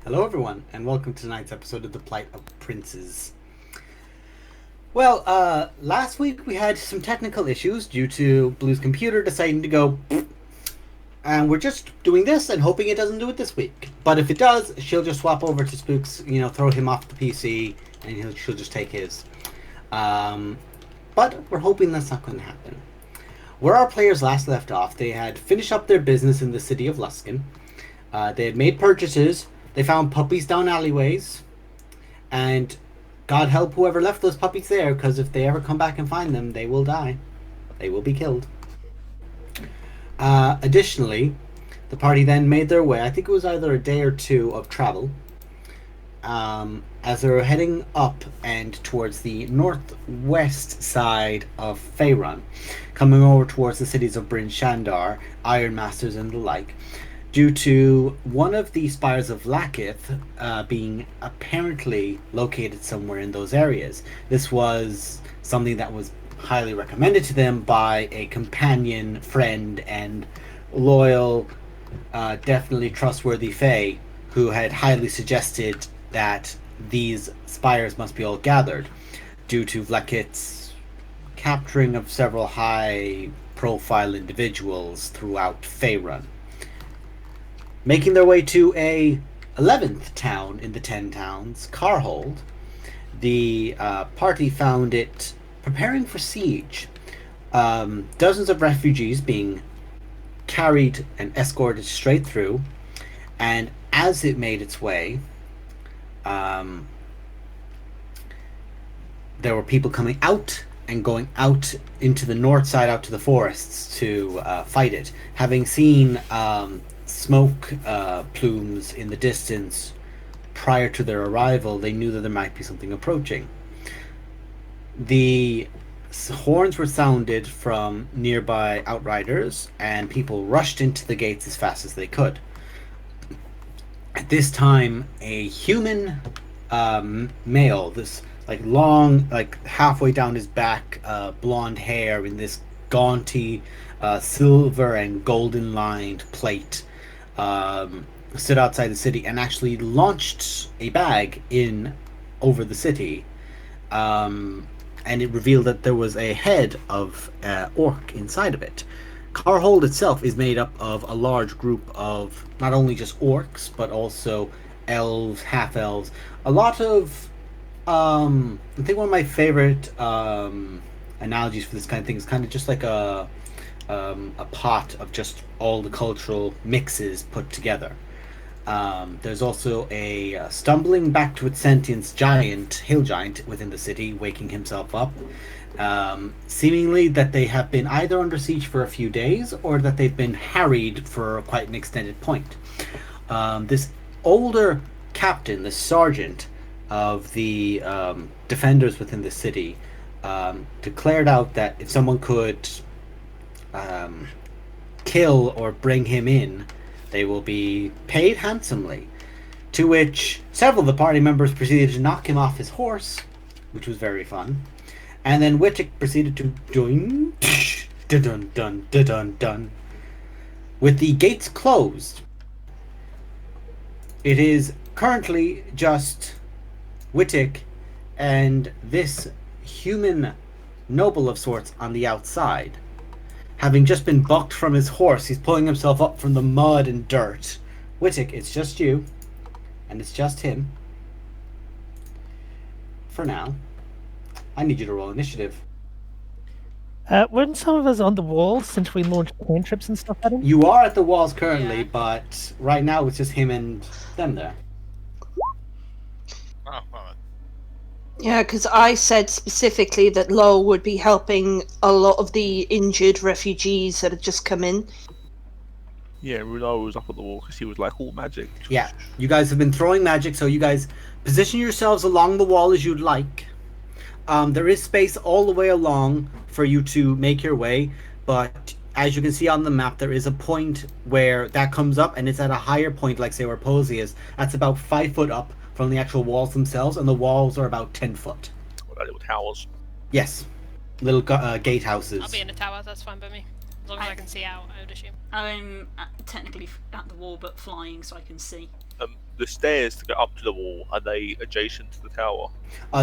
Hello, everyone, and welcome to tonight's episode of the Plight of Princes. Well, last week we had some technical issues due to Blue's computer deciding to go, and we're just doing this and hoping it doesn't do it this week. But if it does, she'll just swap over to Spook's, throw him off the PC, and she'll just take his. But we're hoping that's not going to happen. Where our players last left off, they had finished up their business in the city of Luskin. They had made purchases. They found puppies down alleyways, and God help whoever left those puppies there, because if they ever come back and find them, they will die. They will be killed. Additionally, the party then made their way, I think it was either a day or two of travel, as they were heading up and towards the northwest side of Faerun, coming over towards the cities of Bryn Shandar, Iron Masters, and the like, due to one of the spires of Lakith being apparently located somewhere in those areas. This was something that was highly recommended to them by a companion, friend, and loyal, definitely trustworthy Fae, who had highly suggested that these spires must be all gathered, due to Lakith's capturing of several high-profile individuals throughout Faerun. Making their way to a 11th town in the 10 towns, Carhold, the party found it preparing for siege. Dozens of refugees being carried and escorted straight through, and as it made its way, there were people coming out and going out into the north side, out to the forests to fight it. Having seen smoke plumes in the distance prior to their arrival, they knew that there might be something approaching. The horns were sounded from nearby outriders, and people rushed into the gates as fast as they could. At this time, a human male, this long, halfway down his back, blonde hair in this gaunty silver and golden lined plate, stood outside the city and actually launched a bag in over the city, and it revealed that there was a head of orc inside of it. Carhold itself is made up of a large group of not only just orcs but also elves, half elves, a lot of I think one of my favorite analogies for this kind of thing is kind of just like a pot of just all the cultural mixes put together. There's also a stumbling back to its sentience hill giant within the city, waking himself up. Seemingly that they have been either under siege for a few days or that they've been harried for quite an extended point. This older captain, the sergeant of the defenders within the city, declared out that if someone could kill or bring him in, they will be paid handsomely. To which several of the party members proceeded to knock him off his horse, which was very fun. And then Wittick proceeded to join, dun dun dun dun dun. With the gates closed, it is currently just Wittick and this human noble of sorts on the outside. Having just been bucked from his horse, he's pulling himself up from the mud and dirt. Wittick, it's just you, and it's just him. For now, I need you to roll initiative. Weren't some of us on the walls since we launched cantrips and stuff at him? You are at the walls currently, but right now it's just him and them there. Oh, alright. Yeah, because I said specifically that Lowell would be helping a lot of the injured refugees that had just come in. Yeah, Rulo was up at the wall because he was like all magic. Yeah, you guys have been throwing magic, so you guys position yourselves along the wall as you'd like. There is space all the way along for you to make your way, but as you can see on the map, there is a point where that comes up, and it's at a higher point, like say where Posey is. That's about 5 foot up from the actual walls themselves, and the walls are about 10 foot. What, little towers? Yes, little gatehouses. I'll be in a tower, that's fine by me. As long as I can see out, I would assume. I'm technically at the wall, but flying, so I can see. the stairs to get up to the wall, are they adjacent to the tower?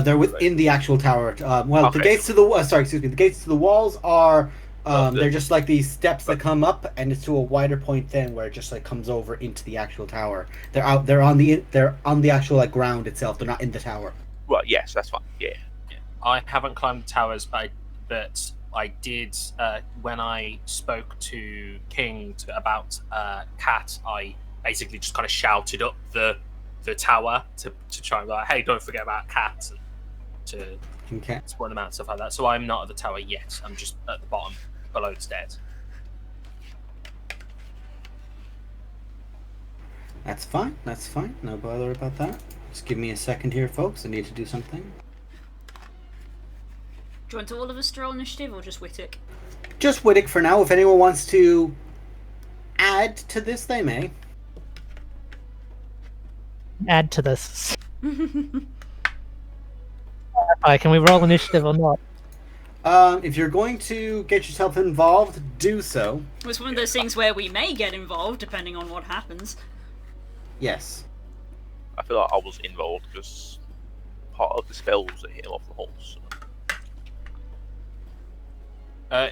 They're within the actual tower. The Okay. gates to the the gates to the walls are The- they're just like these steps that come up, and it's to a wider point then where it just like comes over into the actual tower. They're on the actual like ground itself. They're not in the tower. Right, yes, that's fine. Yeah. I haven't climbed the towers, but I did when I spoke to King about Cat. I basically just kind of shouted up the tower to try and be like, hey, don't forget about Cat, to Okay. spawn them out and stuff like that. So I'm not at the tower yet. I'm just at the bottom, below the stairs. That's fine. That's fine. No bother about that. Just give me a second here, folks. I need to do something. Do you want to all of us roll initiative or just Whittick? Just Whittick for now. If anyone wants to add to this, they may. Add to this. Alright, can we roll initiative or not? If you're going to get yourself involved, do so. It's one of those things where we may get involved depending on what happens. Yes. I feel like I was involved because part of the spell was that hit him off the horse.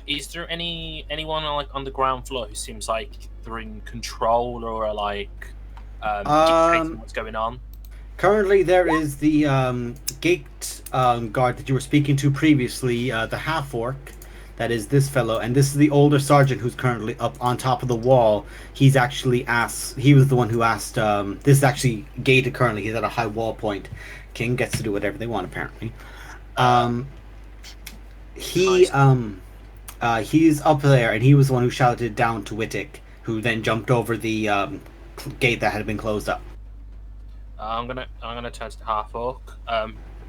Is there anyone like on the ground floor who seems like they're in control or like dictating what's going on? Currently, there is the gate guard that you were speaking to previously, the half-orc. That is this fellow, and this is the older sergeant who's currently up on top of the wall. He's actually asked. He was the one who asked. This is actually gated currently. He's at a high wall point. King gets to do whatever they want, apparently. He's up there, and he was the one who shouted down to Whittick, who then jumped over the gate that had been closed up. I'm gonna turn to the half orc.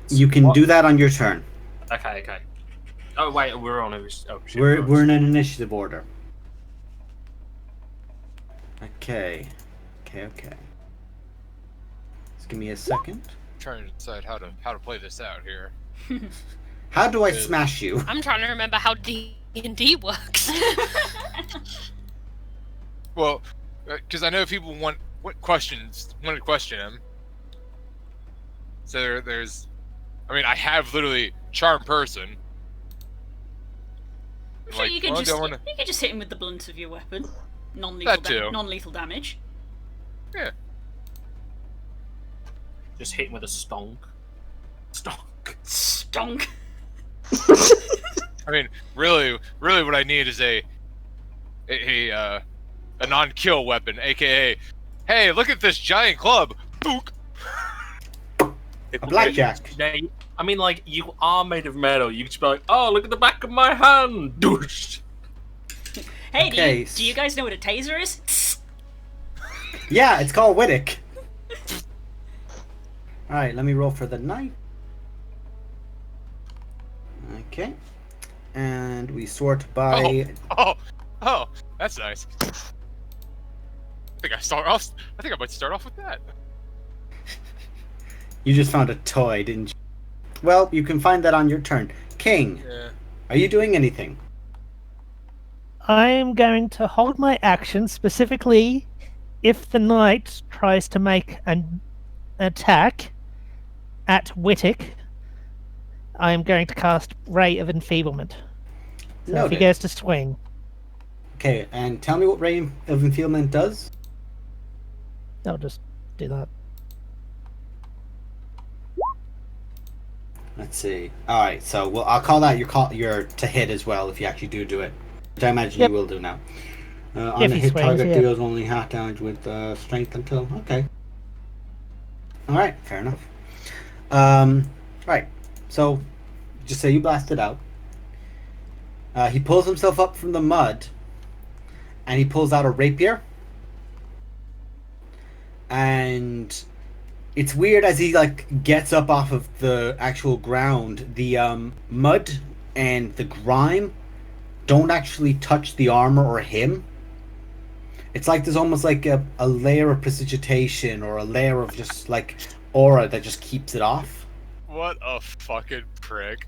You can do that on your turn. Okay. Oh wait, we're on a. Oh, shit, We're in an initiative order. Okay. Just give me a second. Trying to decide how to play this out here. How do I smash you? I'm trying to remember how D&D works. Well, because I know people want to question him. So there's, I mean, I have literally charm person. I'm sure you could just hit him with the blunt of your weapon. Non-lethal damage. Yeah. Just hit him with a stonk. Stonk. I mean, really, what I need is a non-kill weapon, aka, hey, look at this giant club. Book. A blackjack. I mean, like, you are made of metal. You could just be like, oh, look at the back of my hand. Douche. Hey, Okay. do you guys know what a taser is? Yeah, it's called Whittick. Alright, let me roll for the knight. Okay. And we sort by... Oh, that's nice. I think I might start off with that. You just found a toy, didn't you? Well, you can find that on your turn. King, Yeah. are you doing anything? I'm going to hold my action, specifically if the knight tries to make an attack at Whittick. I am going to cast Ray of Enfeeblement. So if he Noted. goes to swing, Okay, and tell me what Ray of Enfeeblement does. I'll just do that. Let's see. Alright, so I'll call that your to hit as well if you actually do it. Which I imagine Yep. you will do now. On If the he hit swings, target yeah. deals only half damage with strength until... Okay. Alright, fair enough. Right, so just say you blast it out. He pulls himself up from the mud, and he pulls out a rapier. And it's weird as he like gets up off of the actual ground. The mud and the grime don't actually touch the armor or him. It's like there's almost like a layer of precipitation or a layer of just like aura that just keeps it off. What a fucking prick.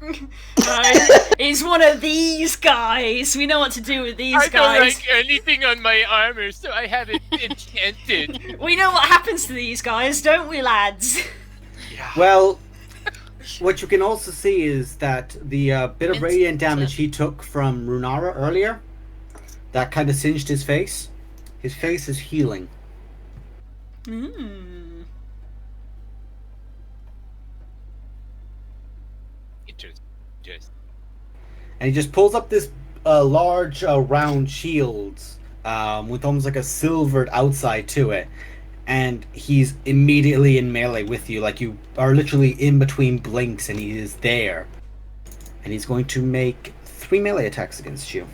He's one of these guys. We know what to do with these guys. I don't like anything on my armor, so I have it enchanted. We know what happens to these guys, don't we, lads? Yeah. Well, what you can also see is that the bit of radiant damage he took from Runara earlier, that kind of singed his face. His face is healing. And he just pulls up this large round shield with almost like a silvered outside to it. And he's immediately in melee with you. Like, you are literally in between blinks and he is there. And he's going to make 3 melee attacks against you.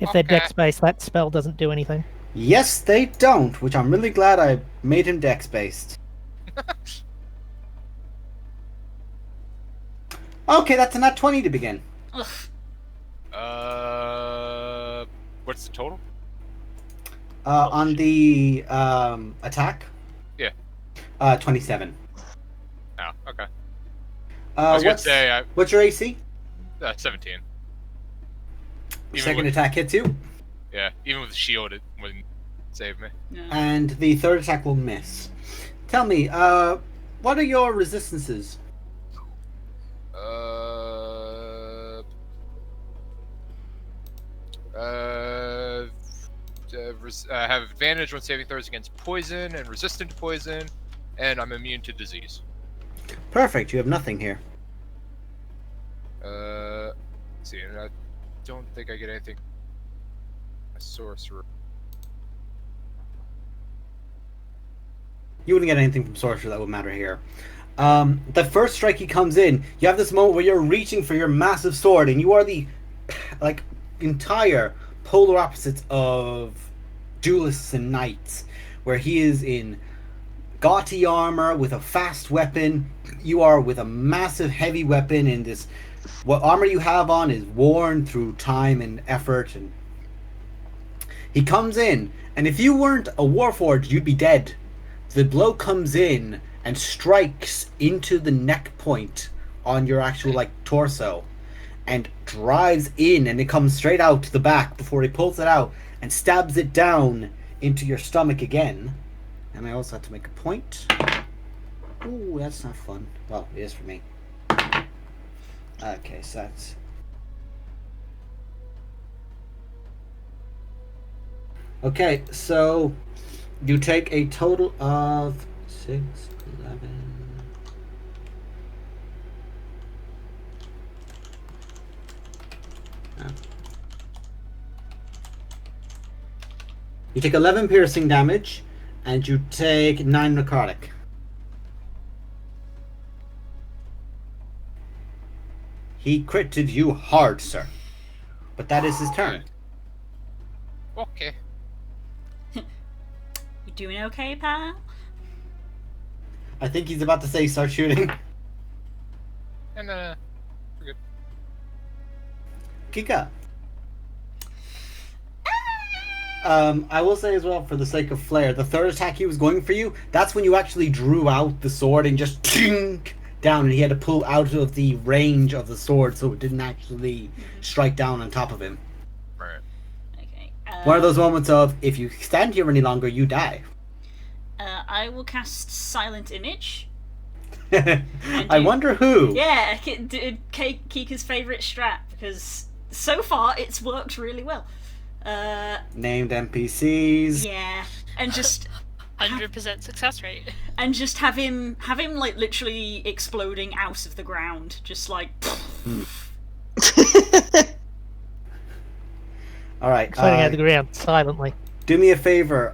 If they're dex-based, that spell doesn't do anything. Yes, they don't, which I'm really glad I made him dex-based. Okay, that's a nat 20 to begin. Ugh. What's the total? On the attack? Yeah. 27. Oh, okay. I was gonna say... What's your AC? 17. Second attack hits you. Yeah, even with the shield, it wouldn't save me. No. And the third attack will miss. Tell me, what are your resistances? I have advantage when saving throws against poison and resistant to poison, and I'm immune to disease. Perfect, you have nothing here. Let's see, I don't think I get anything. A sorcerer. You wouldn't get anything from sorcerer that would matter here. The first strike he comes in, you have this moment where you're reaching for your massive sword, and you are the entire polar opposites of duelists and knights, where he is in gaudy armor with a fast weapon. You are with a massive heavy weapon, and this what armor you have on is worn through time and effort. And he comes in, and if you weren't a warforged, you'd be dead. The blow comes in and strikes into the neck point on your actual torso, and drives in, and it comes straight out to the back before he pulls it out and stabs it down into your stomach again. And I also have to make a point. Ooh, that's not fun. Well, it is for me. Okay, so that's... Okay, so you take a total of 6, 11... You take 11 piercing damage, and you take 9 necrotic. He critted you hard, sir. But that is his turn. Okay. You doing okay, pal? I think he's about to say start shooting. And, we're good. Kika. I will say as well, for the sake of flair, the third attack he was going for you, that's when you actually drew out the sword and just down, and he had to pull out of the range of the sword so it didn't actually strike down on top of him. Right. Okay. One of those moments of, if you stand here any longer, you die. I will cast Silent Image. I wonder who. Yeah, Kika's favourite strat, because so far it's worked really well. Named NPCs. Yeah, and just 100% success rate. And just have him like literally exploding out of the ground, just like. All right. Exploding out of the ground silently. Do me a favor.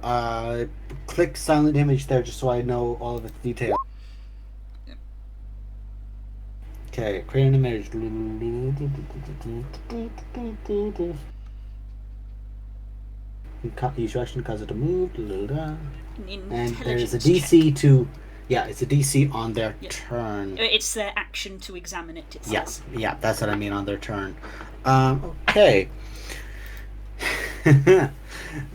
Click silent image there, just so I know all of the details. Okay, create an image. Use action cause it to move. And there's a DC to... Yeah, it's a DC on their turn. It's their action to examine it itself. Yes, yeah, that's what I mean, on their turn. Okay.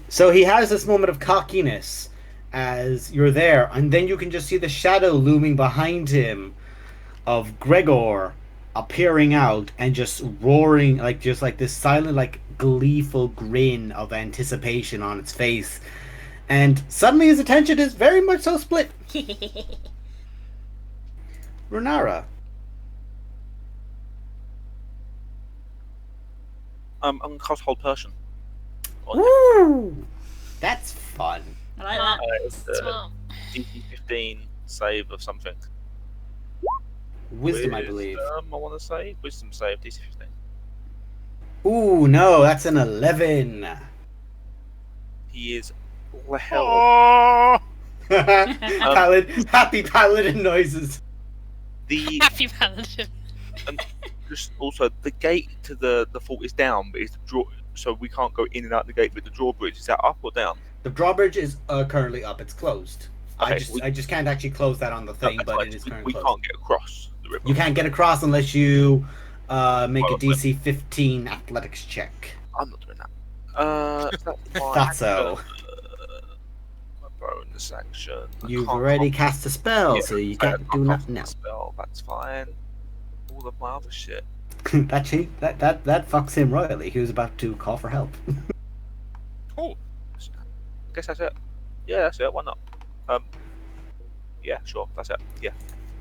So he has this moment of cockiness as you're there, and then you can just see the shadow looming behind him of Gregor appearing out and just roaring, like just like this silent, like gleeful grin of anticipation on its face. And suddenly his attention is very much so split. Renara. I'm gonna cast Hold Person. Woo! That's fun. I like that. It's Smart. DC 15 save of something. Wisdom, I believe. I want to say Wisdom save DC 15. Ooh, no, that's an 11. He is hell. Oh! Happy paladin noises. The Happy paladin. and just also the gate to the fort is down, but it's the draw. So we can't go in and out the gate with the drawbridge. Is that up or down? The drawbridge is currently up. It's closed. Okay, I just can't actually close that on the thing, No, but fine. it is we currently closed. can't get across the river. You can't get across unless you make a Well, DC 15 athletics check. I'm not doing that. That's fine. That's so. My bonus action. I You've can't already cast- cast a spell, Yeah, so you I can't can't do cast nothing a else. spell. That's fine. All of my other shit. that fucks him royally. He was about to call for help. Oh, I guess that's it. Yeah, that's it. Why not? Yeah, sure. That's it. Yeah.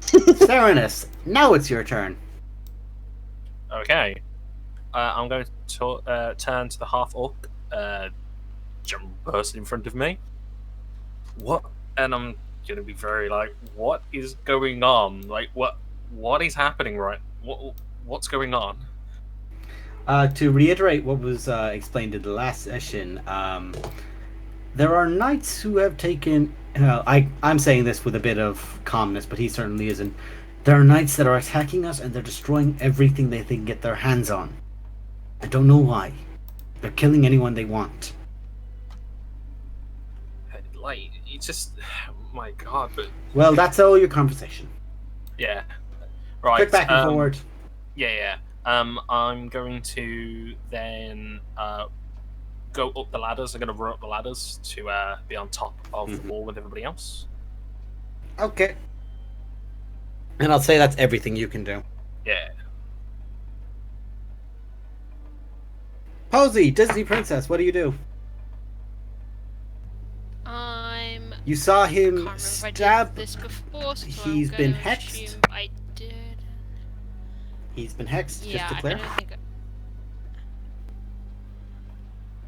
Serenus, now it's your turn. Okay. I'm going to turn to the half orc, jump person in front of me. What? And I'm gonna be very like, what is going on? Like, what is happening? Right? What's going on? To reiterate what was explained in the last session, there are knights who have taken. I'm saying this with a bit of calmness, but he certainly isn't. There are knights that are attacking us, and they're destroying everything they can get their hands on. I don't know why. They're killing anyone they want. Like, it's just, my God. But Well, that's all your conversation. yeah, right. Quick back and forward. Yeah. I'm going to then go up the ladders. I'm going to run up the ladders to be on top of the wall with everybody else. Okay. And I'll say that's everything you can do. Yeah. Posey, Disney Princess, what do you do? I'm. You saw Can't him remember if I stab. did this before, so He's I'm been gonna hexed. assume I did. He's been hexed, Yeah, just to I clear. don't think.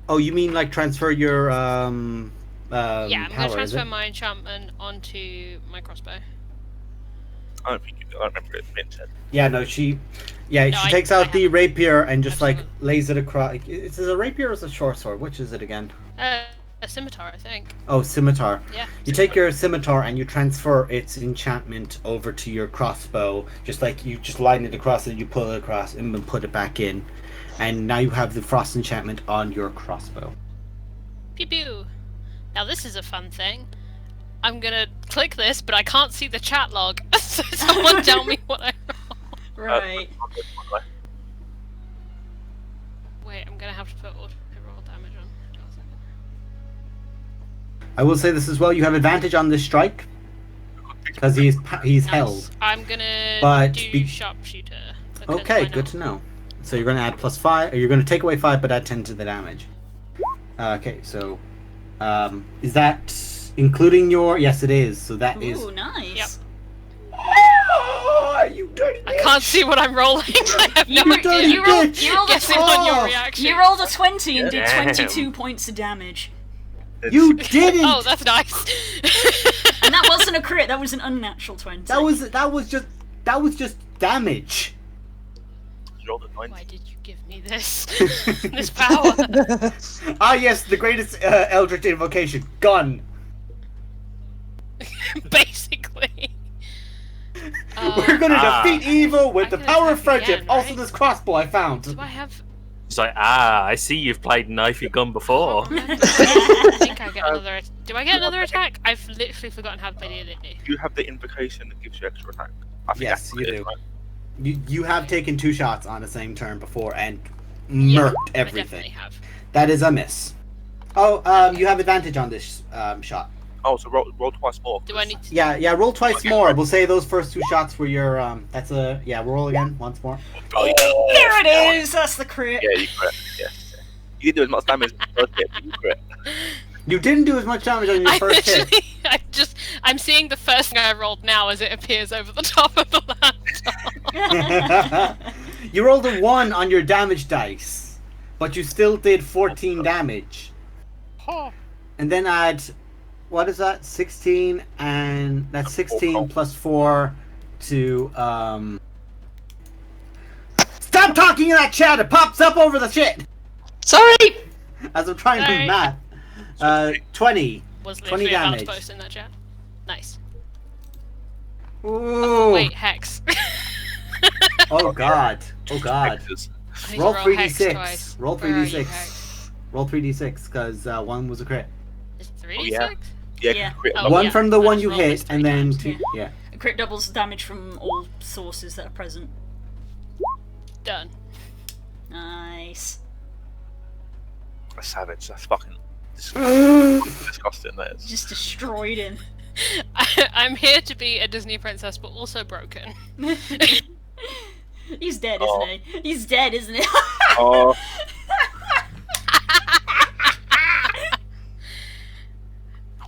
Oh, you mean like transfer your Yeah, I'm power, gonna is transfer it? my enchantment onto my crossbow. I don't remember it being said. Yeah, no, she I takes out the haven't. rapier and just like Absolutely. lays it across. Is it a rapier or is it a short sword? Which is it again? A scimitar, I think. Oh, scimitar. Yeah. You take your scimitar and you transfer its enchantment over to your crossbow. Just like you just line it across and you pull it across and then put it back in. And now you have the frost enchantment on your crossbow. Pew pew. Now this is a fun thing. I'm gonna click this, but I can't see the chat log. So someone tell me what I roll. Right. Wait, I'm gonna have to put auto roll damage on. Hold on a second. I will say this as well. You have advantage on this strike because he's Nice. held. I'm gonna But do sharpshooter. because Okay, why good not? to know. So you're going to add +5, or you're going to take away 5, but add 10 to the damage. Okay, so is that including your? Yes, it is. So that is. Ooh, nice. Yep. Oh, you dirty I can't see what I'm rolling. I have no You idea. dirty You rolled, bitch! you rolled a Guessing on your Oh, reaction. You rolled a 20 and did Damn. 22 points of damage. You didn't. Oh, that's nice. And that wasn't a crit, that was an unnatural 20. that was just damage. Roll the 90. Why did you give me this? This power. Ah, yes, the greatest Eldritch invocation, gun. Basically. We're gonna defeat evil with I the can power of attack friendship. again, Also, right? this crossbow I found. Do I have? It's like, I see you've played knifey gun before. I think I get another. Do I get another attack? I've literally forgotten how to play the ability. You have the invocation that gives you extra attack. I think Yes, that's you what it is, do. right? You have taken 2 shots on the same turn before and Yeah, murked I definitely everything. have. That is a miss. Oh, you have advantage on this shot. Oh, so roll twice more. Do I need to? Yeah, roll twice more. We'll say those first 2 shots were your, that's a, yeah, roll again, once more. Oh, yeah. Here it is! That's the crit. Yeah, you crit. Yeah. You didn't do as much damage as the first hit, but you crit. You didn't do as much damage on your first hit. I'm seeing the first thing I rolled now as it appears over the top of the laptop. You rolled a 1 on your damage dice, but you still did 14 damage. And then add, what is that? 16, and that's 16 plus 4 to, Stop talking in that chat! It pops up over the shit! Sorry! As I'm trying to do math. 20. Was 20 literally about damage. to post in that chat. Nice. Ooh. Wait, hex. Oh god. Oh god. Hexes. I need to Roll hex 3d6. twice. Roll Where are you, 3d6. hex? Roll 3d6, because 1 was a crit. Is it 3d6? Oh, yeah. Yeah, Yeah. crit. Oh, One yeah. from the I one just you rolled hit, this 3 and then times. 2. Yeah. A crit doubles damage from all sources that are present. Done. Nice. That's savage. That's fucking disgusting. That is. Just destroyed him. I'm here to be a Disney princess, but also broken. He's dead, isn't he? He's dead, isn't he? Oh,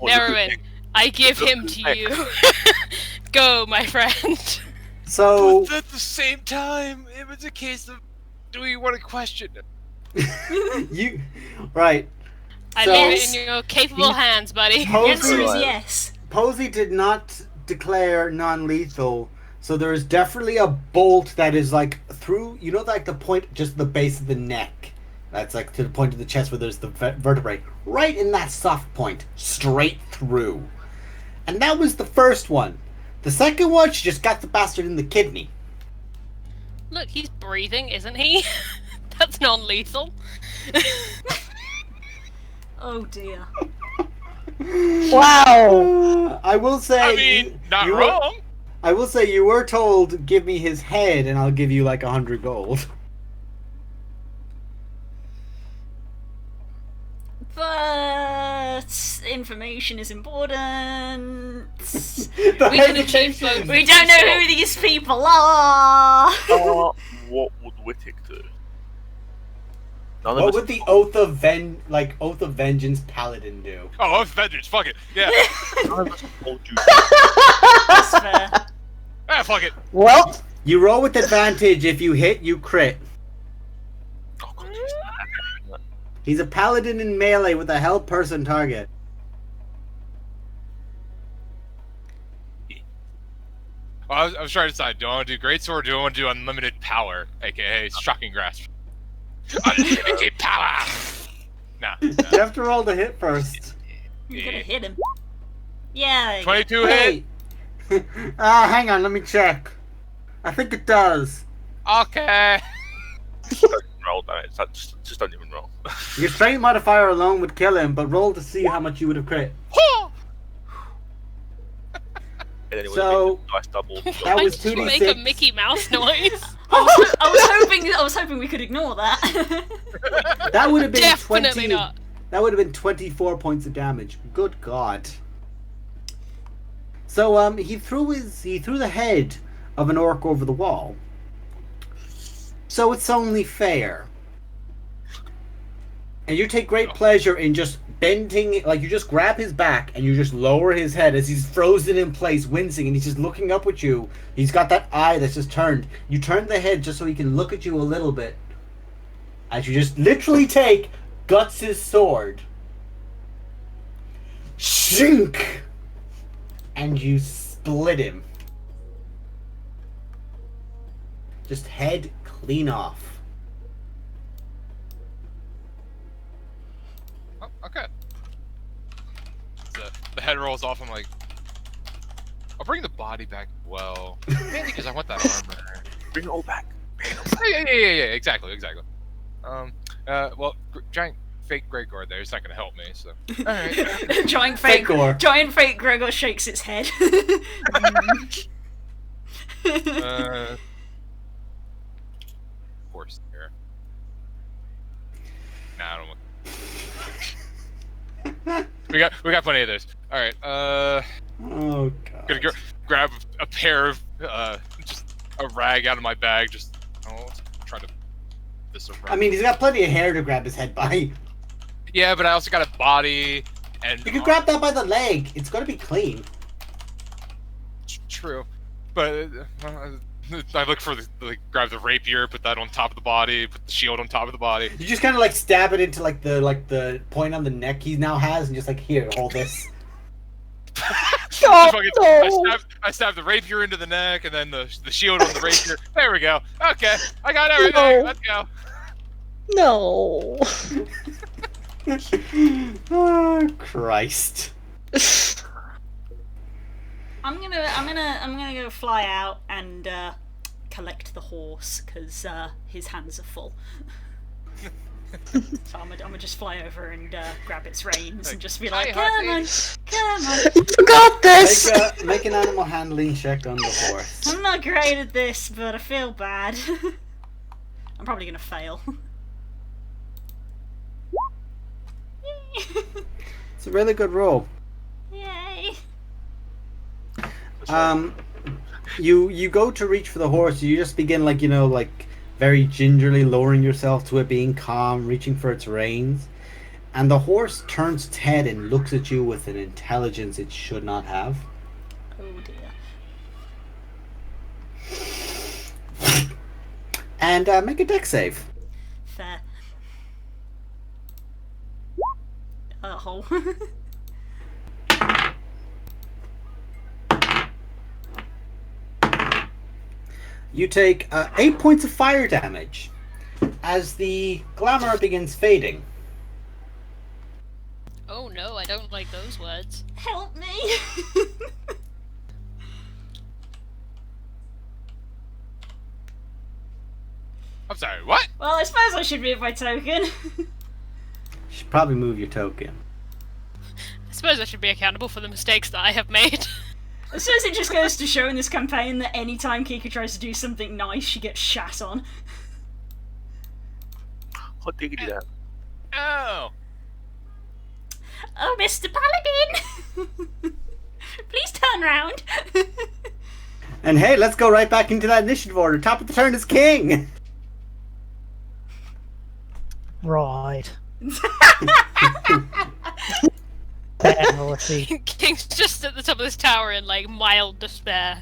Merwin, I give him to you. Go, my friend. So, But at the same time, it was a case of, do we want to question it? you. Right. I So- leave it in your capable hands, buddy. The answer is Posey, yes. Posey did not declare non-lethal, so there is definitely a bolt that is like through, you know, like the point, just the base of the neck. That's like to the point of the chest where there's the vertebrae. Right in that soft point. Straight through. And that was the first one. The second one, she just got the bastard in the kidney. Look, he's breathing, isn't he? That's non-lethal. Oh dear. Wow! I will say... I mean, not you were- wrong. I will say you were told, give me his head and I'll give you like 100 gold. But information is important. The We can achieve hesitation. both. We don't know who these people are. what would Wittig do? None of What us. would the Oath of Vengeance Paladin do? Oh, Oath of Vengeance, fuck it. Yeah. None of us told you. That's fair. Ah, fuck it. Well, You roll with advantage. If you hit, you crit. Oh, God, He's a paladin in melee with a held person target. Well, I was trying to decide, do I want to do Greatsword or do I want to do Unlimited Power, aka Shocking Grasp? Unlimited Power! Nah. You have to roll the hit first. You're gonna hit him. Yeah. 22 hit? Hey! Hang on, let me check. I think it does. Okay. don't roll damage. Just don't even roll. Your strength modifier alone would kill him, but roll to see how much you would have crit. And then it would So- be dice double. That Why was did you make a 2d6. Mickey Mouse noise? I was hoping we could ignore that. That would have been Definitely 20. not. That would have been 24 points of damage. Good God. So he threw the head of an orc over the wall. So it's only fair. And you take great pleasure in just bending, like you just grab his back and you just lower his head as he's frozen in place, wincing, and he's just looking up at you. He's got that eye that's just turned. You turn the head just so he can look at you a little bit. As you just literally take Guts' sword. Shink! And you split him. Just head clean off. Oh, okay. The head rolls off, I'm like, I'll bring the body back well. Mainly because I want that armor. Bring it all back. Yeah, exactly. Well, giant fake Gregor there is not gonna help me, so. Alright. Giant fake Gregor. Giant fake Gregor shakes its head. Of course, there. Nah, I don't want. We got plenty of those. Alright, Oh god. gonna grab a pair of, just a rag out of my bag, just, let's try to this around. I mean, he's got plenty of hair to grab his head by. Yeah, but I also got a body, and... You can grab that by the leg. It's gonna be clean. True. But, I look for grab the rapier, put that on top of the body, put the shield on top of the body. You just kind of like stab it into like the point on the neck he now has, and just like, here, hold this. I stab the rapier into the neck, and then the shield on the rapier. There we go. Okay, I got everything. Let's go. No. Oh Christ. I'm gonna go fly out and collect the horse because his hands are full. So I'm gonna just fly over and grab its reins and just be like, come on. You forgot this. Make an animal handling check on the horse. I'm not great at this, but I feel bad. I'm probably gonna fail. It's a really good roll. Yay! You go to reach for the horse. You just begin like very gingerly lowering yourself to it, being calm, reaching for its reins, and the horse turns its head and looks at you with an intelligence it should not have. Oh dear. And make a dex save. Fair. Oh. You take 8 points of fire damage as the glamour begins fading. Oh no, I don't like those words. Help me! I'm sorry, what? Well, I suppose I should move my token. You should probably move your token. I suppose I should be accountable for the mistakes that I have made. I suppose it just goes to show in this campaign that anytime Kika tries to do something nice, she gets shat on. Hot diggity that. Oh! Oh, Mr. Paladin! Please turn round. And hey, let's go right back into that initiative order. Top of the turn is King! Right. Penalty. King's just at the top of this tower in like mild despair.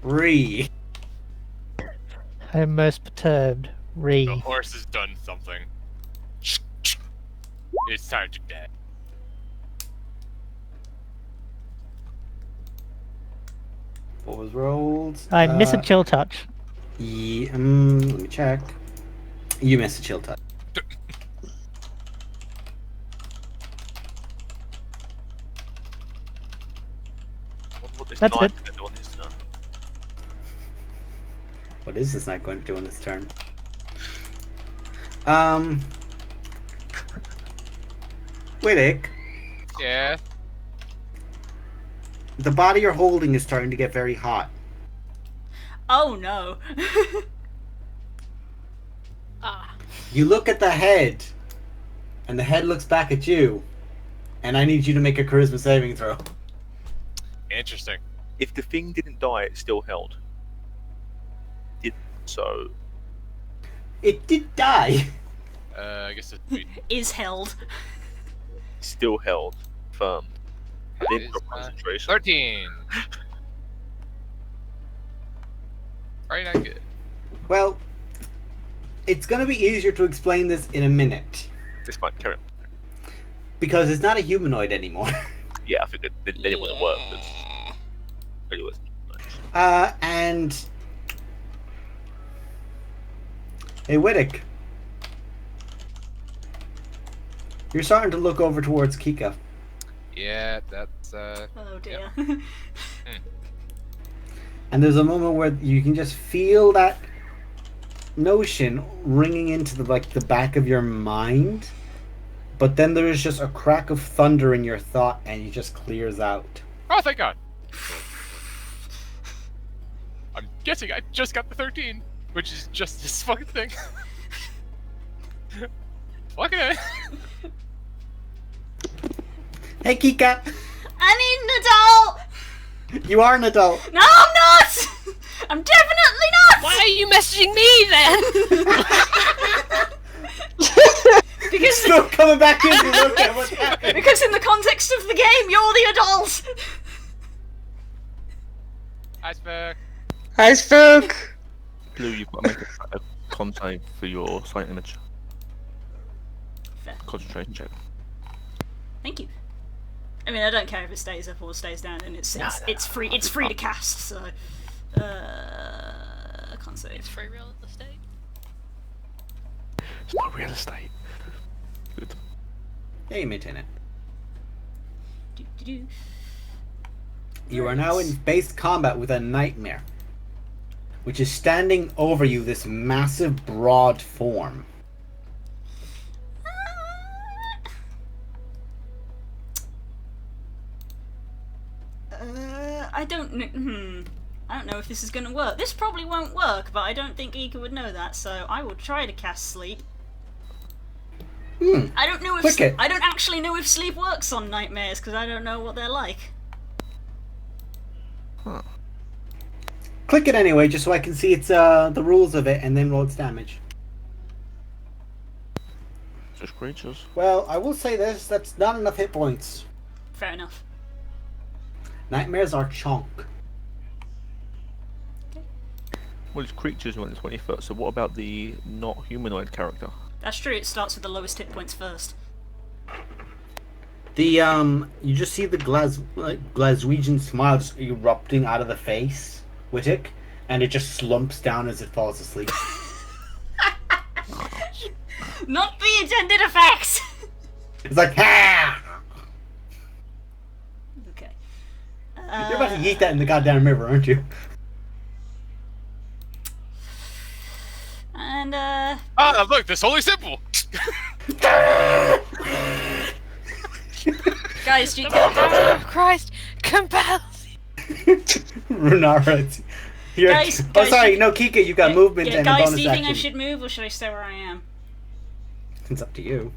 Re. I'm most perturbed. The horse has done something. It's time to die. What was rolled? I miss a chill touch. Yeah, let me check. You missed a chill touch. That's good. What is this knight going to do on this turn? Wittick, Yeah. the body you're holding is starting to get very hot. Oh no. Ah. You look at the head, and the head looks back at you, and I need you to make a charisma saving throw. Interesting. If the thing didn't die, it still held. So It did die. I guess it's Is held. still held firm. Then is, concentration. 13. Right, not good. Well, it's going to be easier to explain this in a minute, This might carry on. because it's not a humanoid anymore. Yeah, I think then it wouldn't work. Anyways. And hey, Wittick, you're starting to look over towards Kika. Yeah, that's Oh dear. And there's a moment where you can just feel that notion ringing into the back of your mind, but then there is just a crack of thunder in your thought, and it just clears out. Oh, thank God. I'm guessing I just got the 13, which is just this fucking thing. Okay. Hey, Kika! I need an adult! You are an adult. No, I'm not! I'm definitely not! Why are you messaging me then? Because, Still coming back in to look at what's happening. because in the context of the game, you're the adult! Iceberg. Iceberg! Blue, you've got to make a con save for your sight image. Fair. Concentration check. Thank you. I mean, I don't care if it stays up or stays down, and it's free. It's free to cast. So, I can't say. It's free real estate. It's not real estate. Good. Yeah, you maintain it. Do-do-do. You are now in base combat with a nightmare, which is standing over you, this massive, broad form. I don't know. I don't know if this is going to work. This probably won't work, but I don't think Ika would know that, so I will try to cast sleep. I don't know if Click it. I don't actually know if sleep works on nightmares because I don't know what they're like. Huh. Click it anyway, just so I can see its the rules of it, and then roll its damage. Just creatures. Well, I will say this: that's not enough hit points. Fair enough. Nightmares are chunk. Well, it's creatures when it's 21st, so what about the not humanoid character? That's true. It starts with the lowest hit points first. The you just see the Glaswegian smile just erupting out of the face, Wittick, and it just slumps down as it falls asleep. Not the intended effects. It's like, ha! Okay. You're about to yeet that in the goddamn river, aren't you? And Ah, look, this only simple. guys, do you, Oh, Christ, compel. Runara, you're... Guys, oh, guys, sorry, you- no, Kika, you got movement and a guys, bonus do you think I action. should move or should I stay where I am? It's up to you.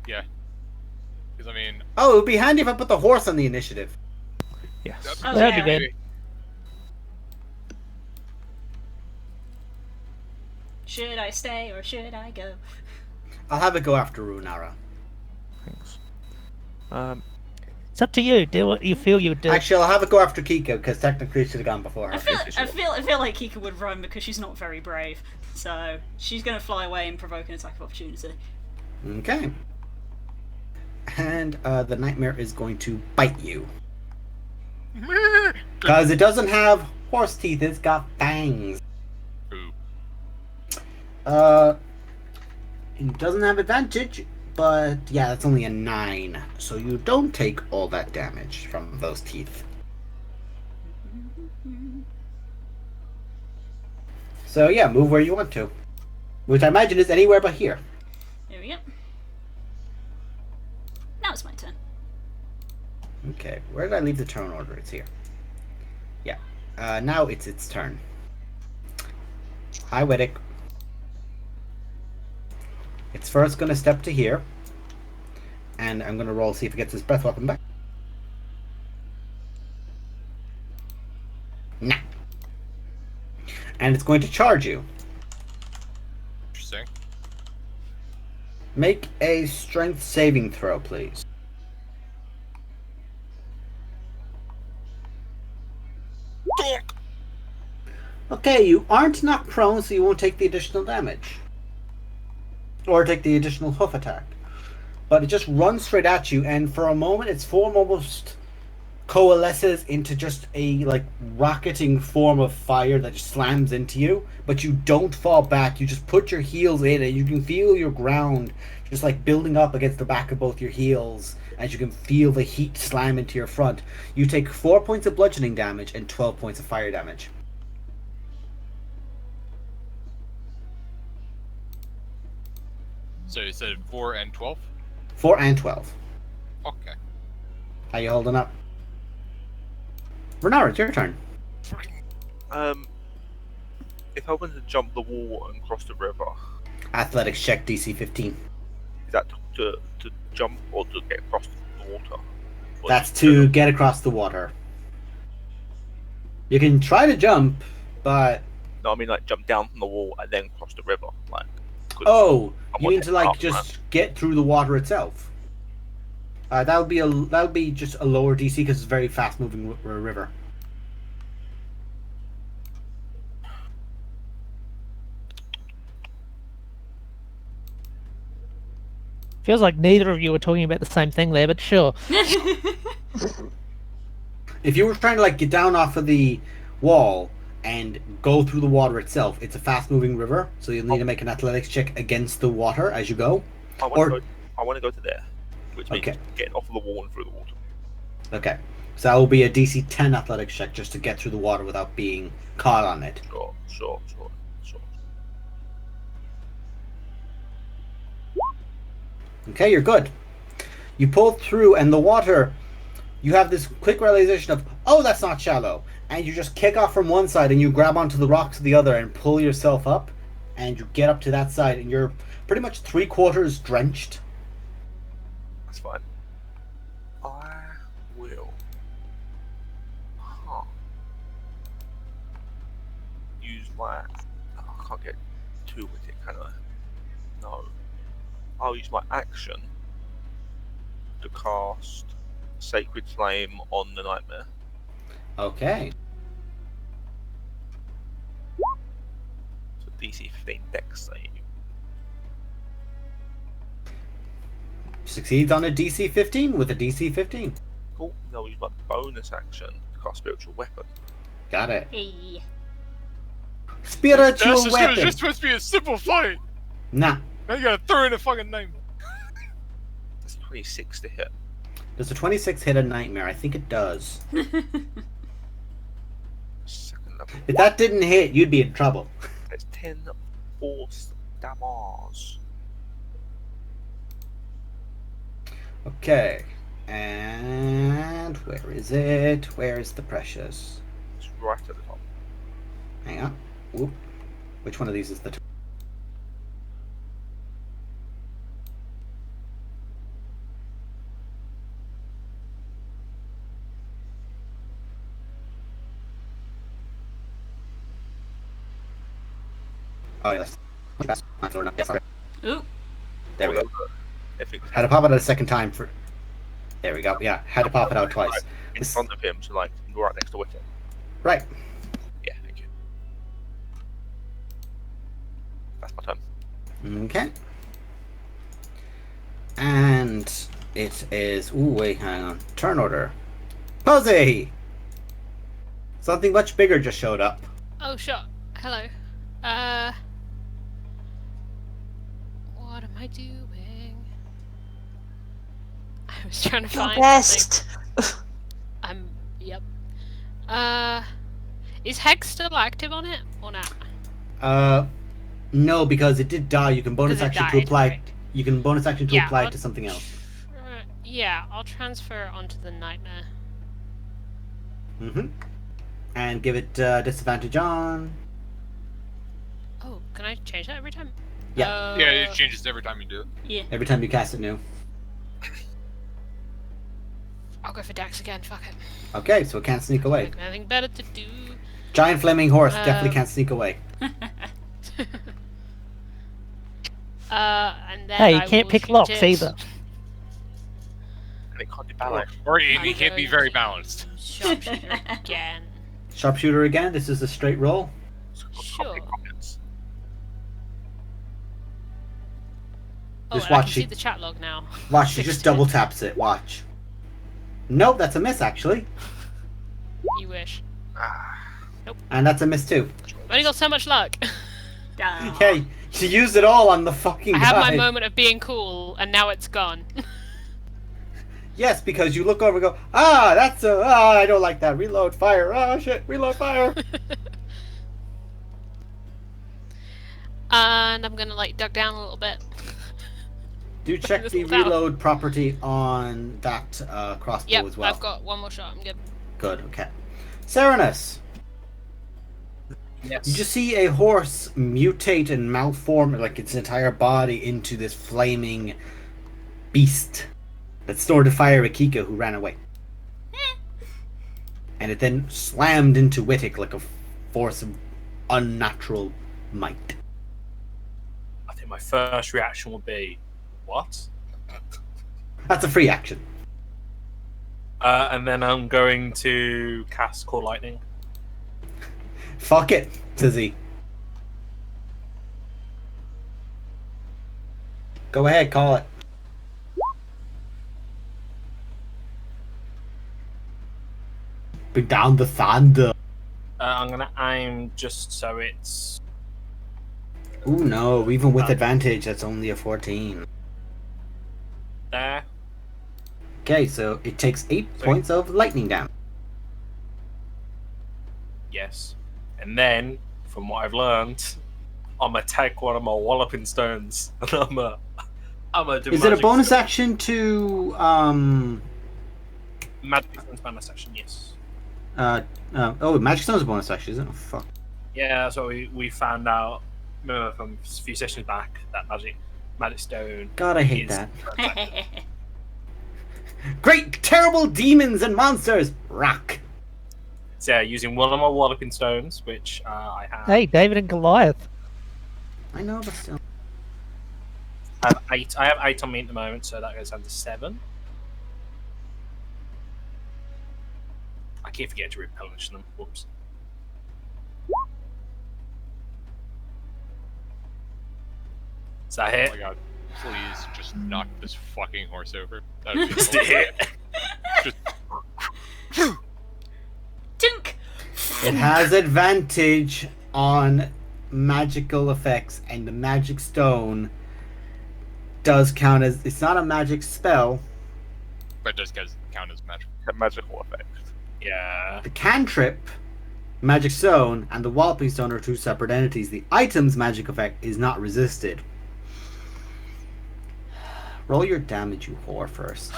Yeah. Because I mean, Oh, it would be handy if I put the horse on the initiative. Yes. Oh, That'd yeah. be good. Should I stay or should I go? I'll have it go after Runara. Thanks. It's up to you. Do what you feel you would do. Actually, I'll have it go after Kika, because technically it should have gone before her. I feel like Kika would run because she's not very brave. So she's gonna fly away and provoke an attack of opportunity. Okay. And the nightmare is going to bite you. Because it doesn't have horse teeth, it's got fangs. ooh. It doesn't have advantage, but yeah, that's only a 9. So you don't take all that damage from those teeth. So yeah, move where you want to. Which I imagine is anywhere but here. There we go. Now it's my turn. Okay, where did I leave the turn order? It's here. Yeah. Now it's its turn. Hi, Wittick. It's first going to step to here. And I'm going to roll, see if it gets its breath weapon back. Nah. And it's going to charge you. Interesting. Make a strength saving throw, please. Okay, you aren't knocked prone, so you won't take the additional damage. Or take the additional hoof attack. But it just runs straight at you, and for a moment, its form almost coalesces into just a, like, rocketing form of fire that just slams into you. But you don't fall back, you just put your heels in, and you can feel your ground just, like, building up against the back of both your heels, as you can feel the heat slam into your front. You take 4 points of bludgeoning damage and 12 points of fire damage. So you said 4 and 12? 4 and 12. Okay. How you holding up? Renara, it's your turn. If I wanted to jump the wall and cross the river, Athletics check DC 15. is that to jump or to get across the the water? Or That's just to get across the water. You can try to jump, but No, I mean like jump down from the wall and then cross the river. Like. 'Cause oh, I you want mean it to like up, just get through the water itself? That would be just a lower DC because it's a very fast moving river. Feels like neither of you were talking about the same thing there, but sure. If you were trying to like get down off of the wall and go through the water itself, it's a fast moving river, so you'll need to make an athletics check against the water as you go. I want to go to there, which means Okay. getting off of the wall and through the water. Okay. So that will be a DC 10 athletics check just to get through the water without being caught on it. Sure. Okay, you're good. You pull through, and the water, you have this quick realization of, oh, that's not shallow. And you just kick off from one side, and you grab onto the rocks of the other and pull yourself up, and you get up to that side, and you're pretty much 3/4 drenched. That's fine. I will. Use my. Oh, I can't get two with it, can I? No. I'll use my action to cast Sacred Flame on the Nightmare. Okay. So DC 15 Dex save. Succeeds on a DC 15 with a DC 15. Cool. Then I'll use my bonus action to cast Spiritual Weapon. Got it. Hey. Spiritual It's weapon. just supposed to be a simple fight. Nah. Now you gotta throw in a fucking name. That's 26 to hit. Does a 26 hit a nightmare? I think it does. Second level. If that didn't hit, you'd be in trouble. That's 10 force damage. Okay. And where is it? Where is the precious? It's right at the top. Hang on. Whoop. Which one of these is the Oh, yes. Ooh. There we go. If it Had to pop it out a second time for. There we go. Yeah, had to pop it out twice. in front of him, so like right next to Wiccan. Right. Yeah, thank you. That's my turn. Okay. And it is. Ooh, wait, hang on. Turn order. Posey! Something much bigger just showed up. Oh, sure. Hello. What am I doing? I was trying to Your find best. something. Yep. Is Hex still active on it or not? No, because it did die. You can bonus 'Cause it action to died, apply. right. You can bonus action to Yeah, apply it I'll to something else. Yeah, I'll transfer it onto the Nightmare. Mm-hmm. And give it disadvantage on. Oh, can I change that every time? Yeah. Yeah, it changes every time you do it. Yeah. Every time you cast it new. I'll go for Dax again, fuck it. Okay, so it can't sneak away. Like, nothing better to do. Giant flaming horse definitely can't sneak away. And then Hey, you I can't will pick shoot locks it. either. And it can't do Or, balance. or he I'm can't be going very to balanced. Sharpshooter again. Sharpshooter again. This is a straight roll. Sure. Oh, Just and I watch can see it. the chat log now. Watch, she just 16. double taps it. Watch. Nope, that's a miss actually. You wish. And that's a miss too. I've only got so much luck. Ah. Hey, she used it all on the fucking I had my guy. moment of being cool, and now it's gone. Yes, because you look over and go, ah, that's a, ah, I don't like that. Reload fire. Oh shit, reload fire. And I'm gonna like duck down a little bit. Do check the reload property on that crossbow Yep, as well. I've got one more shot. I'm good. Good, okay. Serenus, Yes. you just see a horse mutate and malform like its entire body into this flaming beast. that started to fire at Kika, who ran away. And it then slammed into Wittick like a force of unnatural might. I think my first reaction would be, what? That's a free action. And then I'm going to cast Call Lightning. Fuck it, says he. Go ahead, call it. Bring down the thunder. I'm gonna aim just so it's Ooh, no, even with advantage, that's only a 14. there. Okay, so it takes 8 points of lightning damage. Yes. And then, from what I've learned, I'm gonna take one of my walloping stones and I'm gonna do Is it a magic bonus stone. action to Magic stone's bonus action, yes. oh, magic stone's a bonus action, isn't it? Oh, fuck. Yeah, that's what we found out. Remember from a few sessions back that magic stone. God, I hate is- that. Great, terrible demons and monsters! Rock! So yeah, using one of my walloping stones, which I have. Hey, David and Goliath. I know, but still. I have 8. I have 8 on me at the moment, so that goes down to 7. I keep forgetting to replenish them. Whoops. Is that Oh hit? my god. Please just knock this fucking horse over. That would be Just a hit. Just Dink! It has advantage on magical effects, and the magic stone does count as. It's not a magic spell. but does count as magic. A magical effect. Yeah. The cantrip, magic stone, and the walloping stone are two separate entities. The item's magic effect is not resisted. Roll your damage, you whore, first.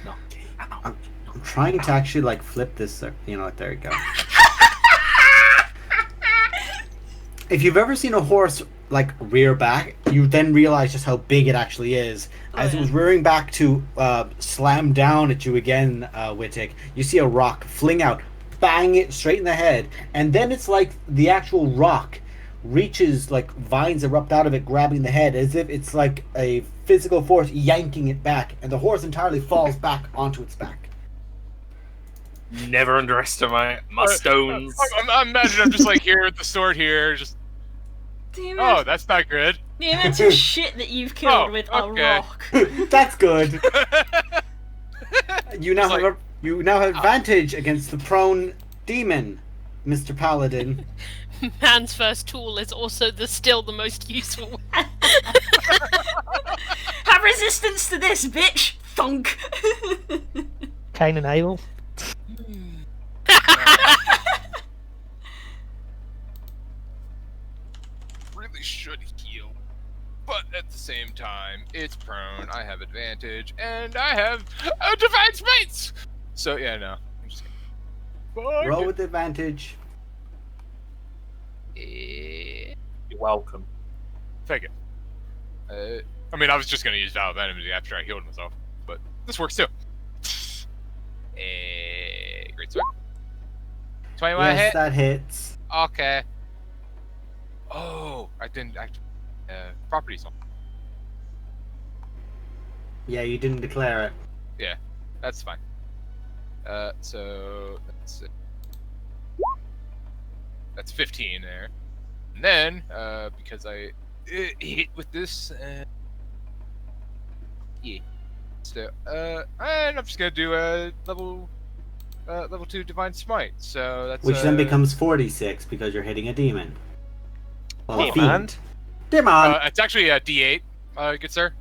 No. I'm trying to actually like flip this. You know, like, there you go. If you've ever seen a horse like rear back, you then realize just how big it actually is. As it was rearing back to slam down at you again, Wittick, you see a rock fling out, bang it straight in the head, and then it's like the actual rock reaches, like vines erupt out of it, grabbing the head, as if it's like a physical force yanking it back, and the horse entirely falls back onto its back. Never underestimate my stones. I imagine I'm just like here at the sword here, just The oh, amount, that's not good. the amount of shit that you've killed Oh, with okay. a rock. That's good. You now It's have you now have advantage against the prone demon, Mr. Paladin. Man's first tool is also still the most useful. Have resistance to this, bitch! Thunk! Cain and Abel. Really should heal, but at the same time, it's prone. I have advantage, and I have a divine space. So yeah, no. I'm just gonna... Roll with advantage. You're welcome. Fake it. I mean, I was just gonna use Vow of Enmity after I healed myself, but this works too. Great sword. 21 Yes, hit. that hits. Okay. Oh, I didn't act. Properties on. Yeah, you didn't declare it. Yeah, that's fine. So that's 15 there. And then, because I hit with this, yeah. So, and I'm just gonna do a level 2 Divine Smite. So that's Which then becomes 46 because you're hitting a demon. Well, a Demon? fiend. Demon! it's actually a D8, good sir.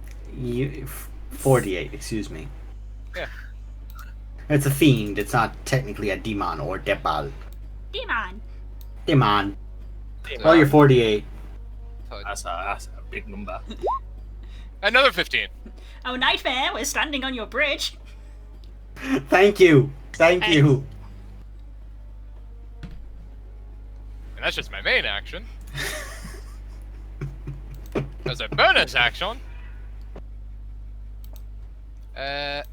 48, excuse me. Yeah. It's a fiend. It's not technically a demon or debal. Demon! Demon. Well, you're 48. That's a big number. Another 15. Oh, Nightmare, we're standing on your bridge. Thank you. Thank Hey. you. that's just my main action. As a bonus action, nope,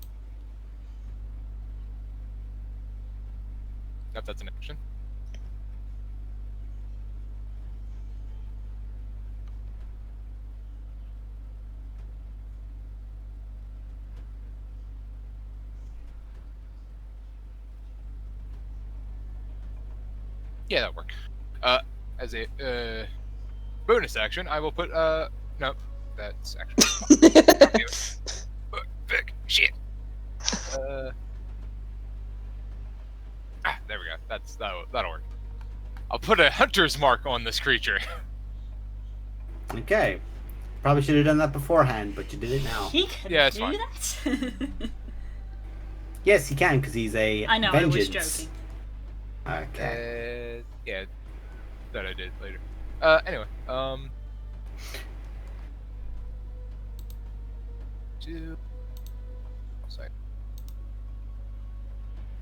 that's an action. Yeah, that'll work. As a bonus action, I will put no, that's actually big shit. There we go. That'll work. I'll put a hunter's mark on this creature. Okay. Probably should have done that beforehand, but you did it now. He can Yeah, it's do fine. that. Yes, he can, because he's a I know, vengeance. I was joking. Okay. Yeah, that I did later. Anyway, sorry.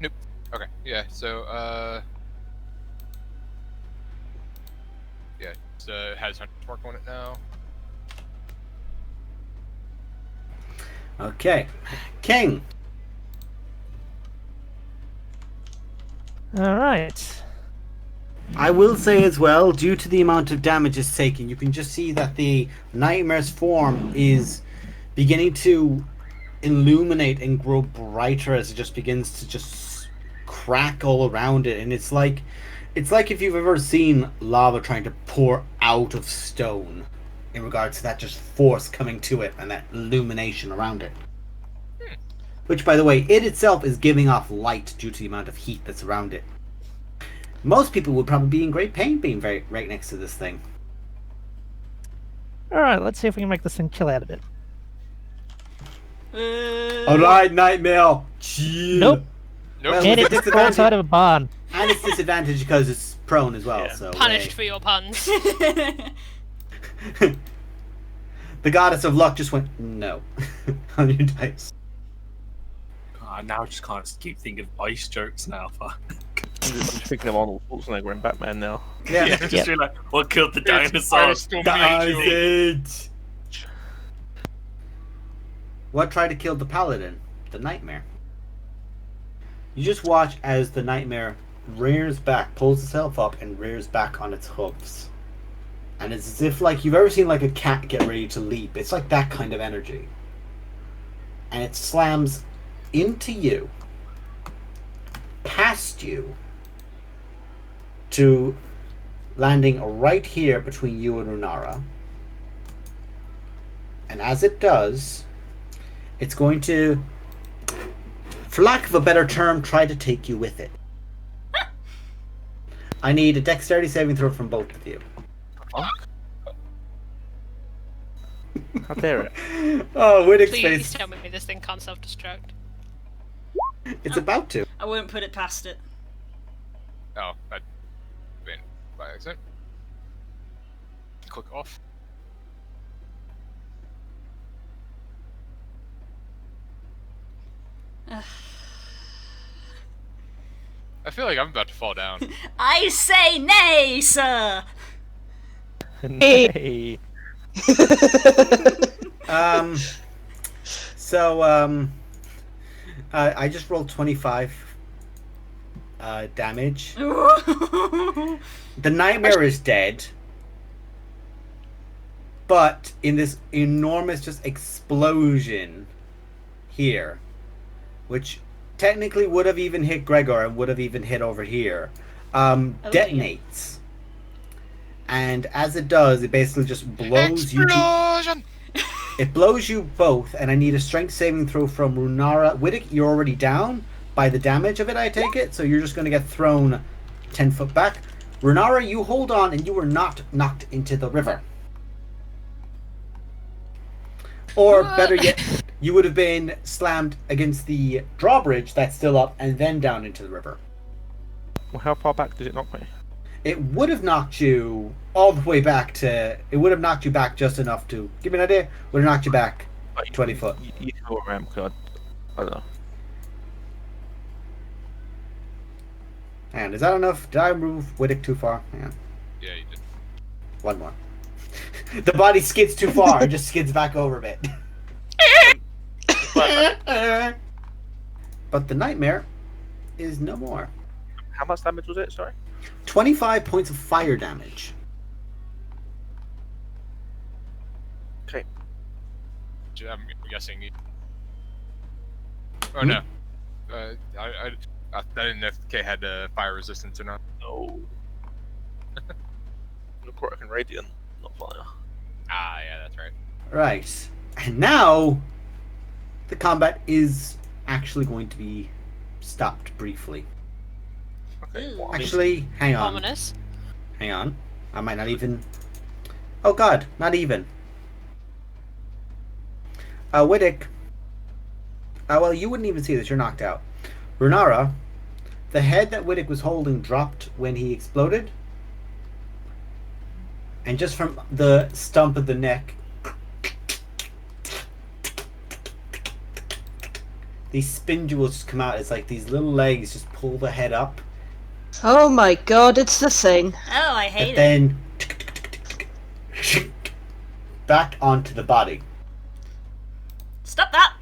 Nope. Okay. Yeah. So, yeah, it has hunter's mark on it now. Okay. King. All right. I will say as well, due to the amount of damage it's taken, you can just see that the nightmare's form is beginning to illuminate and grow brighter as it just begins to just crack all around it. And it's like if you've ever seen lava trying to pour out of stone in regards to that just force coming to it and that illumination around it. Which, by the way, it itself is giving off light due to the amount of heat that's around it. Most people would probably be in great pain being right next to this thing. All right. Let's see if we can make this thing chill out a bit. Alright, Nightmare! Chill! Nope. Nope. Well, And it's it's outside of a barn. And it's disadvantaged because it's prone as well, Yeah. so... Punished for your puns. The goddess of luck just went, no, on your dice. I now just can't keep thinking of ice jokes now. Fuck. I'm just thinking of Arnold Schwarzenegger and Batman now. Yeah, just Yep. feel like what killed the It's dinosaurs? It! What tried to kill the paladin? The nightmare. You just watch as the nightmare rears back, pulls itself up, and rears back on its hooves. And it's as if, like, you've ever seen, like, a cat get ready to leap. It's like that kind of energy. And it slams into you, past you, to landing right here between you and Runara. And as it does, it's going to, for lack of a better term, try to take you with it. I need a dexterity saving throw from both of you. How dare it? Oh, Whittick's Please face. tell me this thing can't self-destruct. It's about to. I won't put it past it. Oh, I went by accident. Click off. I feel like I'm about to fall down. I say nay, sir! Hey. I just rolled 25 damage. The nightmare is dead, but in this enormous just explosion here, which technically would have even hit Gregor and would have even hit over here, detonates. And as it does, it basically just blows you. Explosion! It blows you both, and I need a strength saving throw from Runara. Whittick, you're already down by the damage of it, I take it, so you're just going to get thrown 10 foot back. Runara, you hold on, and you were not knocked into the river. Or, better yet, you would have been slammed against the drawbridge that's still up, and then down into the river. Well, how far back did it knock me? It would have knocked you all the way back to... It would have knocked you back just enough to... Give me an idea. Would have knocked you back 20 foot. You know where I am, because I don't know. And is that enough? Did I move Whittick too far? Yeah. Yeah, you did. One more. The body skids too far. It just skids back over a bit. But the nightmare is no more. How much damage was it? Sorry. 25 points of fire damage. Okay. I'm guessing. Oh no. I didn't know if K had fire resistance or not. No. Necrotic and Radiant, not fire. Ah, yeah, that's right. Right. And now, the combat is actually going to be stopped briefly. Okay. Ooh. Well, I mean, Actually, hang on. Ominous. Hang on. I might not even... Oh god, not even. Widdick. Well, you wouldn't even see this. You're knocked out. Runara, the head that Widdick was holding dropped when he exploded. And just from the stump of the neck, these spindules just come out. It's like these little legs just pull the head up. Oh my god, it's the thing. Oh, I hate And it. then back onto the body. Stop that!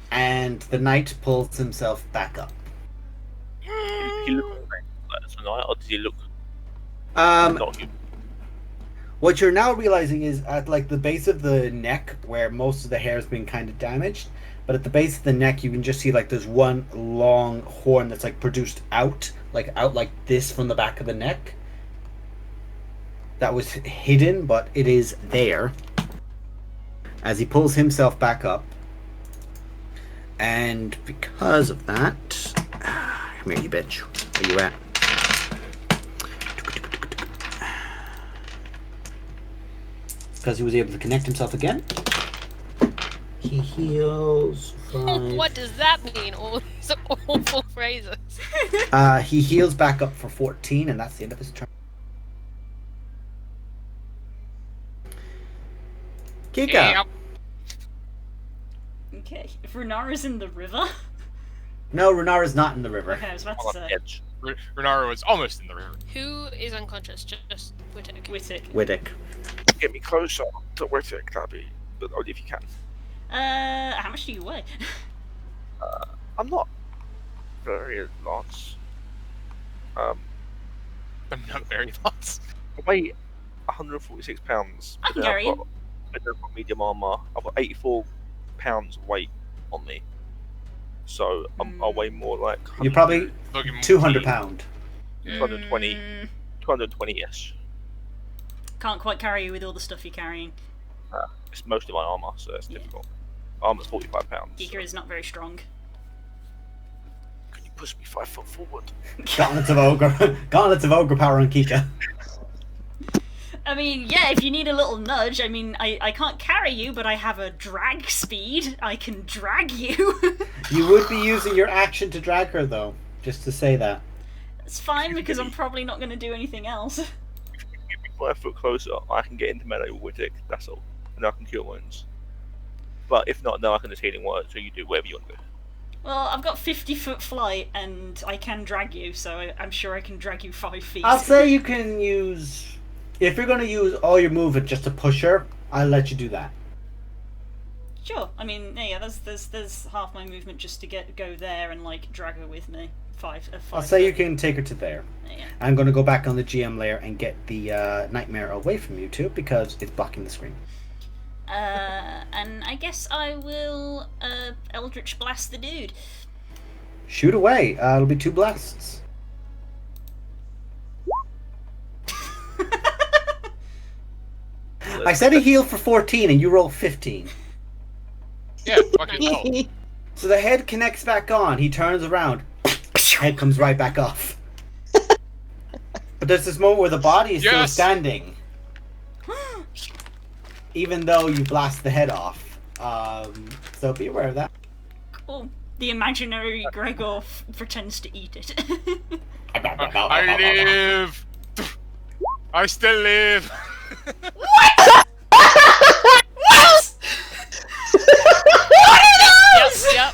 And the knight pulls himself back up. he looked like tonight, or did he look Um, not human? What you're now realizing is at like the base of the neck, where most of the hair has been kind of damaged, but at the base of the neck, you can just see like there's one long horn that's like produced out like this from the back of the neck. That was hidden, but it is there. As he pulls himself back up, and because of that, come here, you bitch. Where you at? Because he was able to connect himself again. He heals 5. What does that mean? All these awful phrases. He heals back up for 14, and that's the end of his turn. Kika. Yep. Okay, if Runara's in the river... No, Runara's not in the river. Okay, I was about On to the say. edge. Renara was almost in the river. Who is unconscious? Just Wittig. Wittig. Widdick. Get me closer to Wittick, that'd be good, if you can. How much do you weigh? I'm not very advanced. I'm not very lost. I weigh 146 pounds. I can carry you. I've got medium armor. I've got 84 pounds of weight on me. So I weigh more like... You're probably Looking 200 pound. 220. 220-ish. Can't quite carry you with all the stuff you're carrying. It's mostly my armor, so it's Yeah. difficult. Armor's 45 pounds. Giga So. is not very strong. Can you push me 5 foot forward? Gauntlets of ogre. Gauntlets of ogre power on Kika. I mean, yeah, if you need a little nudge, I mean, I can't carry you, but I have a drag speed. I can drag you. You would be using your action to drag her, though. Just to say that. It's fine, because I'm probably not going to do anything else. If you get me 5 foot closer, I can get into melee with Wittick, that's all. And I can cure wounds. But if not, then I can just healing word, so you do whatever you want to do. Well, I've got 50-foot flight, and I can drag you, so I'm sure I can drag you 5 feet. I'll say you can use... If you're going to use all your movement just to push her, I'll let you do that. Sure. I mean, yeah, there's half my movement just to go there and like drag her with me. 5. I'll say you can take her to there. Yeah. I'm going to go back on the GM layer and get the nightmare away from you two because it's blocking the screen. And I guess I will Eldritch Blast the dude. Shoot away. It'll be 2 blasts. I said a heal for 14 and you roll 15. Yeah, fucking hell. So the head connects back on. He turns around. Head comes right back off. But there's this moment where the body is still Yes! standing. Even though you blast the head off. So be aware of that. Cool. The imaginary Gregor pretends to eat it. I live! I still live!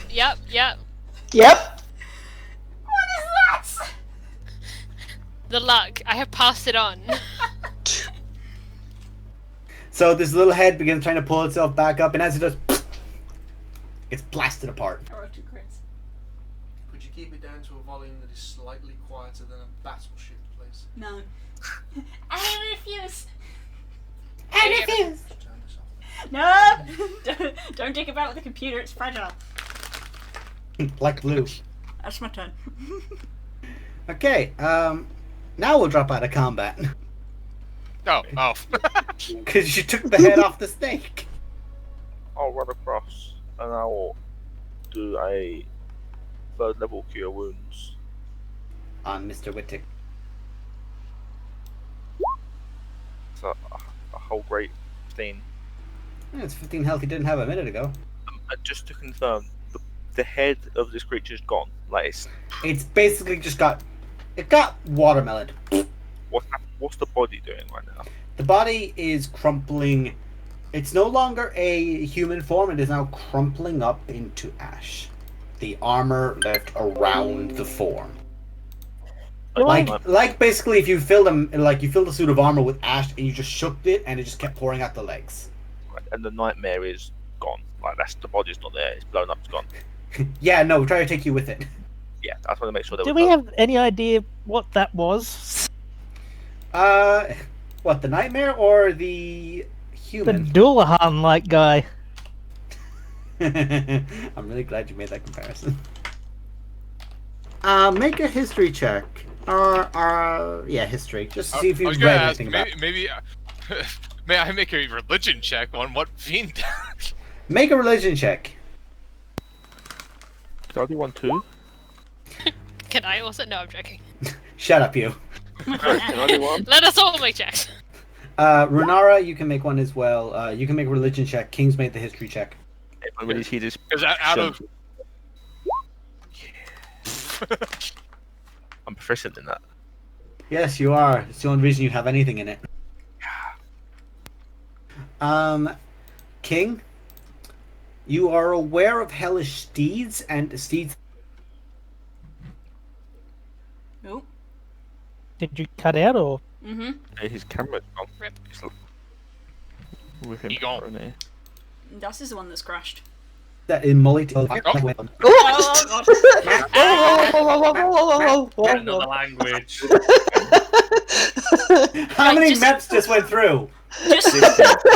Yep. Yep. What is that? The luck. I have passed it on. So this little head begins trying to pull itself back up, and as it does, it's blasted apart. Or 2 crits. Could you keep it down to a volume that is slightly quieter than a battleship, please? No. I refuse. I refuse. Just turn this off. No! Don't dig about with the computer, it's fragile. Like blue. That's my turn. Okay, now we'll drop out of combat. Oh. Because you took the head off the snake. I'll run across and I will do a 3rd level cure wounds. On Mr. Wittick. So a whole great thing. Yeah, it's 15 health he didn't have a minute ago. And just to confirm, the head of this creature's gone. Like It's basically just got watermelon. what's the body doing right now? The body is crumpling. It's no longer a human form. It is now crumpling up into ash. The armor left around the form. Like basically, if you filled a suit of armor with ash and you just shook it and it just kept pouring out the legs. Right, and the nightmare is gone. Like the body's not there. It's blown up. It's gone. Yeah, no, we're trying to take you with it. Yeah, I just want to make sure. Do we have any idea what that was? What, the nightmare or the The human? Doulahan-like guy. I'm really glad you made that comparison. Make a history check. Yeah, history. Just to see if I was you've gonna read ask, anything about it. maybe may I make a religion check on what fiend? Make a religion check. Can I do one too? Can I also? No, I'm joking. Shut up, you. Can I do one? Let us all make checks. Runara, you can make one as well. You can make a religion check. King's made the history check. I really see this. Because out of I'm proficient in that. Yes, you are. It's the only reason you have anything in it. King, you are aware of hellish steeds and steeds. Oh. Did you cut out or? Mm-hmm. Hey, his camera's gone. Rip. It's with him. He gone. isn't he? Das is the one that's crashed. That immolate. Oh, God. Another language. How many just- maps just went through? Just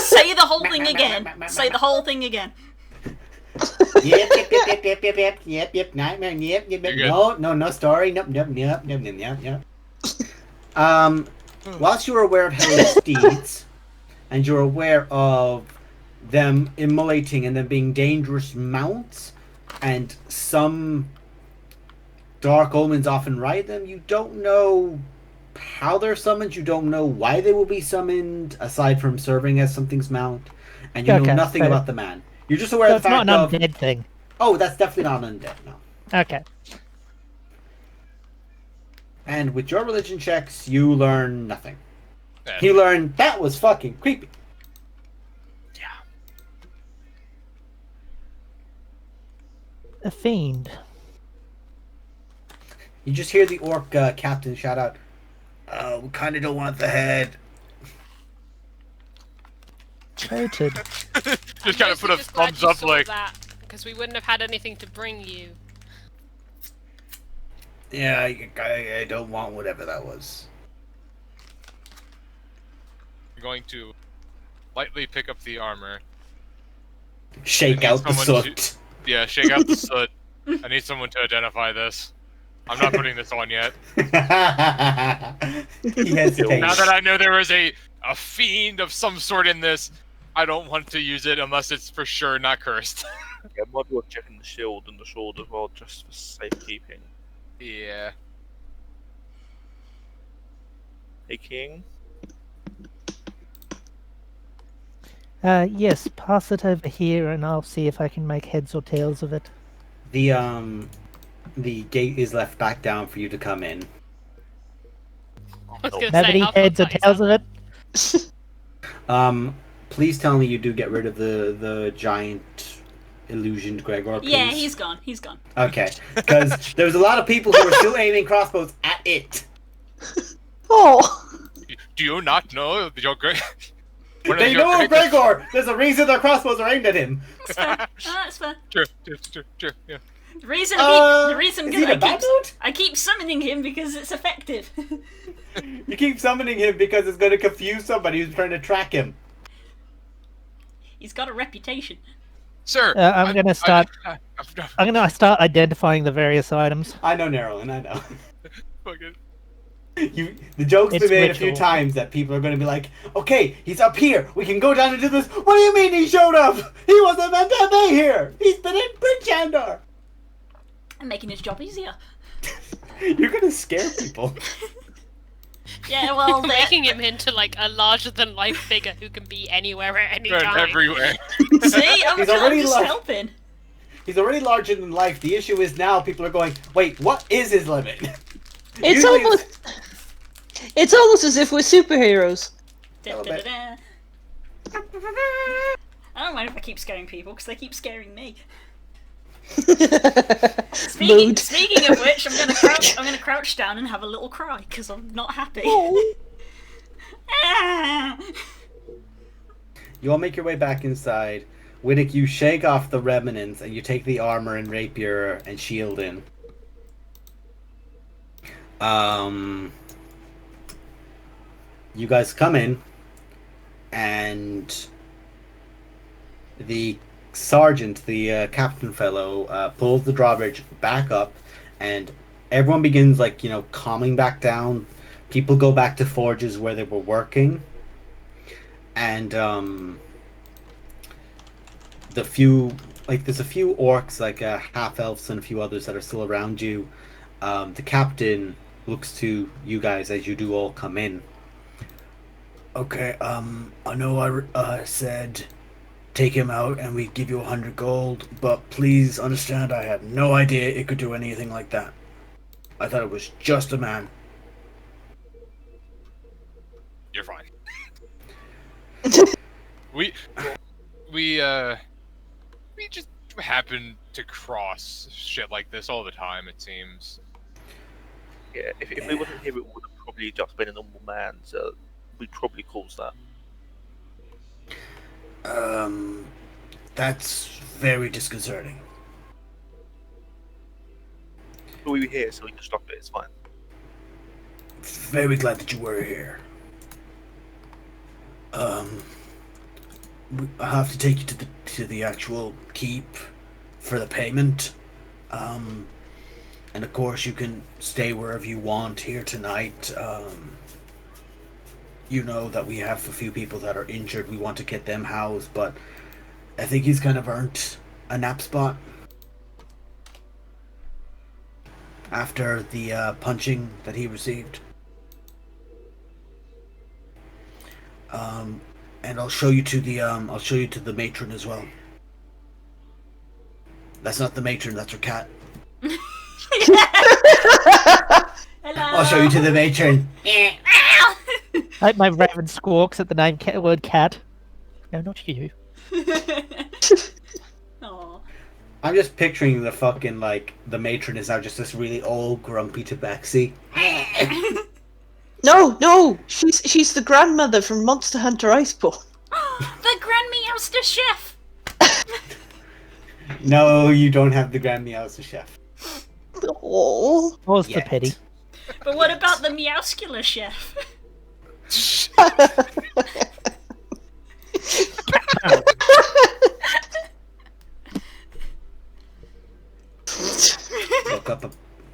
say the whole thing again. Say the whole thing again. Yep. Nightmare. Yep. You're good. No story. Nope. Whilst you're aware of hellish steeds, and you're aware of them immolating and them being dangerous mounts, and some dark omens often ride them, you don't know how they're summoned, you don't know why they will be summoned, aside from serving as something's mount, and you know Okay, nothing so- about the man. You're just aware So of the it's fact not of... an undead thing. Oh, that's definitely not undead, no. Okay. And with your religion checks, you learn nothing. Yeah. You learn that was fucking creepy. A fiend. You just hear the orc captain shout out, we kind of don't want the head. Noted. Just kind of put a thumbs up like. Because we wouldn't have had anything to bring you. Yeah, I don't want whatever that was. I'm going to lightly pick up the armor. Shake out the someone soot. Yeah, shake out the soot. I need someone to identify this. I'm not putting this on yet. He hesitates. Now that I know there is a fiend of some sort in this, I don't want to use it unless it's for sure not cursed. Yeah, might be worth checking the shield and the sword as well, just for safekeeping. Yeah. Hey, King. Yes, pass it over here and I'll see if I can make heads or tails of it. The gate is left back down for you to come in. I was gonna Have say, any I'll heads or cut tails of yourself. it? Please tell me you do get rid of the giant illusioned Gregor, please. Yeah, he's gone. He's gone. Okay, because there's a lot of people who are still aiming crossbows at it. Oh, Do you not know your great? They know Gregor! There's a reason their crossbows are aimed at him! That's fair. That's fair. True, yeah. The reason is he in a bad mood? I keep summoning him because it's effective. You keep summoning him because it's going to confuse somebody who's trying to track him. He's got a reputation. Sir, I'm gonna start. I'm gonna start identifying the various items. I know, Nerylin, I know. Fucking... The joke's It's been made a few ritual. times that people are going to be like, okay, he's up here. We can go down and do this. What do you mean he showed up? He wasn't meant to be here. He's been in Bridgehander. I'm making his job easier. You're going to scare people. Yeah, well, Making him into like a larger than life figure who can be anywhere at any Run time. everywhere. see, I'm just helping. He's already larger than life. The issue is now people are going, wait, what is his limit? It's Usually almost as if we're superheroes. Da-da-da-da. I don't mind if I keep scaring people because they keep scaring me. Mood. Speaking of which, I'm gonna crouch down and have a little cry because I'm not happy. Ah. You all make your way back inside. Wittick, you shake off the remnants and you take the armor and rapier and shield in. You guys come in, and the sergeant, the captain fellow, pulls the drawbridge back up, and everyone begins, like, calming back down. People go back to forges where they were working, and there's a few orcs, like half-elves and a few others that are still around you. The captain looks to you guys as you do all come in. Okay, I know I said take him out and we give you 100 gold, but please understand I had no idea it could do anything like that. I thought it was just a man. You're fine. we just happen to cross shit like this all the time, it seems. Yeah, if we wasn't here, it would have probably just been a normal man, so we'd probably cause that. That's very disconcerting. But we were here, so we can stop it, it's fine. Very glad that you were here. I have to take you to the actual keep for the payment. And of course you can stay wherever you want here tonight. You know that we have a few people that are injured. We want to get them housed, but I think he's kind of earned a nap spot after the punching that he received. And I'll show you to the matron as well. That's not the matron, that's her cat. Hello. I'll show you to the matron. Like my raven squawks at the word cat. No, not you. Aw. I'm just picturing the fucking, the matron is now just this really old, grumpy tabaxi. No, she's the grandmother from Monster Hunter Iceborne. The Grand Meowster Chef! No, you don't have the Grand Meowster Chef. Oh. What's the Yet. pity? But what about the Meowscular Chef?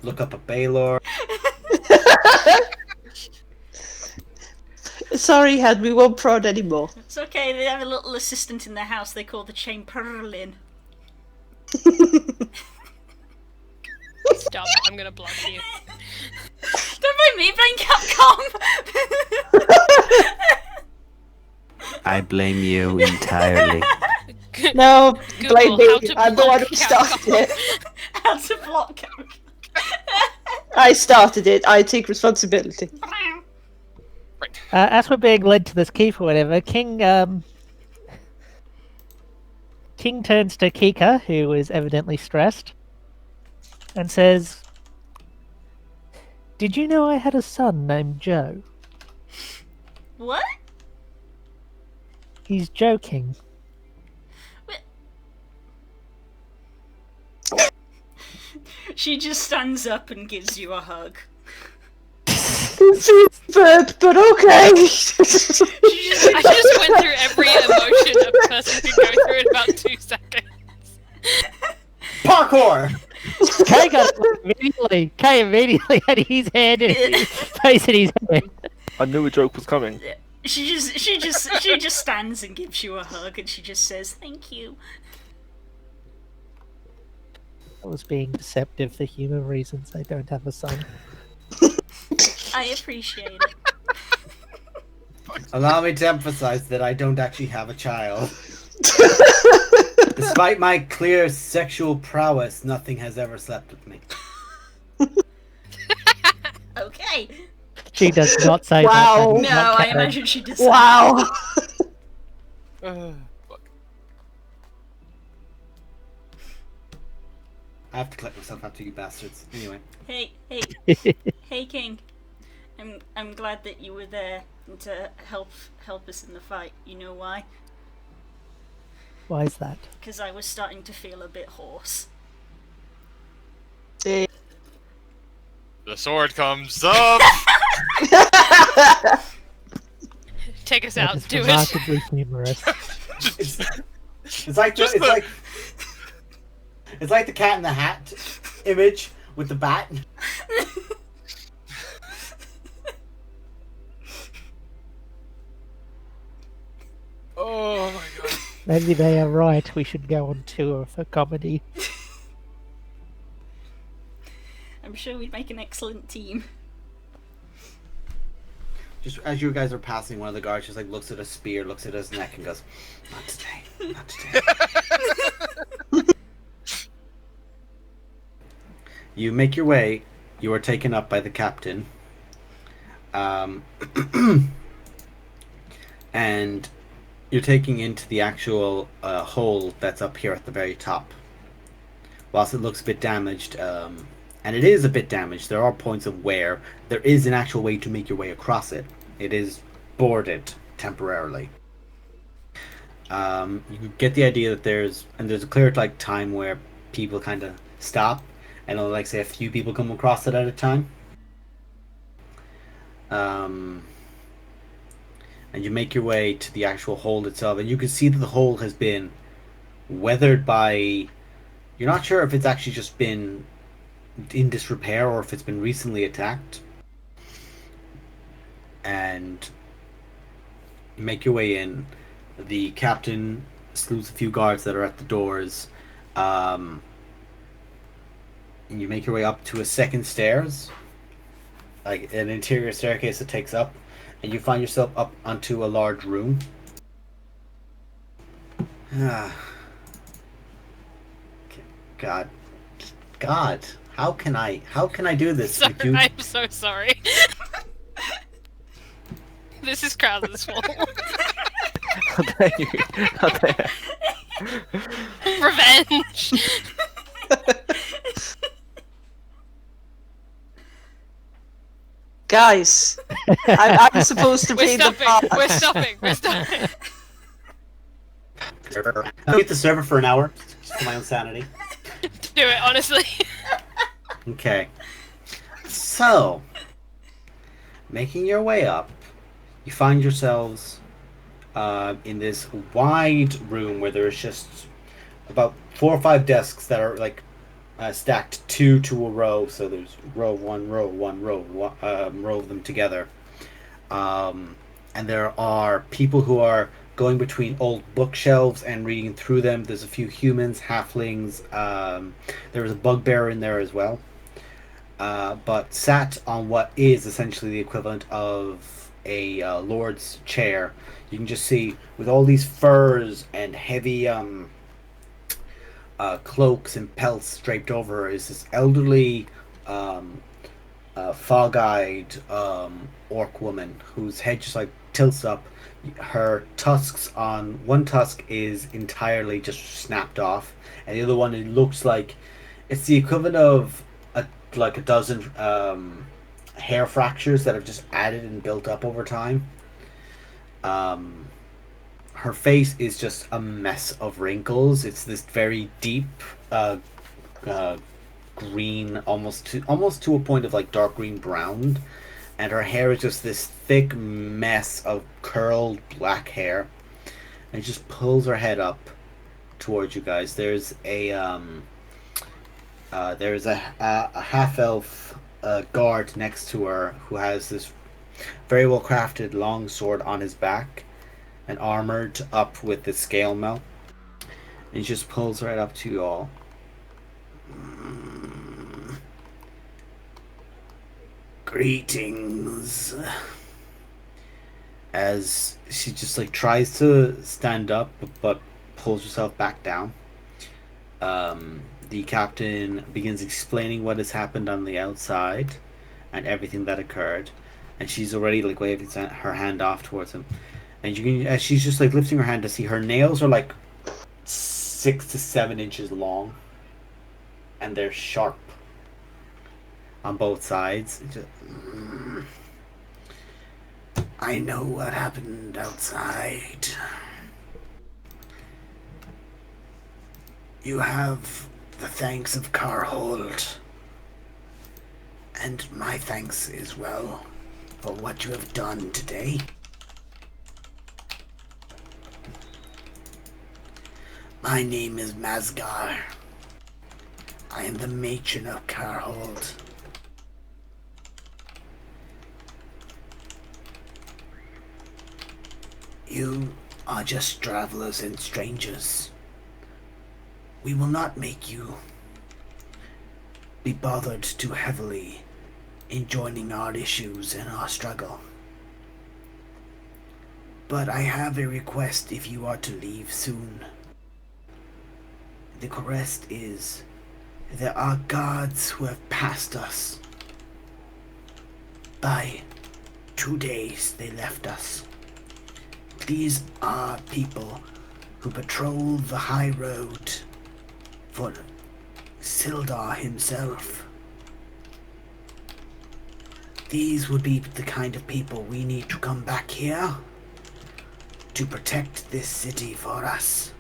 Look up a Baylor. Sorry, Had, we won't prod anymore. It's okay, they have a little assistant in their house they call the Chamberlain. Stop, I'm gonna block you. Don't mind me playing Capcom! I blame you entirely. No, blame Google how me. to I'm the one block who started it. How to block Capcom. I started it. I take responsibility. As we're being led to this keep or whatever, King turns to Kika, who is evidently stressed, and says, "Did you know I had a son named Joe?" What? He's joking. She just stands up and gives you a hug. But okay. I just went through every emotion a person could go through in about 2 seconds. Parkour! Kay got it immediately. Kay immediately had his hand in his face in his head. I knew a joke was coming. She just stands and gives you a hug, and she just says, "Thank you." I was being deceptive for human reasons. I don't have a son. I appreciate it. Allow me to emphasize that I don't actually have a child. Despite my clear sexual prowess, nothing has ever slept with me. Okay. She does not say Wow. that. No, That is not I canon. imagine she does. Wow. Fuck. I have to collect myself after you bastards. Anyway. Hey, hey, King. I'm glad that you were there to help us in the fight. You know why? Why is that? Because I was starting to feel a bit hoarse. The sword comes up. Take us That out. is Do it. remarkably humorous. It's like it's like the Cat in the Hat image with the bat. Oh my god. Maybe they are right. We should go on tour for comedy. I'm sure we'd make an excellent team. Just as you guys are passing, one of the guards just like looks at a spear, looks at his neck, and goes, "Not today, not today." You make your way. You are taken up by the captain, and you're taking into the actual hole that's up here at the very top. Whilst it looks a bit damaged, and it is a bit damaged, there are points of wear. There is an actual way to make your way across it. It is boarded temporarily. You get the idea that there's a clear like time where people kind of stop, and only like say a few people come across it at a time. And you make your way to the actual hole itself, and you can see that the hole has been weathered by. You're not sure if it's actually just been in disrepair or if it's been recently attacked. And you make your way in. The captain salutes a few guards that are at the doors. And you make your way up to a second stairs, like an interior staircase that takes up, and you find yourself up onto a large room. God, how can I do this? Sorry, with you? I'm so sorry. This is Krauser's fault. How dare you? How dare. Revenge. Guys, I'm supposed to We're be the stopping. boss. We're stopping. We're stopping. I'll get the server for an hour, just for my own sanity. Do it, honestly. Okay. So, making your way up, you find yourselves in this wide room where there's just about 4 or 5 desks that are like stacked 2 to a row. So there's row of them together. And there are people who are going between old bookshelves and reading through them. There's a few humans, halflings. There's a bugbear in there as well. But sat on what is essentially the equivalent of a lord's chair, you can just see with all these furs and heavy cloaks and pelts draped over her is this elderly, fog-eyed orc woman whose head just like tilts up. Her tusks on one tusk is entirely just snapped off, and the other one, it looks like it's the equivalent of a dozen hair fractures that have just added and built up over time. Her her face is just a mess of wrinkles. It's this very deep uh, green, almost to a point of like dark green brown, and her hair is just this thick mess of curled black hair, and she just pulls her head up towards you guys. There's a half elf guard next to her who has this very well crafted long sword on his back and armored up with the scale mail. And he just pulls right up to you all. Greetings. As she just like tries to stand up but pulls herself back down. The captain begins explaining what has happened on the outside and everything that occurred, and she's already like waving her hand off towards him. And you can, as she's just like lifting her hand to see, her nails are like 6 to 7 inches long, and they're sharp on both sides. I know what happened outside. You have the thanks of Carhold, and my thanks as well for what you have done today. My name is Masgar. I am the matron of Carhold. You are just travelers and strangers. We will not make you be bothered too heavily in joining our issues and our struggle. But I have a request if you are to leave soon. The request is, there are guards who have passed us. By 2 days they left us. These are people who patrol the high road for Sildar himself. These would be the kind of people we need to come back here to protect this city for us.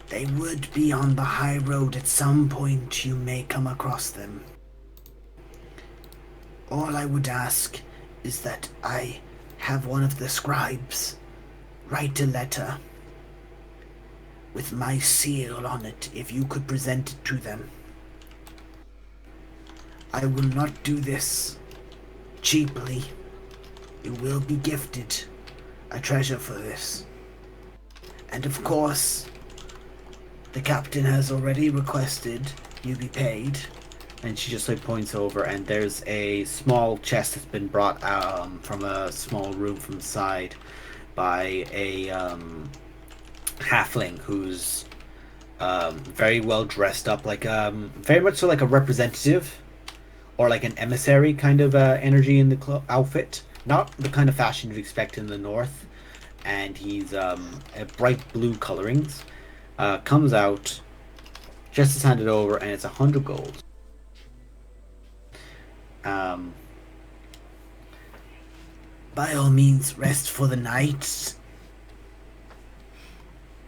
They would be on the high road at some point. You may come across them. All I would ask is that I have one of the scribes write a letter with my seal on it, if you could present it to them. I will not do this cheaply. You will be gifted a treasure for this. And of course, the captain has already requested you be paid. And she just like points over, and there's a small chest that's been brought from a small room from the side by a halfling who's very well dressed up, like very much so like a representative or like an emissary kind of energy in the outfit. Not the kind of fashion you'd expect in the north. And he's a bright blue colorings. Comes out, just is handed over, and it's 100 gold. By all means, rest for the night.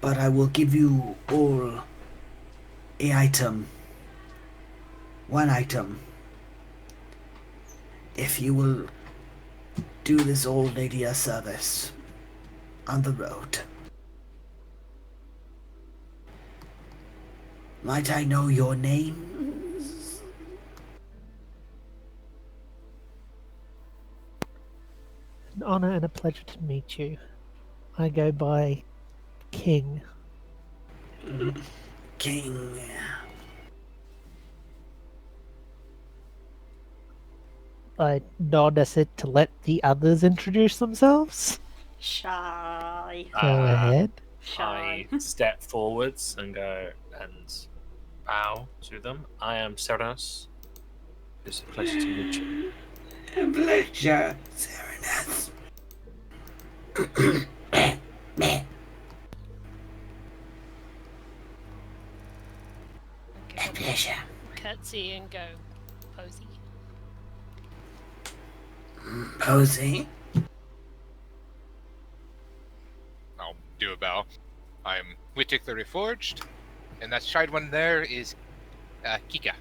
But I will give you all a item. One item. If you will do this old lady a service on the road. Might I know your name? An honor and a pleasure to meet you. I go by King. King. I nod as it to let the others introduce themselves. Shy. Go ahead. Shy. I step forwards and go and bow to them. I am Serenus. It's a pleasure to meet you. A pleasure, Serenus. A pleasure. Curtsy and go. Posy. Posy. do a bow. I'm Wittig the Reforged, and that shide one there is Kika.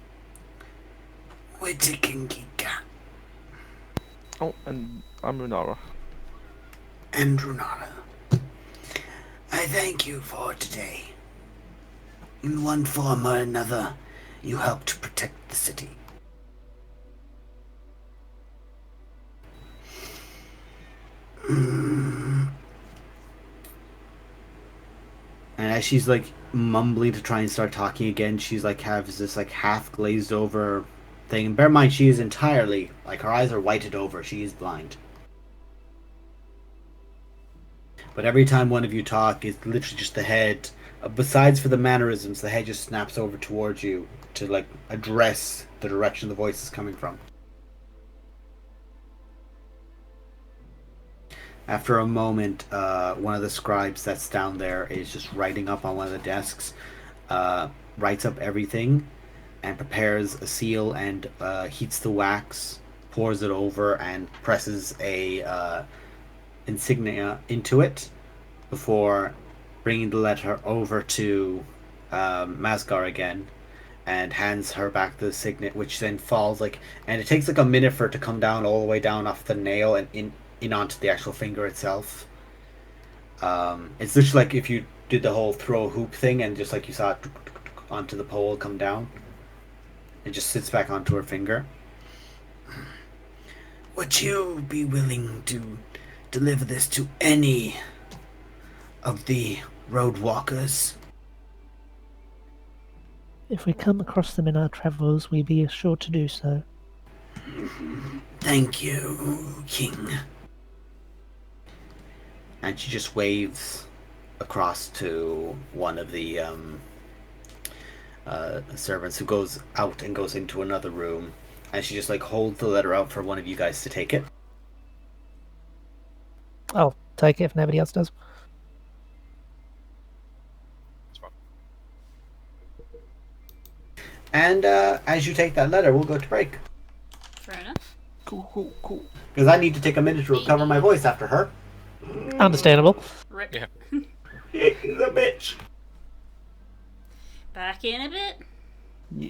Wittikingika Oh, and I'm Runara. and Runara. I thank you for today. In one form or another, you helped to protect the city. And as she's like mumbling to try and start talking again, she's like has this like half glazed over thing. And bear in mind, she is entirely like her eyes are whited over. She is blind. But every time one of you talk, it's literally just the head. Besides for the mannerisms, the head just snaps over towards you to like address the direction the voice is coming from. After a moment, one of the scribes that's down there is just writing up on one of the desks, writes up everything, and prepares a seal and heats the wax, pours it over, and presses a insignia into it before bringing the letter over to Masgar again and hands her back the signet, which then falls like, and it takes like a minute for it to come down all the way down off the nail and in onto the actual finger itself. It's literally like if you did the whole throw hoop thing and just like you saw it onto the pole come down, it just sits back onto her finger. Would you be willing to deliver this to any of the road walkers? If we come across them in our travels, we be sure to do so. Thank you, King. And she just waves across to one of the servants who goes out and goes into another room. And she just like holds the letter out for one of you guys to take it. I'll take it if nobody else does. And as you take that letter, we'll go to break. Fair enough. Cool. Because I need to take a minute to recover my voice after her. Understandable. Rip. Yeah. She's a bitch. Back in a bit. Yeah.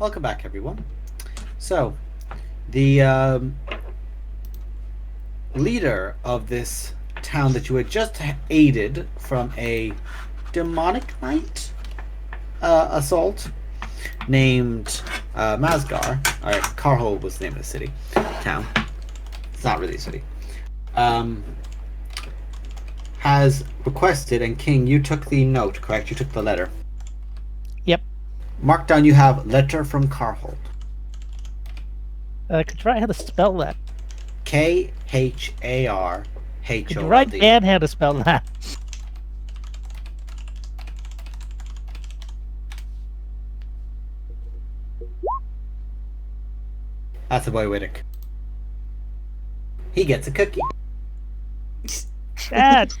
welcome back, everyone. So, the leader of this town that you had just aided from a demonic knight assault, named Masgar, or Karhol was the name of the city, town. It's not really a city. Has requested, and King, you took the note, correct? You took the letter. Yep. Mark down, you have letter from Karhold. Could you write how to spell that? Kharhold. Could you write down how to spell that? That's a boy Widdick. He gets a cookie. Dad,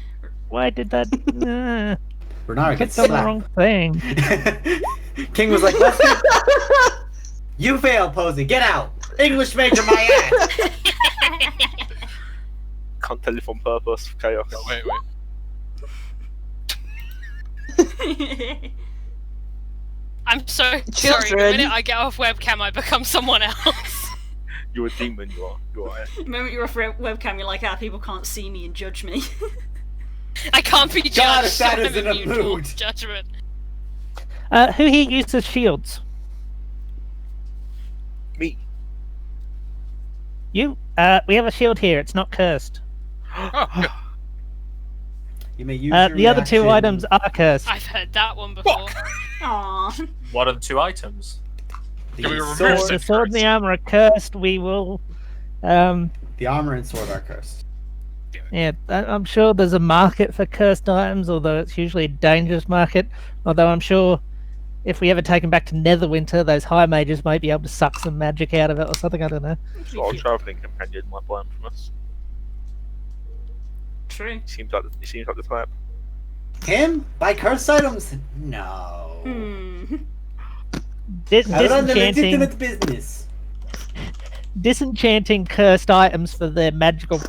why did that? Bernard Clicked gets on the slapped. wrong thing. King was like, "Let's go." You fail, Posey. Get out. English major my ass. Can't tell if on purpose. Chaos. No, wait. I'm so sorry. The Children. minute I get off webcam, I become someone else. You're a demon, you are. You are. The moment you're off webcam, you're like, people can't see me and judge me. I can't be judged. God, if so that I'm is in a immune to all mood. judgment. Who here uses shields? Me. You? We have a shield here. It's not cursed. Oh, good. You may use your The other two reaction. items are cursed. I've heard that one before. Aww. What are the two items? Can we The reverse sword, it? The sword and the armor are cursed. We will. the armor and sword are cursed. Yeah, I'm sure there's a market for cursed items, although it's usually a dangerous market. Although I'm sure if we ever take them back to Netherwinter, those high mages might be able to suck some magic out of it or something. I don't know. So our travelling companion might buy them from us. True. He seems like the type. Him? Buy cursed items? No. Hmm. I run the Disenchanting, legitimate business. disenchanting cursed items for their magical Do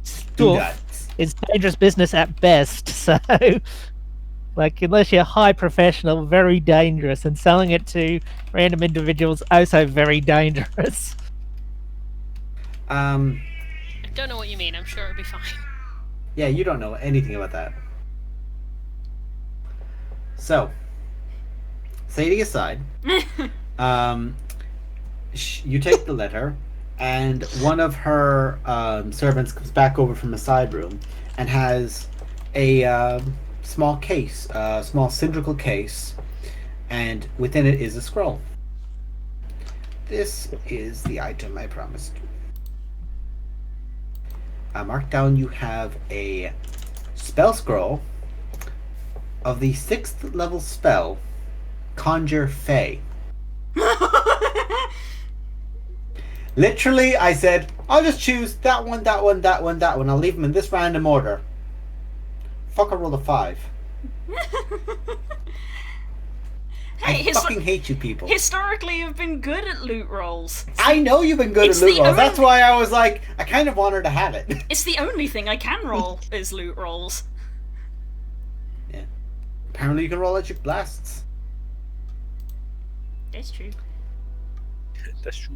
stuff that. is dangerous business at best. So, like, unless you're high professional, very dangerous, and selling it to random individuals also very dangerous. I don't know what you mean. I'm sure it'll be fine. Yeah, you don't know anything about that. So, Sadie aside, you take the letter, and one of her servants comes back over from the side room and has a small case, a small cylindrical case, and within it is a scroll. This is the item I promised. Mark down, you have a spell scroll of the 6th level spell, Conjure Fey. Literally, I said, I'll just choose that one, that one, that one, that one. I'll leave them in this random order. Fuck, I rolled a 5. Hey, I fucking hate you people. historically, you've been good at loot rolls. I know you've been good It's at loot the rolls. That's only- why I was like, I kind of want her to have it. It's the only thing I can roll is loot rolls. Yeah. Apparently you can roll electric blasts. That's true. That's true.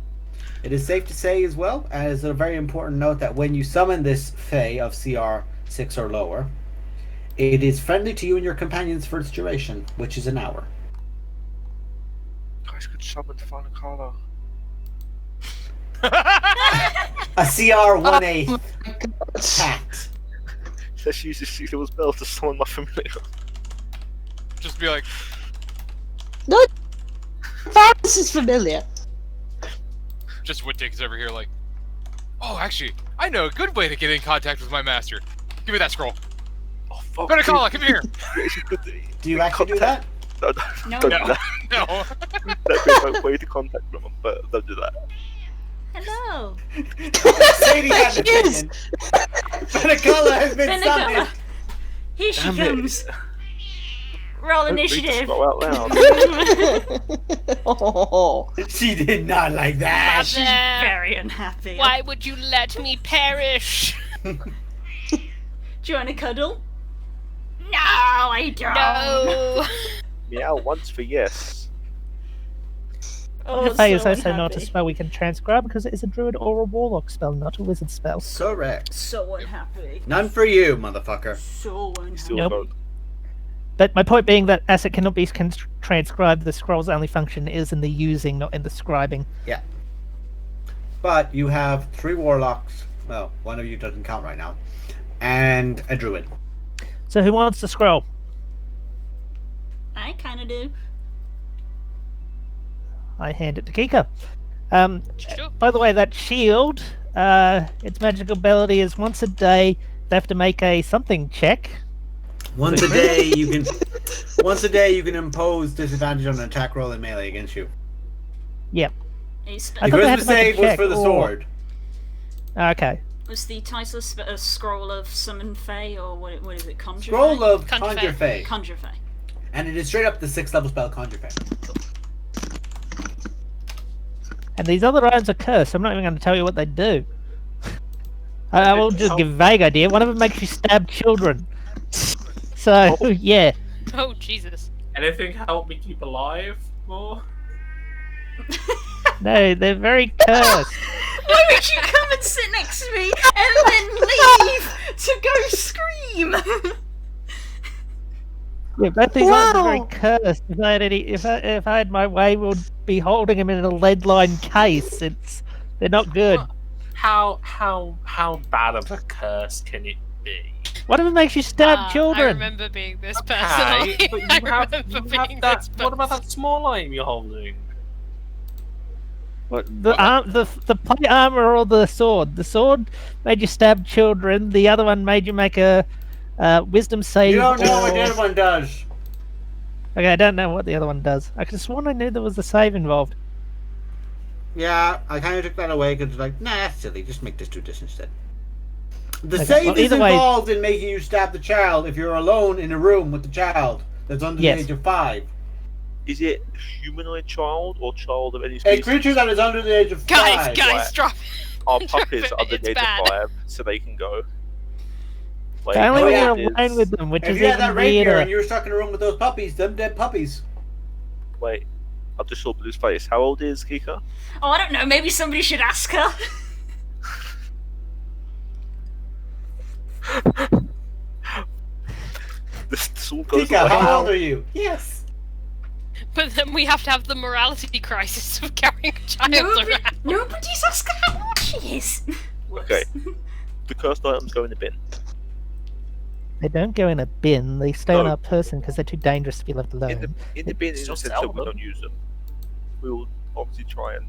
It is safe to say as well, as a very important note, that when you summon this Fey of CR 6 or lower, it is friendly to you and your companions for its duration, which is an hour. Guys could summon Final Carla. A CR 1/8 cat. Says she uses 6 level spells to summon my familiar. Just be like, This is familiar. just Wittick's over here like, oh, actually, I know a good way to get in contact with my master. Give me that scroll. Oh fuck. Better come here. Do you actually do that? No, No. don't No. do that. No. That'd be my way to contact them, but don't do that. Hello. Sadie has an Yes. opinion. Benacala has been Benacala. summoned. Here she Damn it. comes. Roll Don't read the initiative. scroll out loud. Oh. She did not like that. Mother, Very unhappy. why would you let me perish? Do you want to cuddle? No, I don't. No. Meow once for yes. Oh, Fey is so also not a unhappy. spell we can transcribe because it is a druid or a warlock spell, not a wizard spell. Correct. So unhappy. None for you, motherfucker. So unhappy. Still Nope. vote. But my point being that as it cannot be transcribed, the scroll's only function is in the using, not in the scribing. Yeah. But you have 3 warlocks. Well, one of you doesn't count right now. And a druid. So who wants the scroll? I kind of do. I hand it to Kika. Sure. By the way, that shield, its magical ability is once a day they have to make a something check. Once a day you can impose disadvantage on an attack roll and melee against you. Yep. A spe- I The thought they had Christmas to make a save was check for the or- sword. Okay. Was the title a scroll of summon Fey, or what is it? Conjure Scroll Fey? of Conjure Conjure Fey. Conjure Fey. And it is straight up the 6th level spell Conjure Fey. And these other items are cursed. I'm not even going to tell you what they do. I will just give a vague idea. One of them makes you stab children. So, yeah. Oh, Jesus. Anything help me keep alive more? No, they're very cursed. Why would you come and sit next to me and then leave to go scream? Yeah, both these items are very cursed. If I had if I had my way, would be holding them in a lead-lined case. They're not good. How bad of a curse can it be? One of them makes you stab I children. remember being this person. Okay, but I you have remember being that. this What about person. that small item you're holding? The plate armor or the sword. The sword made you stab children. The other one made you make a wisdom save. You don't know or- what the other one does. Okay, I don't know what the other one does. I could have sworn I knew there was a save involved. Yeah, I kind of took that away because like, nah, that's silly. Just make this do this instead. The Okay, save well, is either way- involved in making you stab the child if you're alone in a room with the child that's under Yes. the age of 5. Is it humanoid child or child of any A species? creature that is under the age of 5. Guys, Right. drop Our Drop puppies it, are the it's age bad. of 5, so they can go. Like, Only Oh, when yeah. you're alone with them, which If is you had even that rapier weirder. and you were stuck in a room with those puppies, them dead puppies. Wait, I've just saw Blue's face. How old is Kika? Oh, I don't know. Maybe somebody should ask her. This all goes Tika, away. how old are you? Yes. But then we have to have the morality crisis of carrying a child Nobody, around. nobody's asked her how old she is. Whoops. Okay. The cursed items go in the bin. They don't go in a bin. They stay on No. our person because they're too dangerous to be left alone. In the bin, in the Still sense sell that we them. don't use them. We'll obviously try and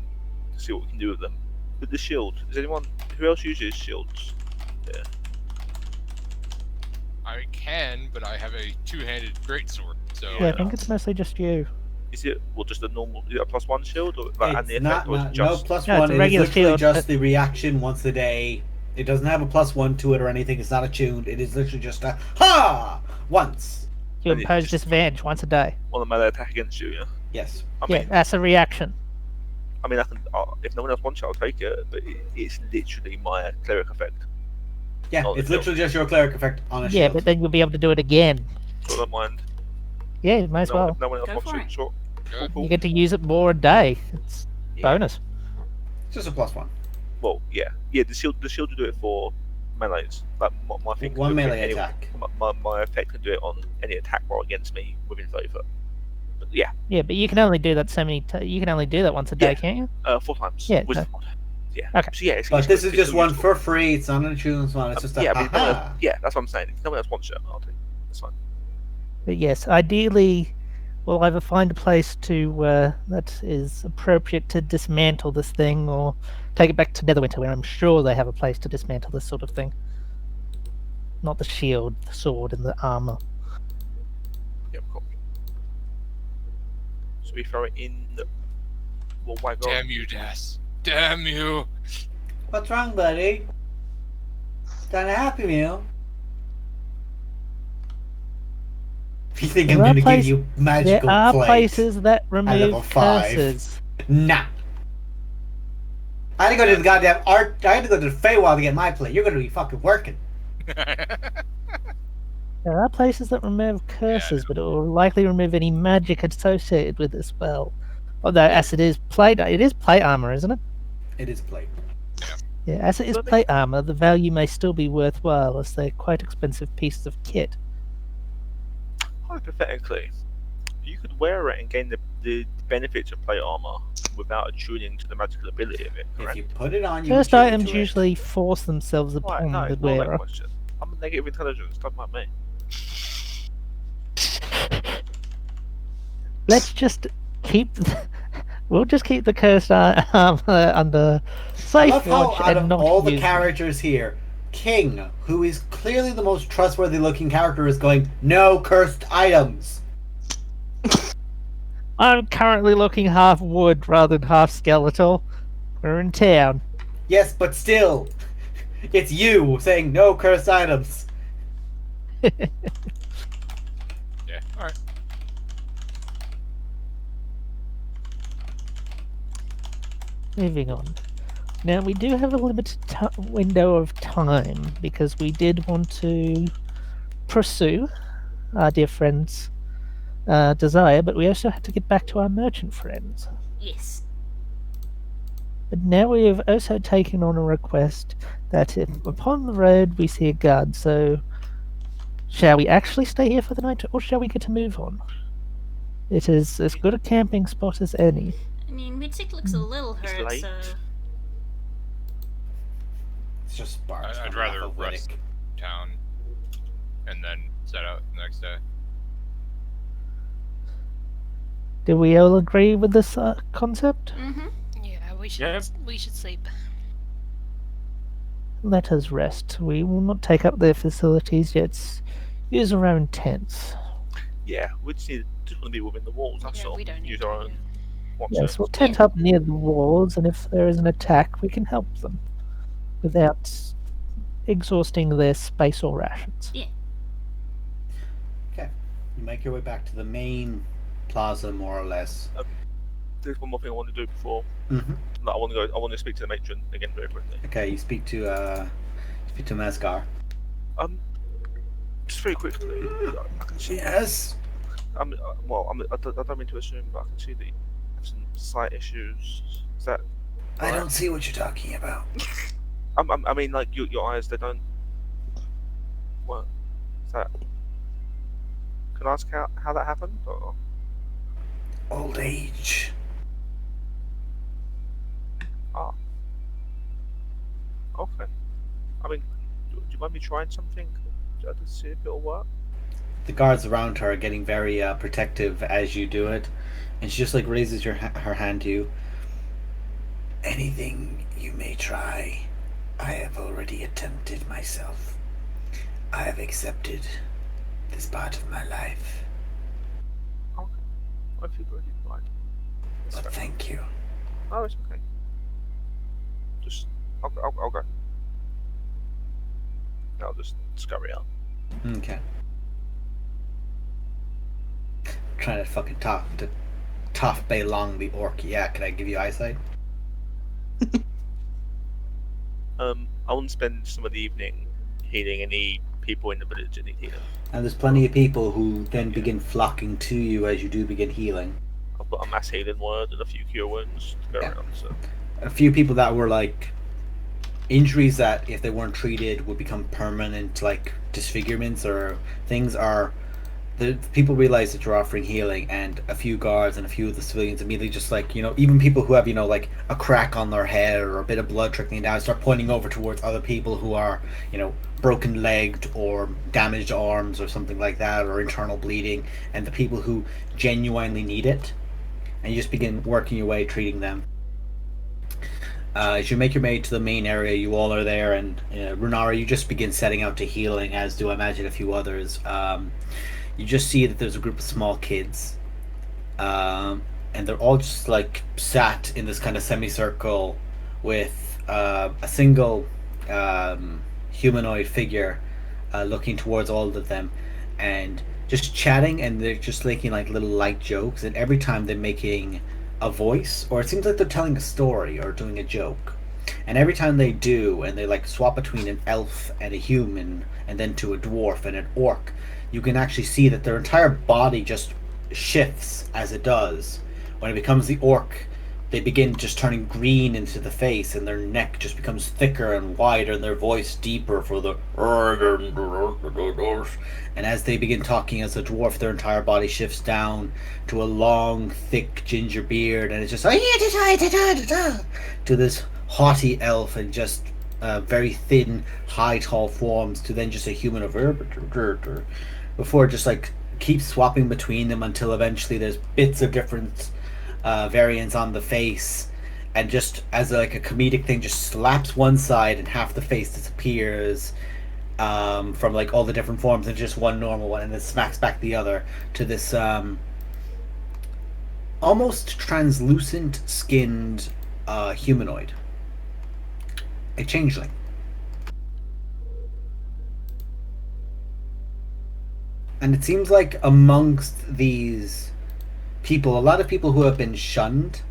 see what we can do with them. But the shield, is anyone who else uses shields? Yeah. I can, but I have a two-handed greatsword, so Yeah, I think it's mostly just you. Is it just a normal? Is it a +1 shield or like, and the It's effect, not, or is it no just? plus No, it's one. a It is regular literally shield, just but- the reaction once a day. It doesn't have a +1 to it or anything. It's not attuned. It is literally just a ha once. You And it impose just- disadvantage once a day. On a melee attack against you, yeah. Yes. I Yeah, mean, that's a reaction. I mean, I can. If no one else wants it, I'll take it. But it's literally my cleric effect. Yeah, Oh, it's no. literally just your cleric effect on a Yeah, shield. but then you'll be able to do it again. So I don't mind. Yeah, might as No, well. no one else Go wants for it. it. Sure. Cool, You cool. get to use it more a day. It's Yeah. bonus. It's just a +1. Well, yeah. The shield will do it for melees. Like my thing. can One do it melee any- attack. My effect can do it on any attack roll against me within 30 foot. But yeah, Yeah, but you can only do that you can only do that once a day, Yeah. can't you? 4 times. Yeah, Wisdom mod. Yeah. Okay. So yeah, it's, But it's this good, is it's just still one useful. for free. It's not an attuned one. It's just a yeah, but if no one ha else, yeah, that's what I'm saying. If no one else wants it, I'll take it. That's fine. But yes, ideally, we'll either find a place to that is appropriate to dismantle this thing, or take it back to Netherwinter, where I'm sure they have a place to dismantle this sort of thing. Not the shield, the sword, and the armor. Yep, cool. So we throw it in the wagon. damn you, Des. Damn you. What's wrong, buddy? Done a Happy Meal? If you think I'm There are gonna give places- you There magical are plate, places that level remove 5. curses. nah. I had to go to the goddamn art. I had to go to the Feywild to get my plate. You're gonna be fucking working. There are places that remove curses, but it will likely remove any magic associated with the spell. Although, as it is plate armor, isn't it? It is plate. Yeah, as it is But they- plate armor, the value may still be worthwhile, as they're quite expensive pieces of kit. Hypothetically, you could wear it and gain the benefits of plate armor without attuning to the magical ability of it, If correct? you put it on, you First attune items to it. usually force themselves Right, upon no, the ignore that wearer. question. I'm a negative intelligence, don't mind me. Let's just keep. We'll just keep the cursed armor under I safe love how watch out and of not all the use them. characters here, King, who is clearly the most trustworthy looking character, is going, no cursed items. I'm currently looking half wood rather than half skeletal. We're in town. Yes, but still, it's you saying no cursed items. Yeah. All right. Moving on. Now, we do have a limited window of time because we did want to pursue our dear friend's desire, but we also had to get back to our merchant friends. Yes. But now we have also taken on a request that if upon the road we see a guard, so shall we actually stay here for the night or shall we get to move on? It is as good a camping spot as any. I mean, Midsick looks a little It's hurt, late. so. It's just sparks. I'd coming rather off of rest Riddick. town and then set out the next day. Do we all agree with this concept? Mm-hmm. Yeah, we should Yeah. we should sleep. Let us rest. We will not take up their facilities yet. Use our own tents. Yeah, we just want to be within the walls, that's Yeah, all. we don't Use need our to, own yeah. wants Yes, it. we'll tent up near the walls, and if there is an attack, we can help them without exhausting their space or rations. Okay. You make your way back to the main plaza, more or less. There's one more thing I want to do before. Mm-hmm. Like, I want to speak to the matron again very quickly. Okay, you speak to Masgar. Just very quickly, I can see. Yes. I don't mean to assume, but I can see that you have some slight issues. Is that? I don't see what you're talking about. I mean, like your eyes, they don't. What? Is that? Can I ask how that happened? Or? Old age. Ah. Okay. I mean, do you mind me trying something to see if it'll work? The guards around her are getting very protective as you do it, and she just like raises her hand to you. Anything you may try, I have already attempted myself. I have accepted this part of my life, Okay. I feel really fine. but thank you. Oh, it's okay. Just, I'll go. I'll just scurry out. Okay. Trying to fucking talk to Tough Beilong the orc. Yeah, can I give you eyesight? I want to spend some of the evening healing any people in the village that need healing. And there's plenty of people who then begin flocking to you as you do begin healing. I've got a mass healing word and a few cure wounds to go Yeah. around, so. A few people that were like injuries that if they weren't treated would become permanent, like disfigurements or things, are the people realize that you're offering healing, and a few guards and a few of the civilians immediately just like, even people who have, like a crack on their head or a bit of blood trickling down start pointing over towards other people who are, broken legged or damaged arms or something like that, or internal bleeding, and the people who genuinely need it, and you just begin working your way treating them. As you make your way to the main area, you all are there, and Runara, you just begin setting out to healing, as do I imagine a few others. You just see that there's a group of small kids, and they're all just like sat in this kind of semicircle with a single humanoid figure looking towards all of them, and just chatting, and they're just making like little light jokes, and every time they're making a voice, or it seems like they're telling a story or doing a joke, and every time they do, and they like swap between an elf and a human, and then to a dwarf and an orc, you can actually see that their entire body just shifts as it does, When it becomes the orc, they begin just turning green into the face, and their neck just becomes thicker and wider, and their voice deeper for the. And as they begin talking as a dwarf, their entire body shifts down to a long, thick ginger beard, and it's just to this haughty elf, and just very thin, high, tall forms, to then just a human of before just like keeps swapping between them until eventually there's bits of different variants on the face, and just as like a comedic thing, just slaps one side and half the face disappears from like all the different forms and just one normal one, and then smacks back the other to this almost translucent skinned humanoid, a changeling. And it seems like amongst these people, a lot of people who have been shunned,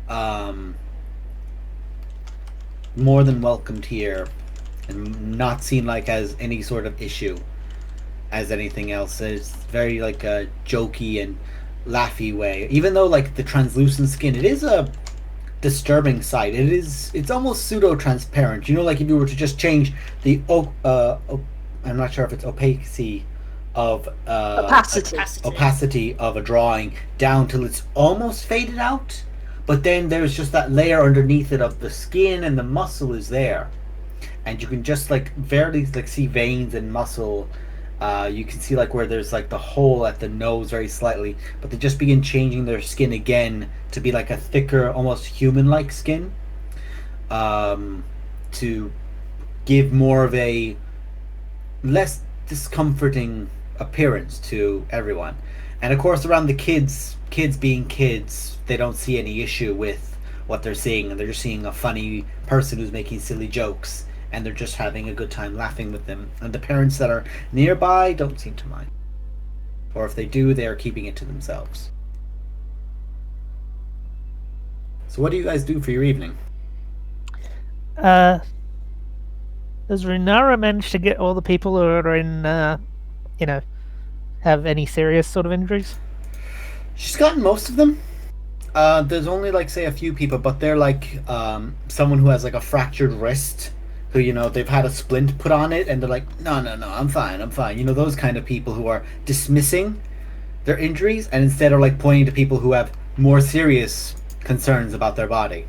more than welcomed here, and not seen like as any sort of issue as anything else. It's very like a jokey and laughy way. Even though like the translucent skin, it is a disturbing sight. It's almost pseudo transparent. You know, like if you were to just change the I'm not sure if it's opacity of opacity of a drawing down till it's almost faded out, but then there's just that layer underneath it of the skin, and the muscle is there, and you can just like barely like see veins and muscle. You can see like where there's like the hole at the nose very slightly, but they just begin changing their skin again to be like a thicker, almost human-like skin, to give more of a less discomforting appearance to everyone. And of course, around the kids being kids, they don't see any issue with what they're seeing, and they're just seeing a funny person who's making silly jokes, and they're just having a good time laughing with them. And the parents that are nearby don't seem to mind, or if they do, they are keeping it to themselves. So what do you guys do for your evening? Does Runara manage to get all the people who are in have any serious sort of injuries? She's gotten most of them. There's only like say a few people, but they're like someone who has like a fractured wrist, who they've had a splint put on it, and they're like, no, I'm fine. You know, those kind of people who are dismissing their injuries and instead are like pointing to people who have more serious concerns about their body.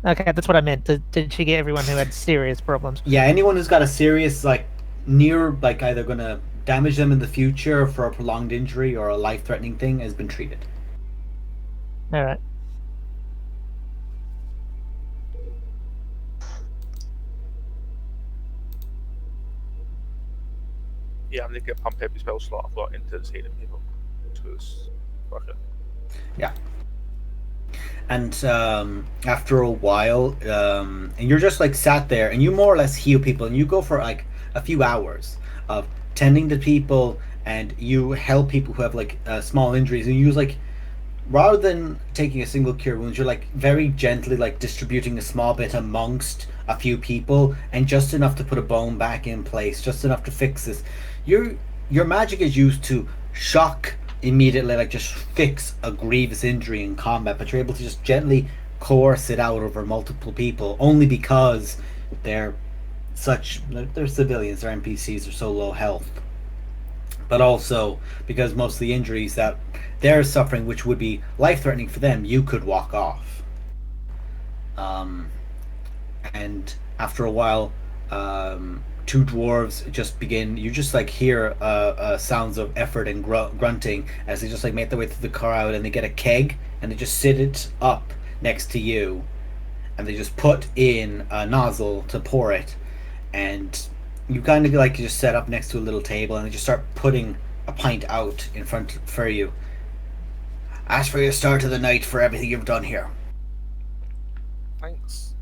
Okay, that's what I meant. Did she get everyone who had serious problems? Yeah, anyone who's got a serious either gonna damage them in the future for a prolonged injury or a life-threatening thing has been treated. All right. Yeah, I'm gonna get pump every spell slot I've got into healing people. Okay. Yeah. And after a while, and you're just like sat there, and you more or less heal people, and you go for like a few hours of tending to people, and you help people who have like small injuries, and you use like, rather than taking a single cure wounds, you're like very gently like distributing a small bit amongst a few people, and just enough to put a bone back in place, just enough to fix this. Your magic is used to shock immediately, like just fix a grievous injury in combat, but you're able to just gently coerce it out over multiple people, only because they're civilians, they're NPCs, they're so low health, but also because most of the injuries that they're suffering, which would be life-threatening for them, you could walk off. And after a while, two dwarves just begin, you just like hear sounds of effort and grunting as they just like make their way through the crowd, and they get a keg and they just sit it up next to you, and they just put in a nozzle to pour it, and you kind of like just set up next to a little table, and they just start putting a pint out in front for you. Ask for your start of the night for everything you've done here. Thanks.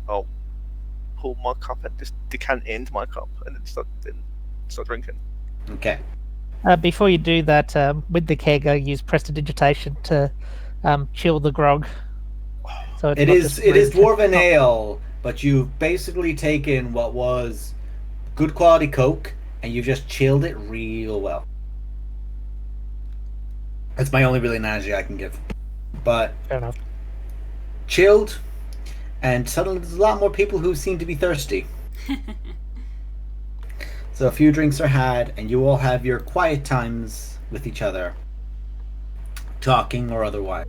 I'll pull my cup and just decant it into my cup and then start drinking. Okay. Before you do that, with the keg, I use prestidigitation to chill the grog. So it is dwarven ale, but you've basically taken what was good quality Coke and you've just chilled it real well. That's my only really analogy I can give. But Fair enough. chilled, and suddenly there's a lot more people who seem to be thirsty. So a few drinks are had, and you all have your quiet times with each other, talking or otherwise.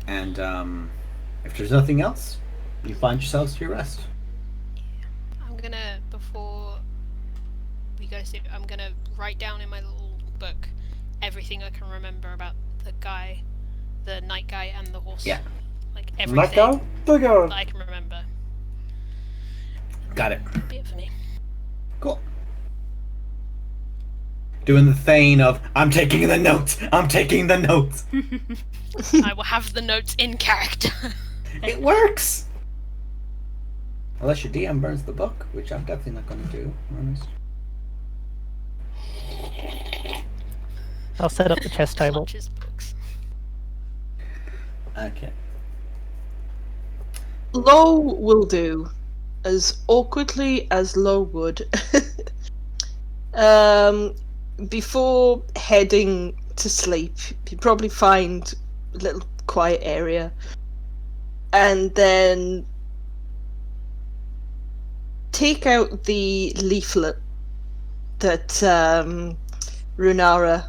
And if there's nothing else, you find yourselves to your rest. I'm gonna, before we go to sleep, I'm gonna write down in my little book everything I can remember about the guy, the night guy, and the horse. Yeah. Like Let everything go. Let go. that I can remember. Got it. That'd be it for me. Cool. Doing the thing of I'm taking the notes. I'm taking the notes. I will have the notes in character. It works. Unless your DM burns the book, which I'm definitely not going to do. Honest. I'll set up the chess table. Clutches books. Okay. Lo will do, as awkwardly as Lo would. Before heading to sleep, you'd probably find a little quiet area, and then take out the leaflet that Runara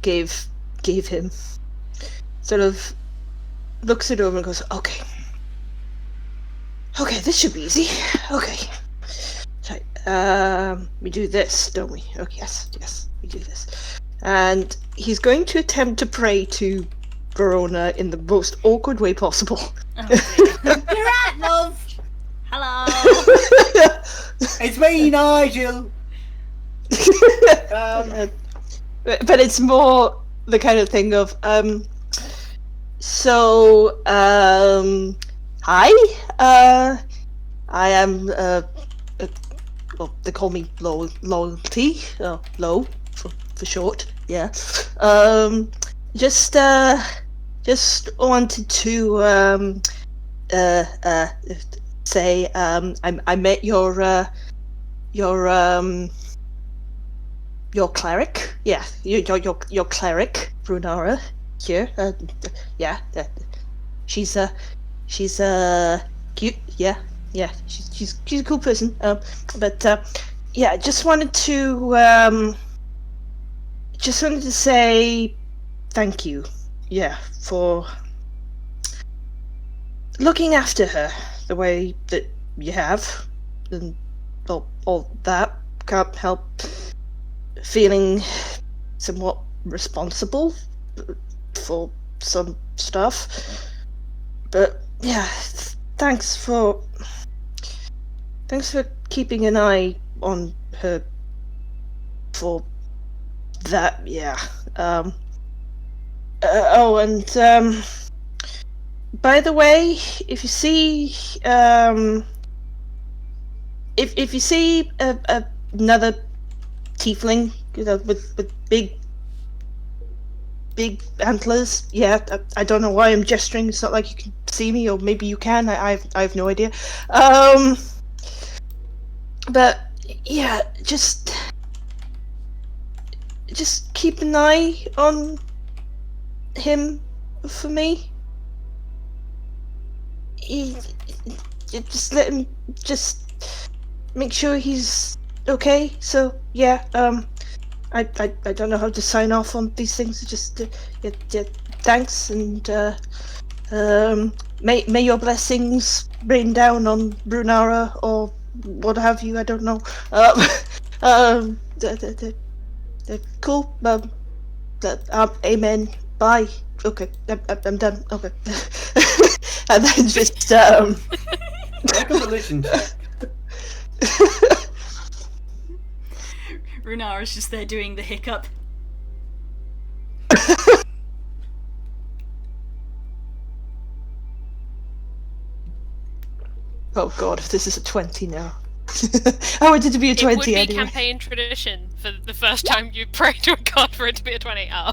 gave him. Sort of looks it over and goes, okay, this should be easy. Okay. So, we do this, don't we? Oh, yes, we do this. And he's going to attempt to pray to Verona in the most awkward way possible. Oh, dear. You're right, love. Hello. It's me, Nigel. But it's more the kind of thing of, hi, I am, well, they call me Loyalty, Lo, for short, yeah. Just wanted to, say, I met your cleric, yeah, your cleric, Brunara, here, yeah, she's cute, yeah, she's a cool person, but yeah, just wanted to say thank you, yeah, for looking after her the way that you have, and all that. Can't help feeling somewhat responsible for some stuff, but yeah, thanks for keeping an eye on her for that, yeah. And by the way, if you see if you see another tiefling, you know, with big antlers, yeah, I don't know why I'm gesturing. It's not like you can see me, or maybe you can. I have no idea. But yeah, just keep an eye on him for me. Just let him, just make sure he's okay. So yeah, I don't know how to sign off on these things. Just yeah, thanks, and may your blessings rain down on Brunara or what have you. I don't know. Cool. Amen. Bye. Okay, I'm done. Okay. And then just Make a religion check. Runara's just there doing the hiccup. Oh god, if this is a 20 now. I wanted to be a 20 It would be anyway. campaign tradition for the first time you pray to a god for it to be a 20. Oh.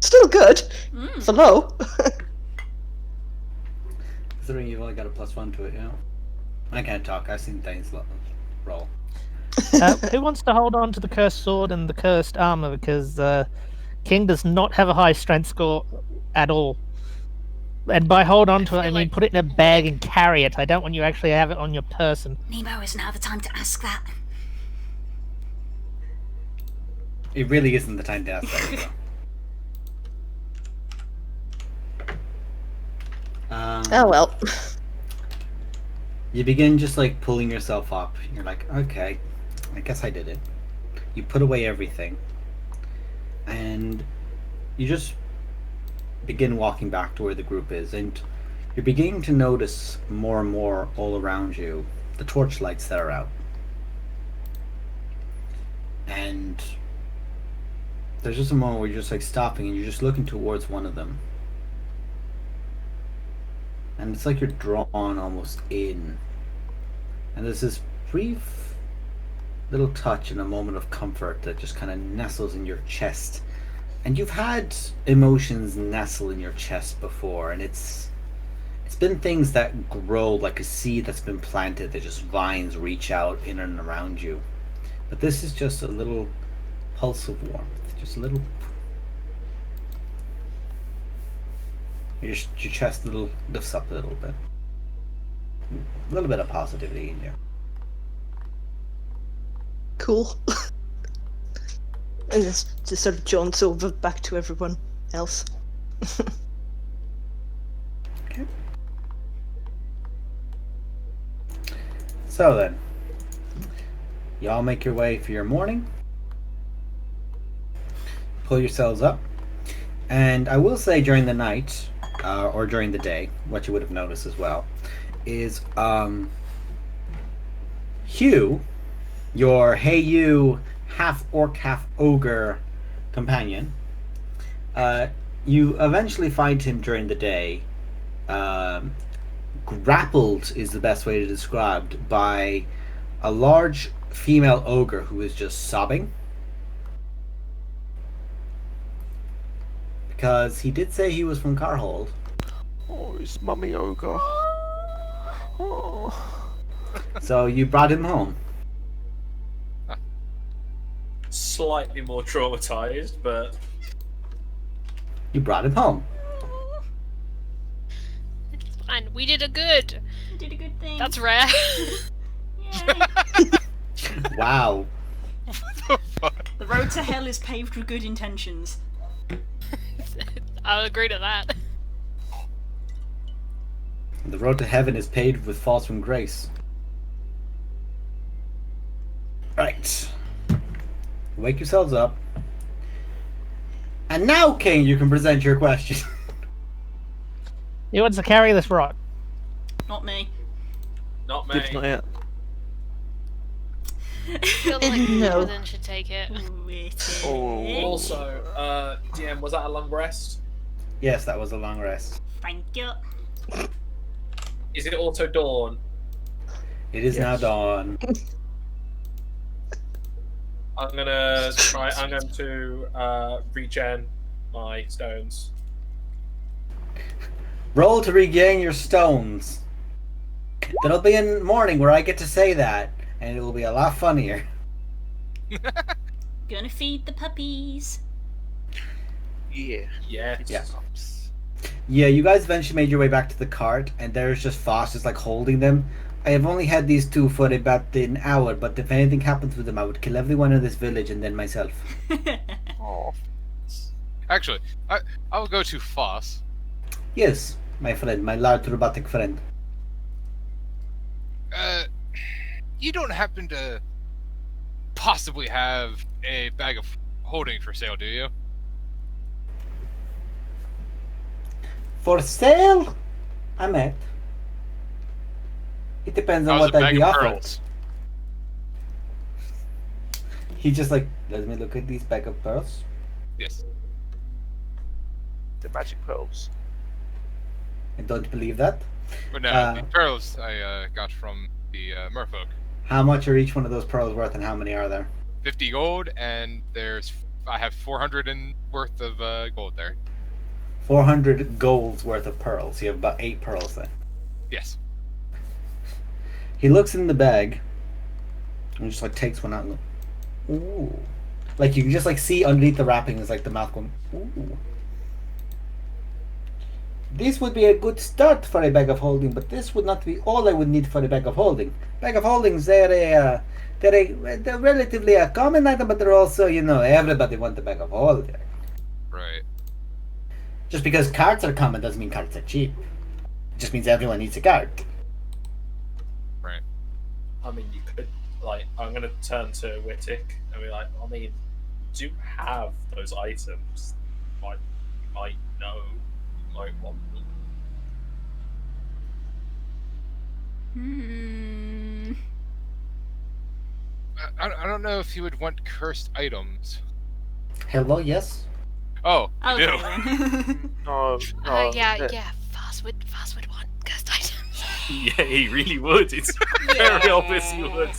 Still good. For low. Considering you've only got a +1 to it, you know. I can't talk. I've seen things roll. Who wants to hold on to the cursed sword and the cursed armor? Because King does not have a high strength score at all. And by hold on to it, I feel mean like put it in a bag Wittick- and carry it. I don't want you to actually have it on your person. Nemo is now the time to ask that. It really isn't the time to ask that. Oh well. You begin just like pulling yourself up. You're like, okay, I guess I did it. You put away everything, and you just begin walking back to where the group is, and you're beginning to notice more and more all around you the torchlights that are out. And there's just a moment where you're just like stopping and you're just looking towards one of them. And it's like you're drawn almost in. And there's this brief little touch and a moment of comfort that just kind of nestles in your chest. And you've had emotions nestle in your chest before, and it's been things that grow like a seed that's been planted, that just vines reach out in and around you. But this is just a little pulse of warmth, just a little. Your chest little lifts up a little bit. A little bit of positivity in you. Cool. And just sort of jaunts over back to everyone else. Okay. So then, y'all make your way for your morning. Pull yourselves up. And I will say during the night, or during the day, what you would have noticed as well, is Hugh, your hey you half orc, half ogre companion, you eventually find him during the day, grappled is the best way to describe it, by a large female ogre who is just sobbing. Because he did say he was from Carhold. Oh, it's Mummy Ogre. Oh. So you brought him home. Slightly more traumatized, but You brought him home. It's fine. We did a good. You did a good thing. That's rare. Yay. Wow. The road to hell is paved with good intentions. I'll agree to that. The road to heaven is paved with falls from grace. Right. Wake yourselves up. And now, King, you can present your question. Who wants to carry this rock? Not me. not me. Dibs not yet. I feel like No. Jordan should take it. Oh. Also, DM, was that a long rest? Yes, that was a long rest. Thank you. Is it also dawn? It is now Yes. dawn. I'm going to regen my stones. Roll to regain your stones. There'll be a morning where I get to say that, and it will be a lot funnier. Gonna feed the puppies. Yeah. Yes. Yeah. Yeah, you guys eventually made your way back to the cart, and there's just Foss just like holding them. I have only had these two for about an hour, but if anything happens with them, I would kill everyone in this village and then myself. Oh. Actually, I will go to Foss. Yes, my friend, my large robotic friend. You don't happen to possibly have a bag of holding for sale, do you? For sale? I met. It depends on How's what a I'd bag be of offered. pearls? He just like, let me look at these bag of pearls. Yes. The magic pearls. I don't believe that. But no, the pearls I got from the merfolk. How much are each one of those pearls worth, and how many are there? 50 gold, and I have 400 worth of gold there. 400 golds worth of pearls. You have about 8 pearls then. Yes. He looks in the bag, And just like takes one out and goes, ooh. Like you can just like see underneath the wrapping is like the mouth going, ooh. This would be a good start for a bag of holding, but this would not be all I would need for a bag of holding. Bag of holdings, they're relatively a common item, but they're also, everybody wants a bag of holding. Right. Just because cards are common doesn't mean cards are cheap. It just means everyone needs a card. Right. I mean, you could, like, I'm going to turn to Wittick and be like, I mean, do you have those items? You might know, you might want them. I don't know if you would want cursed items. Hello, yes? Oh, you do. Okay then. No, Yeah. Fast would want cursed items. Yeah, he really would. It's very obvious he would.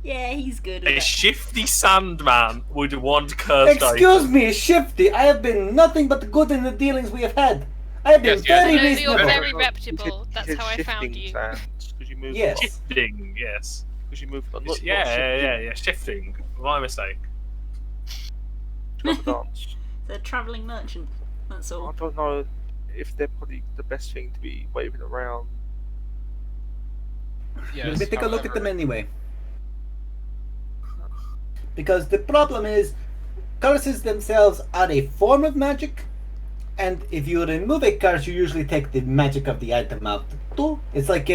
Yeah, he's good. A At shifty sandman would want cursed Excuse items. me, Shifty. I have been nothing but good in the dealings we have had. I have been Yes, yes. very No, you're reasonable. very no, reputable. That's how I found you. Because you move Yes. Shifting, yes. Because you move. Not Yeah, shifting. My mistake. Dance. the travelling merchant. That's I all. don't know if they're probably the best thing to be waving around. Yes, Let me take a look at however- them anyway. Because the problem is, curses themselves are a form of magic, and if you remove a curse, you usually take the magic of the item out too. It's like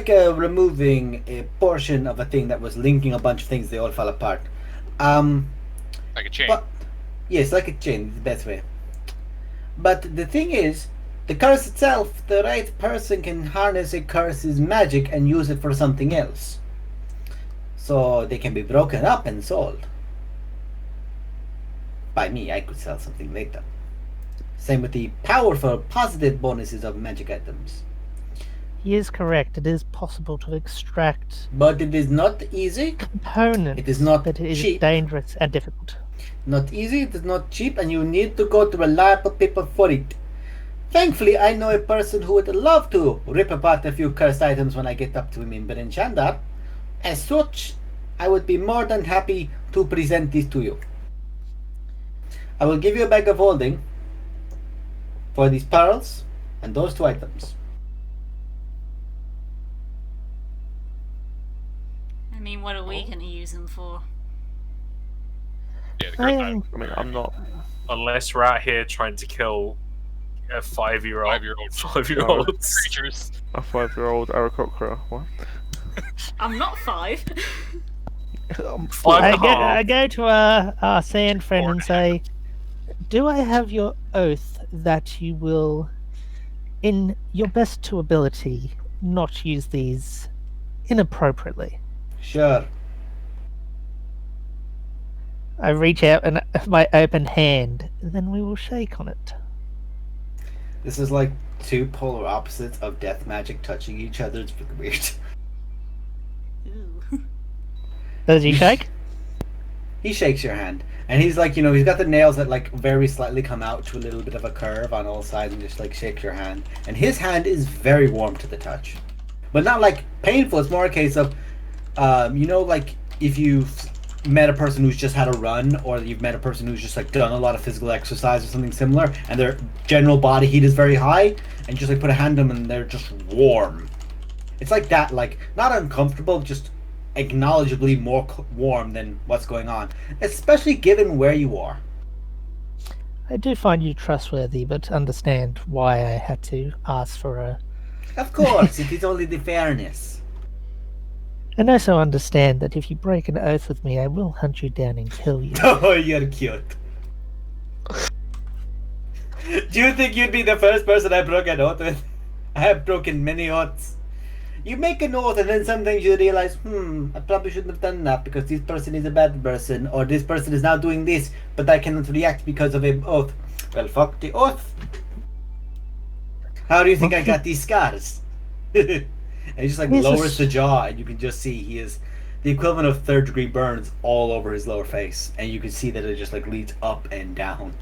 removing a portion of a thing that was linking a bunch of things. They all fall apart. Like a chain. But yes, like a chain is the best way. But the thing is, the curse itself, the right person can harness a curse's magic and use it for something else. So they can be broken up and sold. By me, I could sell something later. Same with the powerful positive bonuses of magic items. He is correct. It is possible to extract But it is not easy, components. It is not but it is cheap. dangerous and difficult. not easy, it is not cheap, and you need to go to reliable people for it. Thankfully, I know a person who would love to rip apart a few cursed items when I get up to him in Berenchandar. As such, I would be more than happy to present this to you. I will give you a bag of holding for these pearls and those two items. I mean, what are we going to use them for? Yeah, the I cursed am- I mean, I'm not. Unless we're out here trying to kill a 5-year-old. 5-year-old. 5-year-olds. creatures. A 5-year-old Aarakocra. What? I'm not 5. Five and a half. I go to our sand friend and say, "Do I have your oath that you will, in your best to ability, not use these inappropriately?" Sure. I reach out and my open hand, then we will shake on it. This is like two polar opposites of death magic touching each other. It's really weird. Ooh. Does he shake? He shakes your hand, and he's like, he's got the nails that like very slightly come out to a little bit of a curve on all sides, and just like shakes your hand. And his hand is very warm to the touch, but not like painful. It's more a case of, like if you've met a person who's just had a run, or you've met a person who's just like done a lot of physical exercise or something similar, and their general body heat is very high, and you just like put a hand on them and they're just warm. It's like that, like not uncomfortable, just acknowledgeably more warm than what's going on, especially given where you are. I do find you trustworthy, but understand why I had to ask for a. Of course, it is only the fairness. And also understand that if you break an oath with me, I will hunt you down and kill you. Oh, you're cute. Do you think you'd be the first person I broke an oath with? I have broken many oaths. You make an oath and then sometimes you realize, I probably shouldn't have done that because this person is a bad person, or this person is now doing this, but I cannot react because of an oath. Well, fuck the oath. How do you think I got these scars? And he just like This is- lowers the jaw, and you can just see he is the equivalent of third-degree burns all over his lower face, and you can see that it just like leads up and down.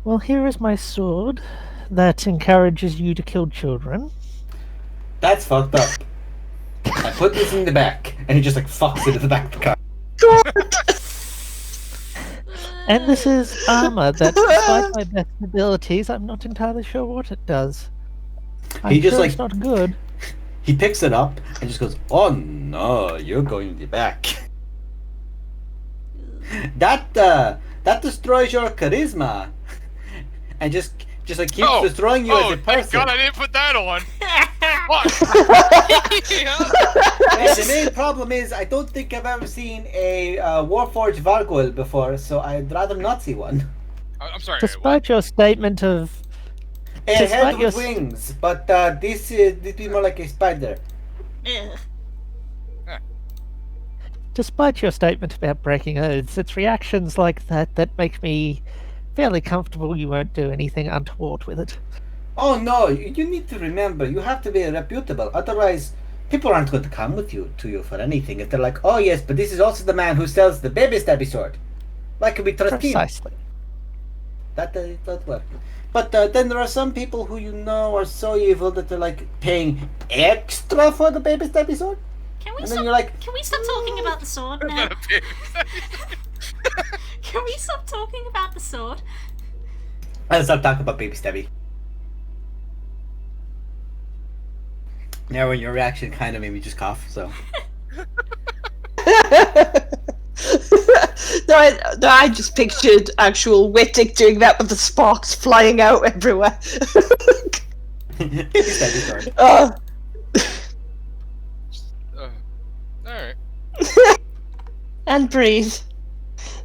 Well, here is my sword that encourages you to kill children. That's fucked up. I put this in the back, and he just like fucks it at the back of the car. And this is armor that, despite my best abilities, I'm not entirely sure what it does. I'm He just, sure like- it's not good. He picks it up and just goes, "Oh no, you're going in the back." That destroys your charisma, and just like keeps Oh, destroying you as a thank person. God I didn't put that on. What? And the main problem is, I don't think I've ever seen a Warforged Vargoyle before, so I'd rather not see one. I'm sorry. Despite your statement of A head Despite with your- wings, but this is more like a spider. Ugh. Despite your statement about breaking oaths, it's reactions like that that make me fairly comfortable you won't do anything untoward with it. Oh no, you need to remember, you have to be reputable, otherwise people aren't going to come with you to you for anything. If they're like, "Oh yes, but this is also the man who sells the baby stabby sword. Why can we trust him?" Precisely. That work. But then there are some people who you know are so evil that they're like paying extra for the baby stabby sword. Can we And then stop? you're like, Can we stop talking about the sword now? Can we stop talking about the sword? Let's stop talking about baby stabby. Now, when your reaction kind of made me just cough, so. I just pictured actual Wittig doing that with the sparks flying out everywhere. Baby stabby sword. Oh, Alright. and breathe.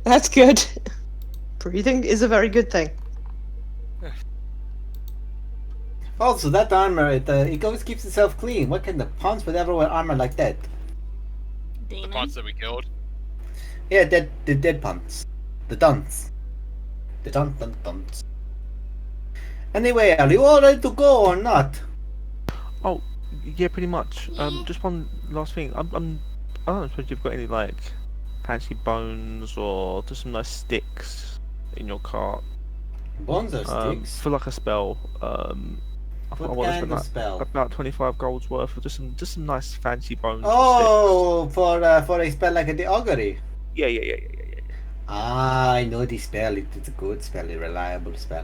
That's good. Breathing is a very good thing. Also, that armor, it always keeps itself clean. What kind of pawns would ever wear armor like that? The Demon. ponts that we killed. Yeah, the dead punts. The dunts. The dunts. Anyway, are you all ready to go or not? Oh, yeah, pretty much. Just one last thing. I don't suppose you've got any like fancy bones or just some nice sticks in your cart. Bones or sticks? For like a spell. I What want to kind spend of like spell? about 25 gold's worth of just some nice fancy bones. And Oh, for a spell like the augury. sticks. Yeah. Ah, I know the spell. It's a good spell, a reliable spell.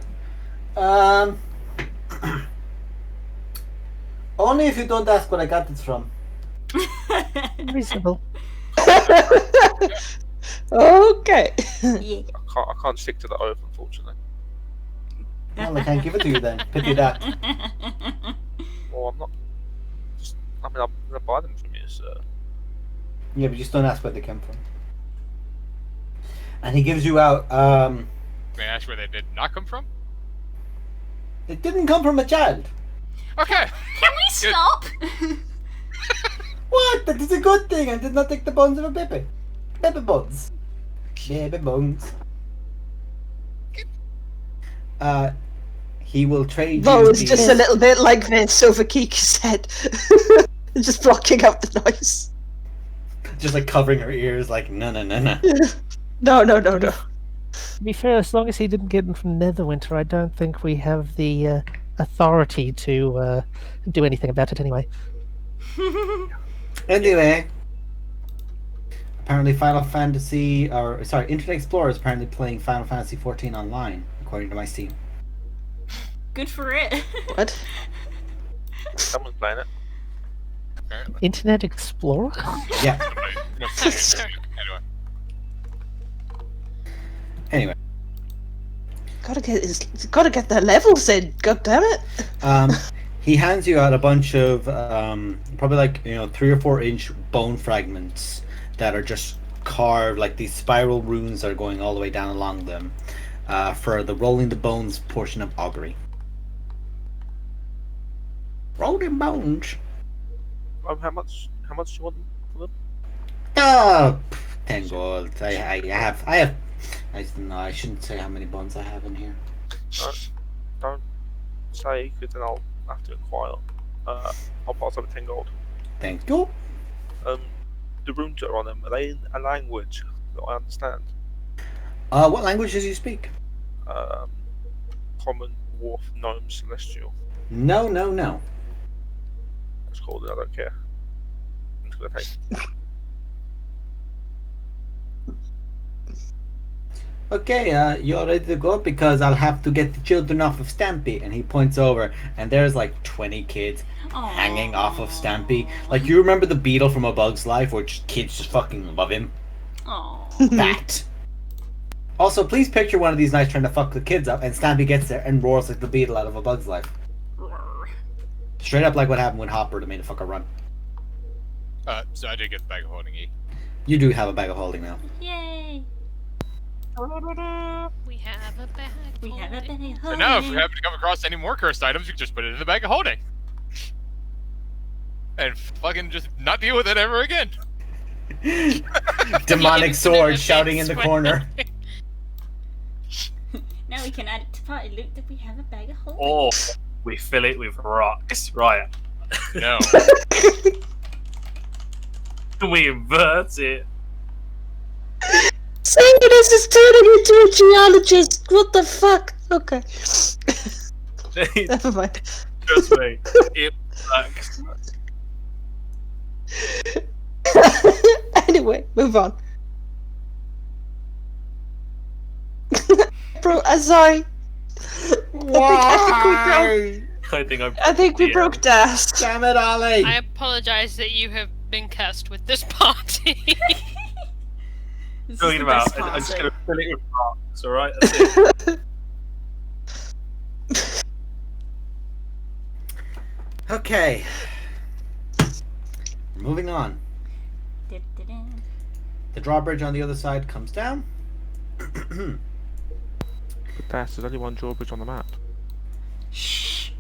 Only if you don't ask where I got it from. Reasonable. Okay. Yeah. I can't stick to the oath, unfortunately. Well, I can't give it to you then. Pity that. Well, I'm not. I'm gonna buy them from you, sir. Yeah, but just don't ask where they came from. And he gives you out. May I ask where they did not come from? It didn't come from a child. Okay. Can we stop? What? That is a good thing. I did not take the bones of a baby. Baby bones. Baby bones. He will trade Bo you is the- just a little bit like this over Kika's head. Just blocking out the noise. just like covering her ears, like no. No. To be fair, as long as he didn't get them from Netherwinter, I don't think we have the authority to do anything about it anyway. Anyway, apparently Internet Explorer is apparently playing Final Fantasy 14 online, according to my Steam. Good for it. What? Someone's playing it. Apparently. Internet Explorer? Yeah. No, anyway. Anyway, Gotta get their levels in. God damn it. he hands you out a bunch of probably like 3 or 4 inch bone fragments that are just carved, like these spiral runes that are going all the way down along them, for the rolling the bones portion of augury. Rolling bones. How much do you want for them? 10 gold. I shouldn't say how many bones I have in here. Don't say, because then I'll have to inquire. I'll pass over 10 gold. Thank you. The runes that are on them, are they in a language that I understand? What languages do you speak? Common, Dwarf, Gnome, Celestial. No. it's called, and I don't care. I'm just gonna take it. Okay, you're ready to go because I'll have to get the children off of Stampy. And he points over, and there's like 20 kids hanging off of Stampy. Like, you remember the beetle from A Bug's Life, where kids just fucking love him? Aww. That. Also, please picture one of these knights trying to fuck the kids up, and Stampy gets there and roars like the beetle out of A Bug's Life. Straight up like what happened when Hopper made a fucker run. So I did get the bag of holding E. You do have a bag of holding now. Yay! We have a bag. We have a bag. So now, if we happen to come across any more cursed items, you can just put it in the bag of holding. And fucking just not deal with it ever again. Demonic sword shouting in the corner. Now we can add it to party loot that we have a bag of holding. Or we fill it with rocks. Right. No. We invert it. Sanguinus is turning into a geologist. What the fuck? Okay. Never mind. Trust me. It works. Anyway, move on. Bro, sorry. Why? I think we broke Das. Damn it, Ali! I apologize that you have been cursed with this party. This is Talking the about, best I'm just party. gonna fill it with rocks, alright? That's it. Okay. Moving on. Du-du-du. The drawbridge on the other side comes down. But there's only one drawbridge on the map. Shh.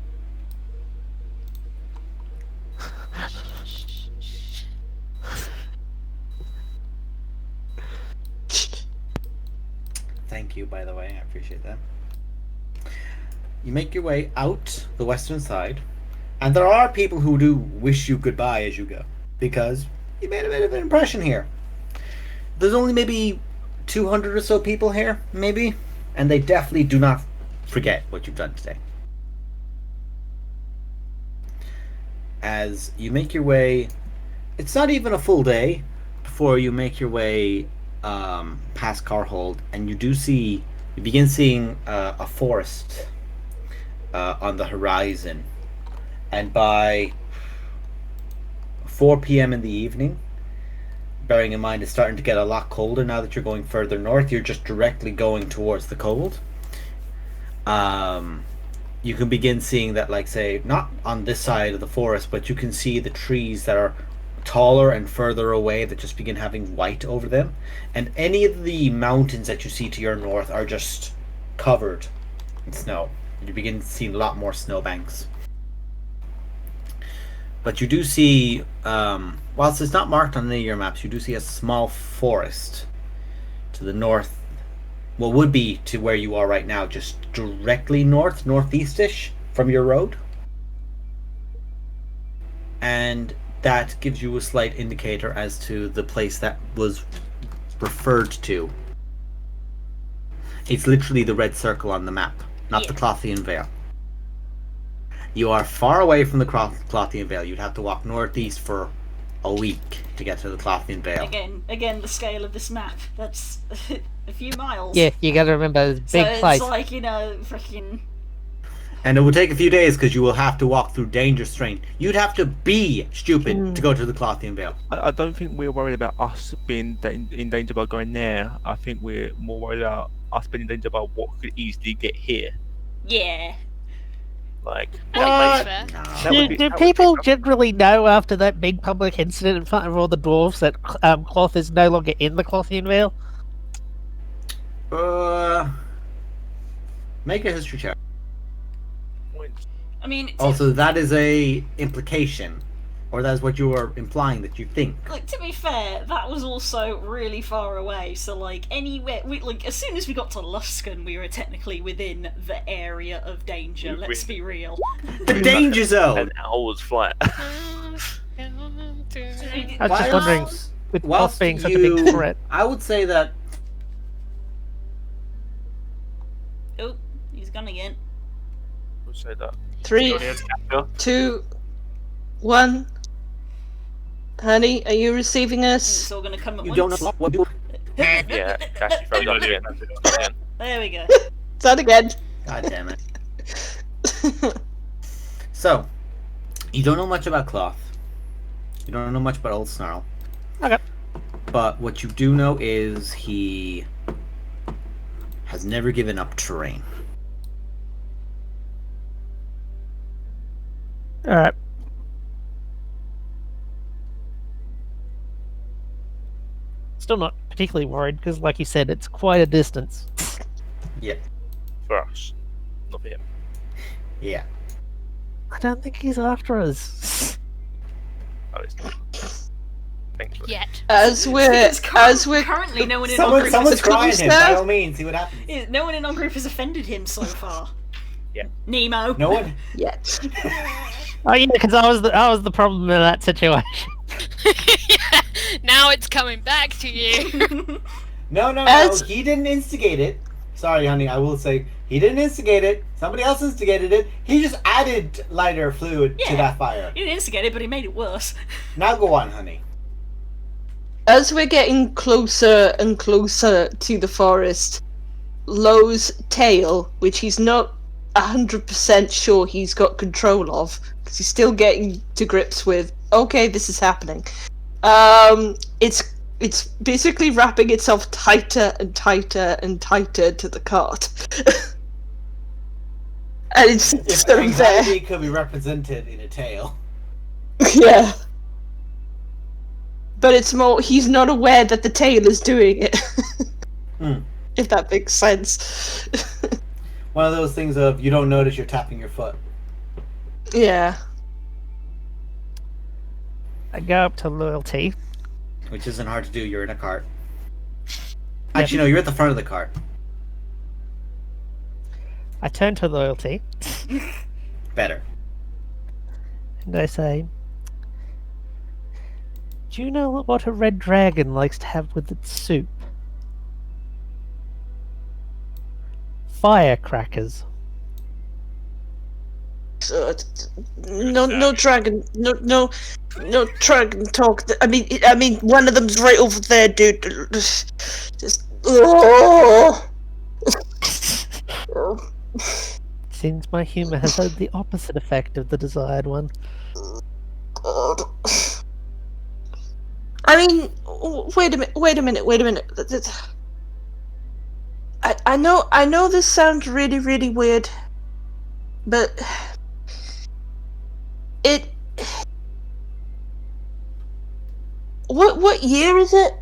Thank you, by the way. I appreciate that. You make your way out the western side, and there are people who do wish you goodbye as you go, because you made a bit of an impression here. There's only maybe 200 or so people here, maybe, and they definitely do not forget what you've done today. As you make your way, it's not even a full day before you make your way past Carhold, and you begin seeing a forest on the horizon. And by 4 p.m. in the evening, bearing in mind it's starting to get a lot colder now that you're going further north, you're just directly going towards the cold. You can begin seeing that, like, say, not on this side of the forest, but you can see the trees that are taller and further away that just begin having white over them. And any of the mountains that you see to your north are just covered in snow. You begin seeing a lot more snowbanks. But you do see, whilst it's not marked on any of your maps, you do see a small forest to the north. What would be to where you are right now, just directly northeast-ish from your road. And that gives you a slight indicator as to the place that was referred to. It's literally the red circle on the map, not the Clothian Vale. You are far away from the Clothian Vale. You'd have to walk northeast for a week to get to the Clothian Vale. Again, the scale of this map. That's a few miles. Yeah, you gotta remember, it's a big so place. it's like, freaking... And it will take a few days because you will have to walk through Danger Strain. You'd have to be stupid to go to the Clothian Vale. I don't think we're worried about us being in danger by going there. I think we're more worried about us being in danger by what could easily get here. Yeah. Like, That's fair. Do people generally know after that big public incident in front of all the dwarves that Cloth is no longer in the Clothian Vale? Make a history check. I mean, Also, that is a implication, or that is what you are implying that you think. Like, to be fair, that was also really far away, so, like, anywhere... as soon as we got to Luskan, we were technically within the area of danger, let's be real. The danger zone! An hour's flight. I was just wondering, with Cloth being such a big threat. I would say that... Oh, he's gone again. We'll say that. 3, 2, 1. Honey, are you receiving us? It's all gonna come at You once. don't know what you. Yeah, Cassie throws up again. Again. There we go. Start again. God damn it. So, you don't know much about Cloth. You don't know much about Old Snarl. Okay. But what you do know is he has never given up terrain. Alright. Still not particularly worried, because like you said, it's quite a distance. Yeah. For us. Not for him. Yeah. I don't think he's after us. Oh, it's not. Thankfully. Yet. As we're Currently, no one in our group Someone's is crying him, by all means, see what happens. no one in our group has offended him so far. Yeah. Nemo. No one? yet. Oh yeah, because I was the problem in that situation. Yeah, now it's coming back to you. No, As- he didn't instigate it. Sorry, honey, I will say, he didn't instigate it. Somebody else instigated it. He just added lighter fluid to Yeah. that fire. He didn't instigate it, but he made it worse. Now go on, honey. As we're getting closer and closer to the forest, Lowe's tail, which he's not 100% sure he's got control of, because he's still getting to grips with, okay, this is happening. It's basically wrapping itself tighter and tighter and tighter to the cart. And it's If sitting there. anxiety could be represented in a tail. Yeah. But it's more, he's not aware that the tail is doing it. If that makes sense. One of those things of you don't notice you're tapping your foot. Yeah. I go up to Loyalty. Which isn't hard to do, you're in a cart. Actually, no, you're at the front of the cart. I turn to Loyalty Better. and I say, "Do you know what a red dragon likes to have with its soup? Firecrackers." So, no dragon, no dragon talk. I mean, one of them's right over there, dude. Just, oh. Seems my humor has had the opposite effect of the desired one. God. I mean, wait a minute. I know this sounds really, really weird, but it. What year is it?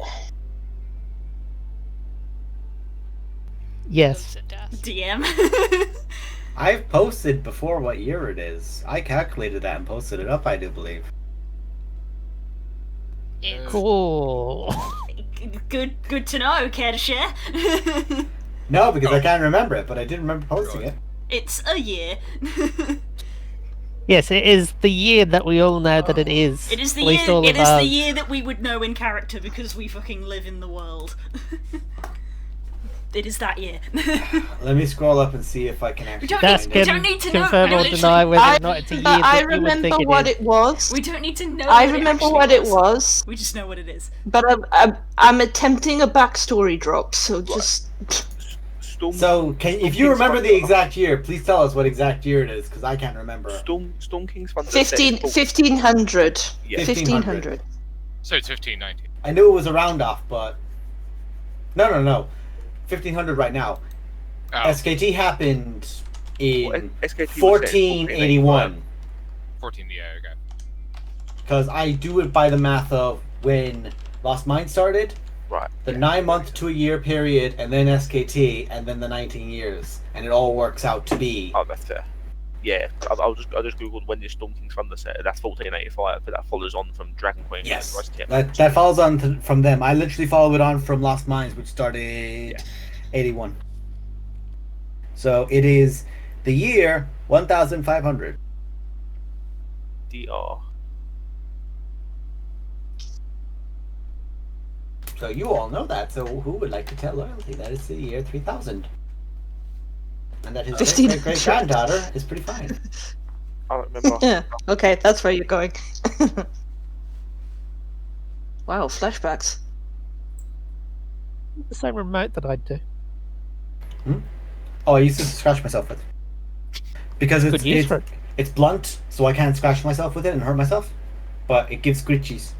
Yes. Close to death. DM. I've posted before what year it is. I calculated that and posted it up, I do believe. It's Cool. Good to know. Care to share? No, because I can't remember it, but I did remember posting it. It's a year. Yes, it is the year that we all know that it is. It is the At least year. all It of is us. the year that we would know in character because we fucking live in the world. It is that year. Let me scroll up and see if I can actually don't find That's it. We can don't need to know. confirm I or literally- deny whether or not it's a year I that you would remember think what it is. it was. We don't need to know. I what remember actually what it was. was, We just know what it is. but I'm attempting a backstory drop, so just. So, if you remember the exact year, please tell us what exact year it is, because I can't remember. Storm King's Thunder. 1500. Yeah. 1500. So it's 1519. I knew it was a round off, but... No. 1500 right now. Oh, SKT happened in Well, SKT was set in 1481. 14, yeah, okay. Because I do it by the math of when Lost Mine started, Right. the yeah. 9 month to a year period, and then SKT, and then the 19 years. And it all works out to be... Oh, that's fair. Yeah, I just googled when is Storm King's Thunder set. That's 1485, but that follows on from Dragon Queen. Yes, and Rise of the that follows on from them. I literally followed it on from Lost Mines, which started Yeah. 81. So it is the year 1500. DR. So you all know that. So who would like to tell loyalty? That is the year 3000. And that his great granddaughter is pretty fine. I don't remember. Yeah. Okay, that's where you're going. Wow, flashbacks. The same remote that I do. Oh, I used to scratch myself with. Because Good use for it. it's blunt, so I can't scratch myself with it and hurt myself. But it gives scritchies.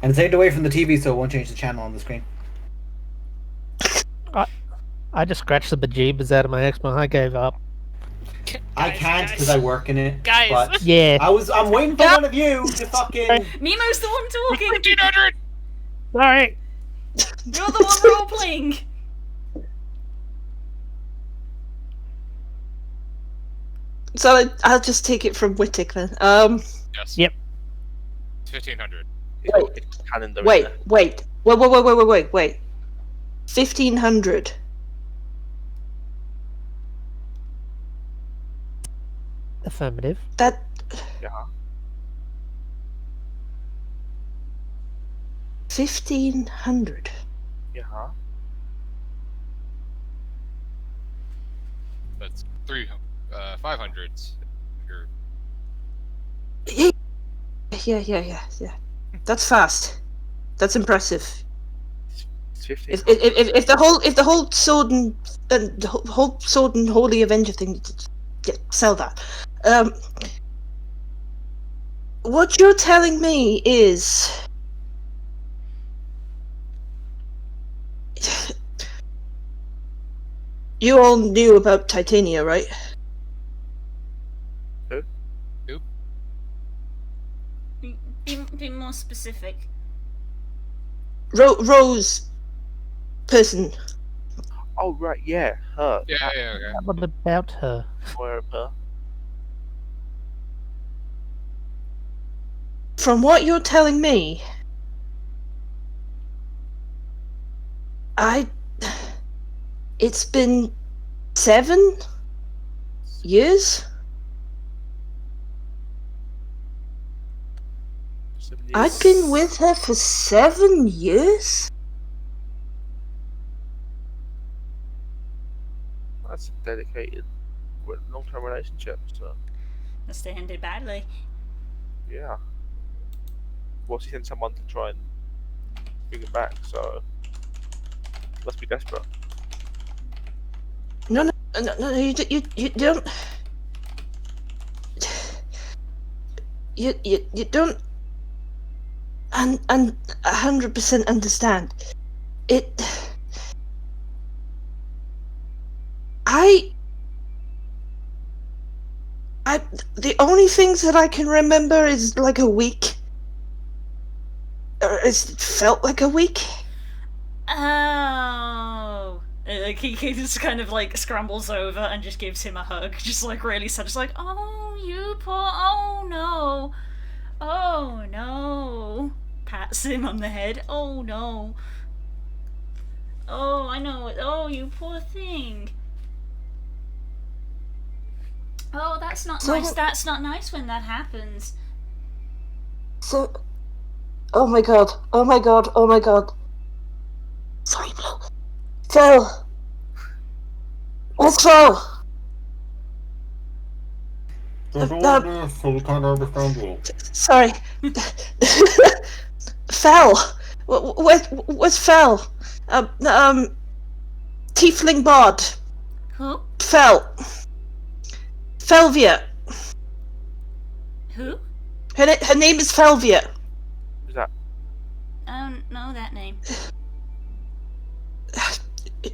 And it's aimed away from the TV, so it won't change the channel on the screen. I just scratched the bejeebers out of my Xbox. I gave up. I can't because I work in it. Guys. But Yeah. I'm waiting for one of you to fucking. Nemo's the one talking. 1500. Sorry. You're the one role playing. So I'll just take it from Wittick then. Yes. Yep. It's 1500. It's calendar. in Wait. there. Wait. 1500. Affirmative. That. Yeah. 1500. Yeah. That's 500s. You're Yeah. That's fast. That's impressive. It's 15. If the whole sword and the whole sword and holy avenger thing, yeah, sell that. What you're telling me is you all knew about Titania, right? Be more specific. Rose person. Oh right, yeah, her. yeah, That- yeah, okay. What about her? Aware of her. From what you're telling me, it's been 7 years? 7 years. I've been with her for 7 years? That's a dedicated, long-term relationship. So Must have ended badly. yeah. Well, she sent someone to try and bring him back. So must be desperate. No, you don't. You don't. And 100% understand. The only things that I can remember is like a week. Or it felt like a week. Oh. Like he just kind of like scrambles over and just gives him a hug, just like really sad, just like, oh, you poor, oh no, pats him on the head, oh no, oh I know it, oh you poor thing, oh that's not So- nice, that's not nice when that happens. So, oh my god. Sorry, Blue. Phil! Where's Phil? So we can't understand you. Sorry. Fel! Where's Fel? Tiefling Bard. Who? Fel. Felvia. Who? Her name is Felvia. Who's that? I don't know that name.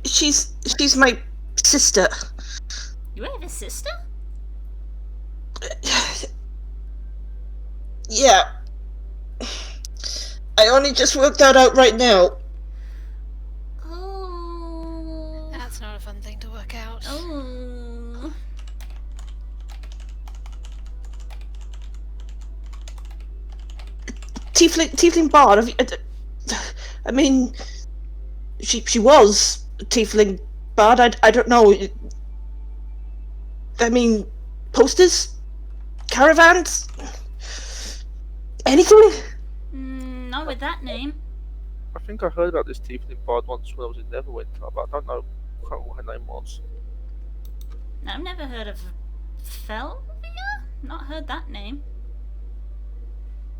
She's my sister. You have a sister? Yeah. I only just worked that out right now. Oh. That's not a fun thing to work out. Oh. Tiefling Bard. I mean, she was a Tiefling Bard. I don't know. I mean, posters, caravans, anything. Not with that name. I think I heard about this Tiefling Bard once when I was in Neverwinter, but I don't know. I can't remember what her name was. I've never heard of Felvia? Not heard that name.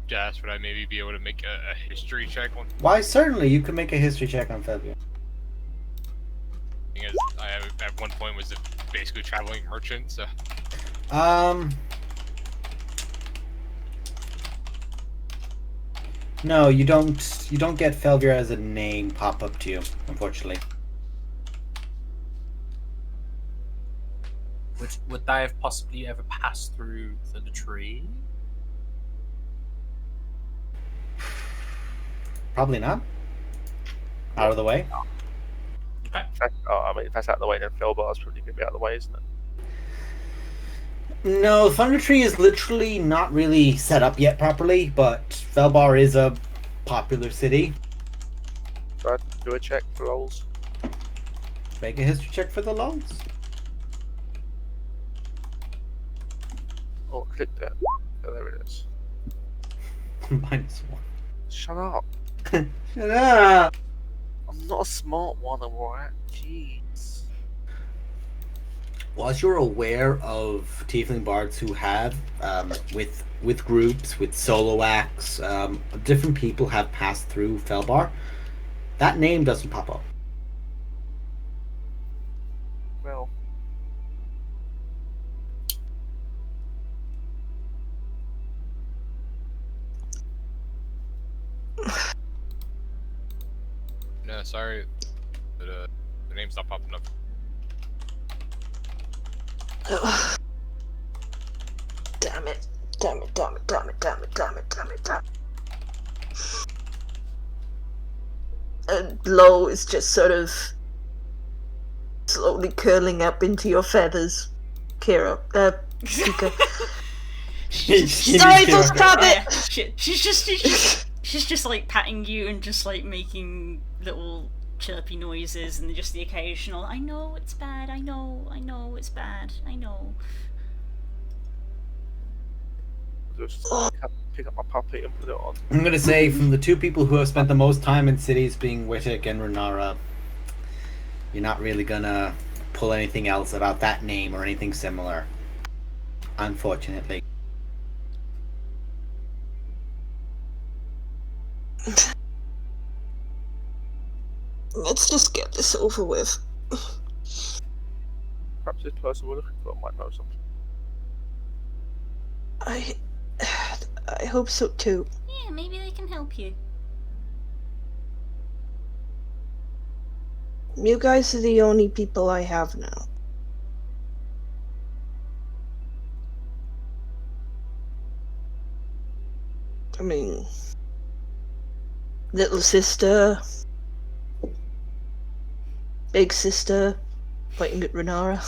Jess, would I maybe be able to make a history check on? Why, certainly, you can make a history check on Felvier. As I at one point was a basically traveling merchant, so No, you don't. You don't get Felvier as a name pop up to you, unfortunately. Would they have possibly ever passed through the tree? Probably not. Out of the way. Okay. I mean, if that's out of the way, then Felbar's probably going to be out of the way, isn't it? No, Thunder Tree is literally not really set up yet properly, but Felbar is a popular city. So I'd do a check for rolls. Make a history check for the loans. Oh, click that. Oh, there it is. -1. Shut up. Shut up! I'm not a smart one, alright? Jeez. Whilst you're aware of tiefling bards who have, with groups, with solo acts, different people have passed through Felbar, that name doesn't pop up. Well. no, sorry, but the name's not popping up. Damn it. Damn it, damn it, damn it, damn it, damn it, damn it, damn it. And Lo is just sort of slowly curling up into your feathers. Kira. Kika. Sorry, don't stop it! She's just like patting you and just like making little chirpy noises and just the occasional, I know it's bad, I know it's bad, I know. Just pick up my puppy and put it on. I'm gonna say, from the two people who have spent the most time in cities, being Wittek and Renara, you're not really gonna pull anything else about that name or anything similar. Unfortunately. Let's just get this over with. Perhaps this person we're looking for might know something. I hope so too. Yeah, maybe they can help you. You guys are the only people I have now. I mean, little sister, big sister, fighting at Renara.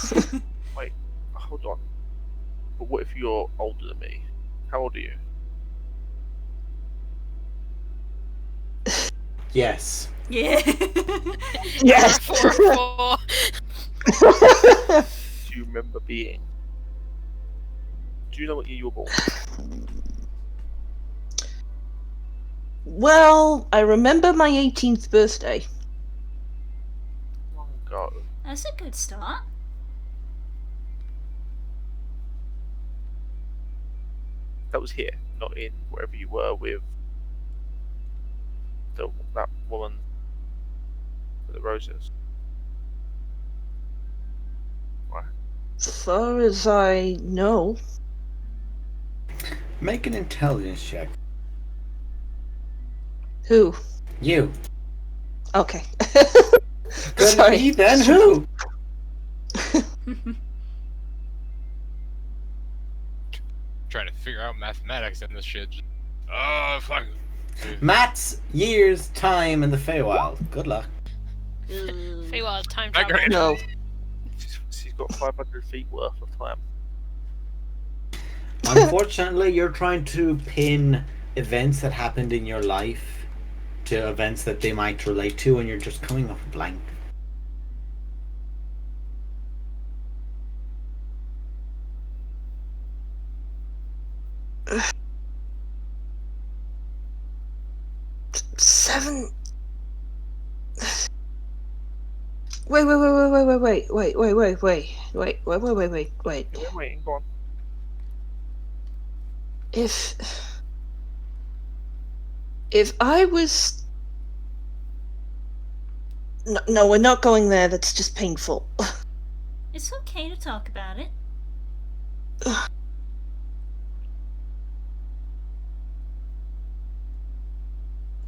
Wait, hold on. But what if you're older than me? How old are you? Yes. Yeah. Yes. 4-4. Do you remember being? Do you know what year you were born? Well, I remember my 18th birthday. Long ago. That's a good start. That was here, not in wherever you were with that woman with the roses. Right. As far as I know. Make an intelligence check. Who? You. Okay. Good Sorry. me, then who? Trying to figure out mathematics in this shit. Oh, fuck. Matt's years time in the Feywild. Good luck. Feywild time I travel. agree. No. She's got 500 feet worth of time. Unfortunately, you're trying to pin events that happened in your life to events that they might relate to, and you're just coming up blank. Seven. Wait. Yeah, we're waiting, go on. If I was... No, we're not going there. That's just painful. It's okay to talk about it.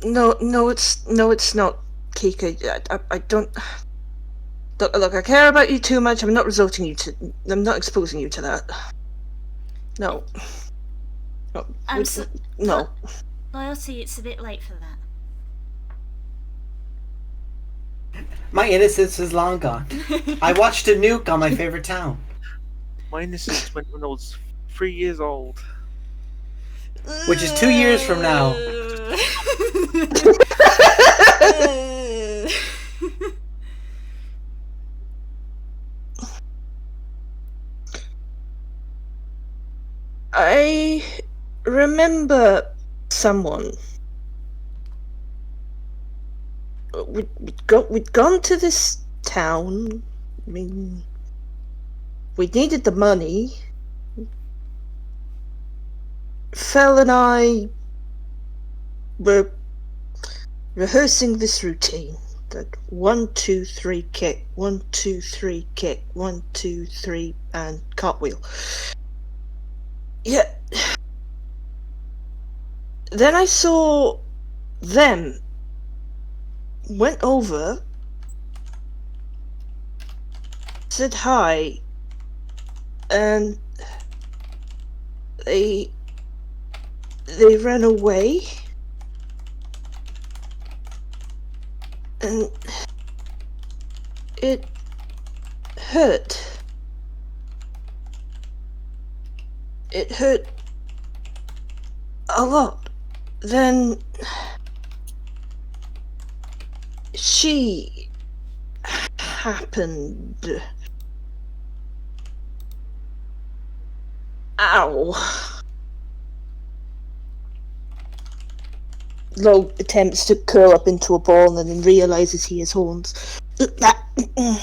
No, it's not, Kika. I don't. Look, I care about you too much. I'm not exposing you to that. No. No. Loyalty, it's a bit late for that. My innocence is long gone. I watched a nuke on my favorite town. My innocence went when I was 3 years old. Which is 2 years from now. I remember someone. We'd gone to this town. I mean, we needed the money. Fel and I were rehearsing this routine. That 1, 2, 3 kick, 1, 2, 3 kick, 1, 2, 3 and cartwheel. Yeah. Then I saw them. Went over, said hi, and they ran away, and it hurt. It hurt a lot. Then she happened. Ow. Lo attempts to curl up into a ball and then realizes he has horns. The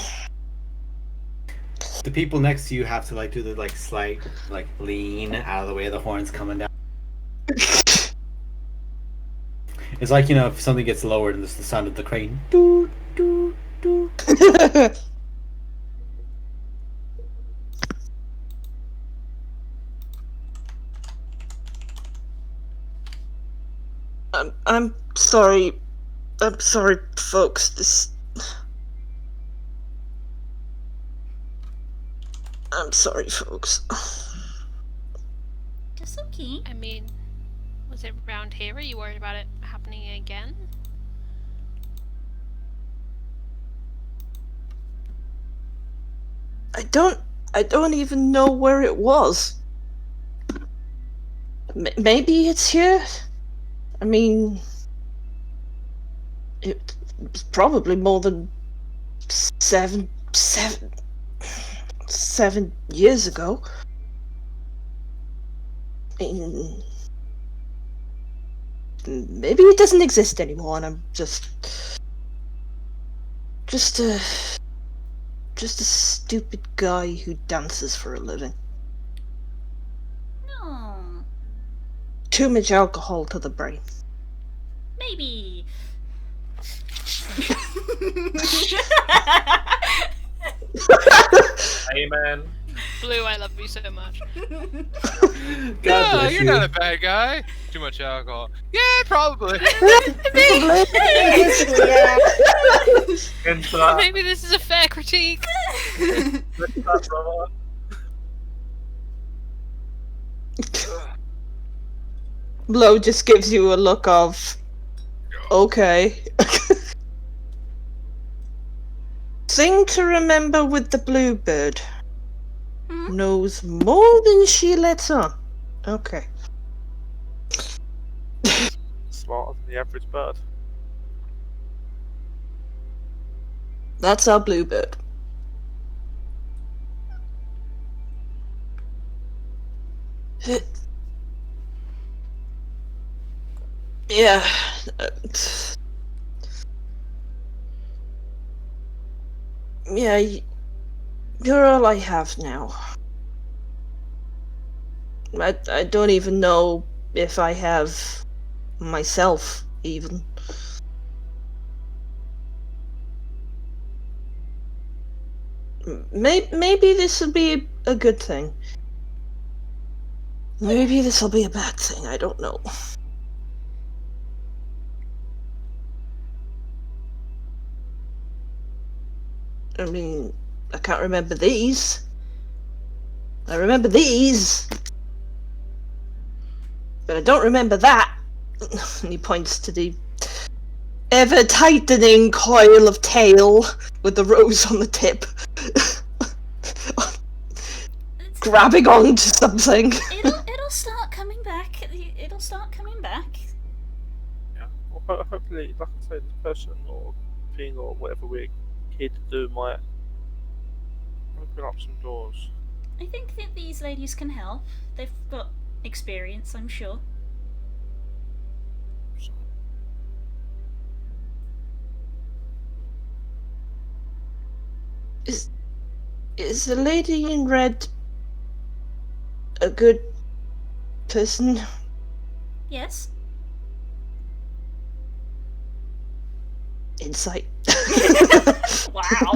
people next to you have to do the slight lean out of the way of the horns coming down. It's like, if something gets lowered and there's the sound of the crane. Doo, doo, doo. I'm sorry. I'm sorry, folks. I'm sorry, folks. That's okay. I mean, was it round here? Are you worried about it happening again? I don't even know where it was. Maybe it's here? I mean, it was probably more than 7 years ago. I mean, maybe it doesn't exist anymore, and I'm just a stupid guy who dances for a living. No. Too much alcohol to the brain. Maybe. Amen. Blue, I love you so much. God No, bless you're you. not a bad guy. Too much alcohol. Yeah, probably. Maybe this is a fair critique. Blow just gives you a look of, okay. Thing to remember with the bluebird. Knows more than she lets on. Okay. Smarter than the average bird. That's our bluebird. Yeah. Yeah, you're all I have now. I don't even know if I have myself, even. Maybe this will be a good thing. Maybe this will be a bad thing, I don't know. I mean, I can't remember these. I remember these. But I don't remember that. And he points to the ever-tightening coil of tail with the rose on the tip. Grabbing onto something. It'll start coming back. It'll start coming back. Yeah. Well, hopefully, like I say, this person or thing or whatever we're here to do might open up some doors. I think that these ladies can help. They've got experience, I'm sure. So, Is the lady in red a good person? Yes. Insight. Wow.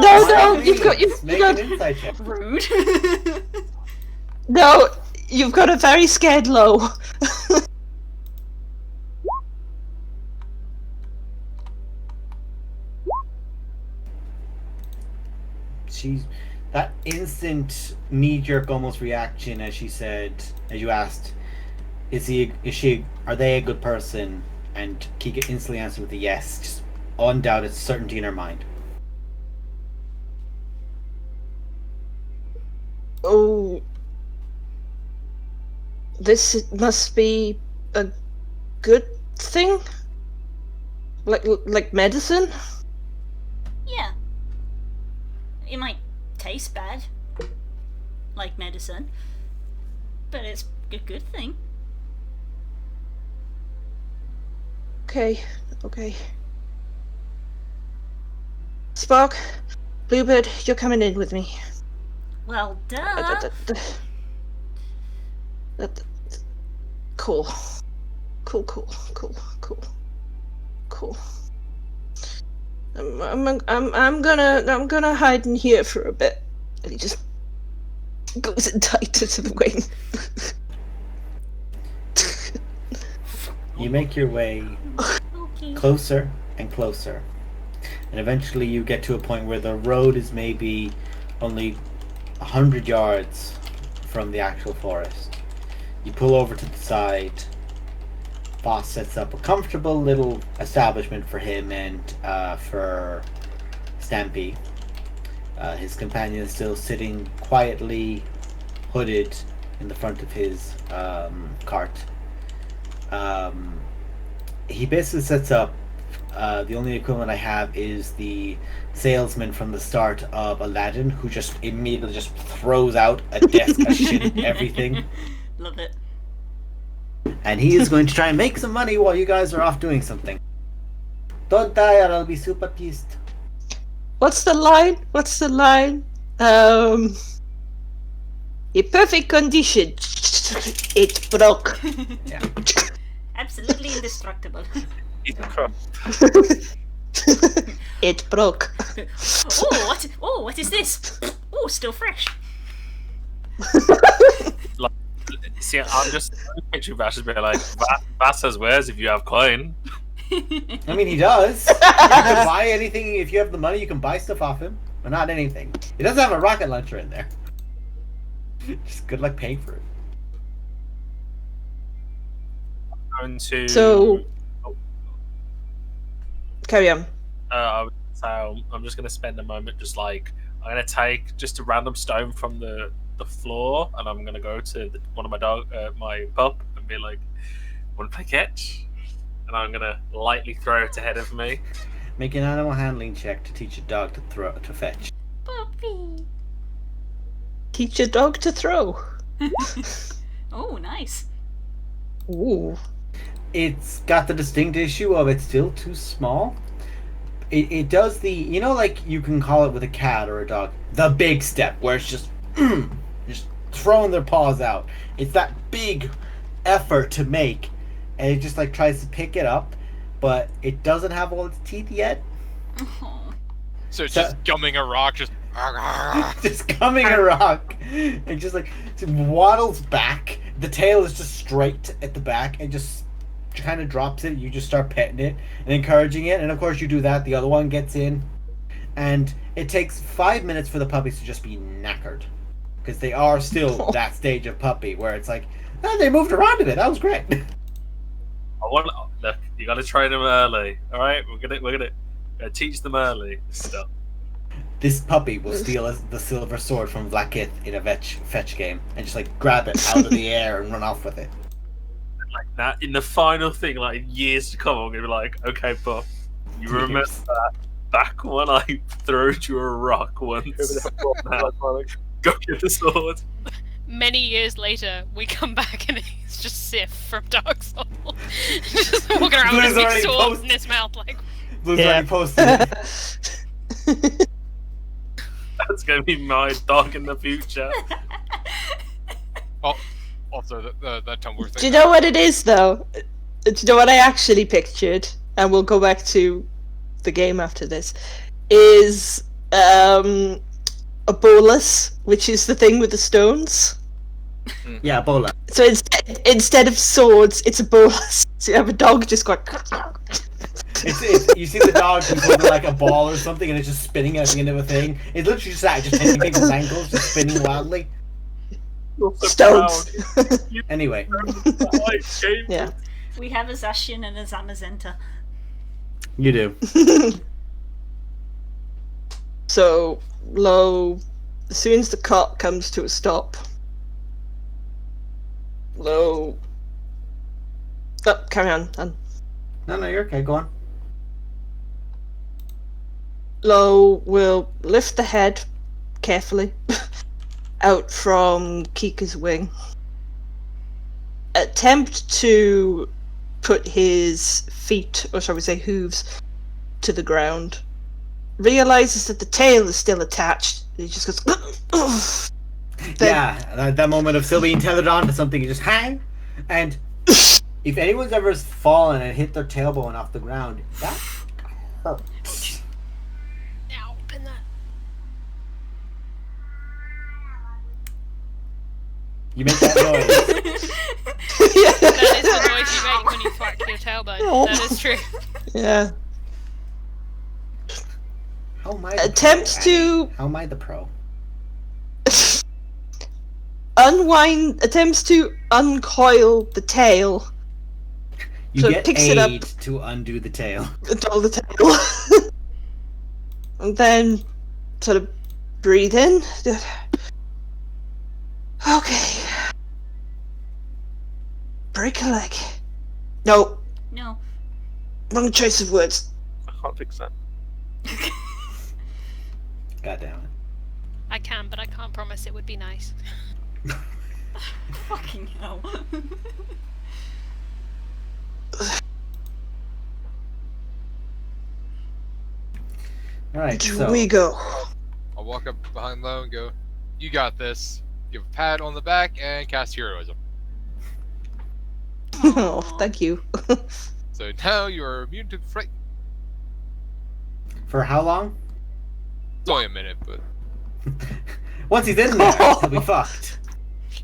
No, you've got Make an insight check. Rude. no, you've got a very scared low. She's that instant knee-jerk almost reaction as you asked, are they a good person? And Kika instantly answered with a yes, just undoubted certainty in her mind. Oh, this must be a good thing? Like medicine? Yeah. It might taste bad, like medicine, but it's a good thing. Okay. Spark, Bluebird, you're coming in with me. Well, duh. Cool. I'm gonna hide in here for a bit. And he just goes in tighter to the wing. You make your way Okay. closer and closer, and eventually you get to a point where the road is maybe only 100 yards from the actual forest. You pull over to the side. Boss sets up a comfortable little establishment for him and for Stampy. His companion is still sitting quietly hooded in the front of his cart. He basically sets up, the only equivalent I have is the salesman from the start of Aladdin, who just immediately just throws out a desk, a shit, everything. Love it. And he is going to try and make some money while you guys are off doing something. Don't die or I'll be super pissed. What's the line? In perfect condition. It broke. Yeah. Absolutely indestructible. Eat a crust. It broke. What is this? Oh, still fresh. See, I'm just picturing Vash as being like, Vash has wares if you have coin. I mean, he does. You can buy anything if you have the money. You can buy stuff off him, but not anything. He doesn't have a rocket launcher in there. Just good luck paying for it. Going to. So, carry on. So I'm just gonna spend a moment, I'm gonna take just a random stone from the floor, and I'm gonna go to one of my pup, and be like, "Want to play catch?" And I'm gonna lightly throw it ahead of me. Make an animal handling check to teach a dog to fetch. Puppy. Teach a dog to throw. Oh, nice. Ooh. It's got the distinct issue of it's still too small. It does like you can call it with a cat or a dog, the big step, where it's just throwing their paws out. It's that big effort to make, and it just like tries to pick it up, but it doesn't have all its teeth yet. So it's just gumming a rock, just. Just gumming a rock, and just like waddles back. The tail is just straight at the back, and just kind of drops it. You just start petting it and encouraging it, and of course you do that. The other one gets in, and it takes 5 minutes for the puppies to just be knackered, because they are still that stage of puppy where it's like, oh, they moved around a bit. That was great. Look, you got to train them early. All right, we're gonna teach them early stuff. This puppy will steal the silver sword from Vlakith in a fetch game and just like grab it out of the air and run off with it. Like that in the final thing, like in years to come, I'm gonna be like, okay, Buff, you remember that back when I threw you a rock once? Now, go get the sword. Many years later, we come back and he's just Sif from Dark Souls, just walking around with a big sword in his mouth, like. Blue's already posted it. That's gonna be my dog in the future. Oh, also that Tumblr thing. Do you know what it is, though? Do you know what I actually pictured? And we'll go back to the game after this. Is a bolus, which is the thing with the stones. Yeah, bola. So instead of swords, it's a bolus. So you have a dog just going. It's you see the dog who's holding like a ball or something, and it's just spinning at the end of a thing. It's literally just that, just hitting people's ankles, just spinning wildly. Stones. Anyway. Yeah. We have a Zacian and a Zamazenta. You do. So, Lo, as soon as the cart comes to a stop, Lo. Oh, carry on. No, you're okay. Go on. Lo will lift the head carefully out from Kika's wing. Attempt to put his feet, or shall we say hooves, to the ground. Realizes that the tail is still attached. He just goes. Yeah, that moment of still being tethered on to something, you just hang. And if anyone's ever fallen and hit their tailbone off the ground, that hurts. Now open that. You make that noise. That is the noise you make when you thwack your tailbone. That is true. Yeah. How am I the Attempts pro, to Annie? How am I the pro? attempts to uncoil the tail. You So it get picks it up. aid to undo the tail. Until the tail. And then sort of breathe in. Okay. Break a leg. No, No. wrong choice of words. I can't fix that. God damn it. I can, but I can't promise it would be nice. Fucking hell. Alright, Here so we go. I'll walk up behind Lo and go, "You got this." Give a pat on the back and cast heroism. Oh, thank you. So now you are immune to the fright. for how long? It's only a minute, but Once he's in there, he'll be fucked.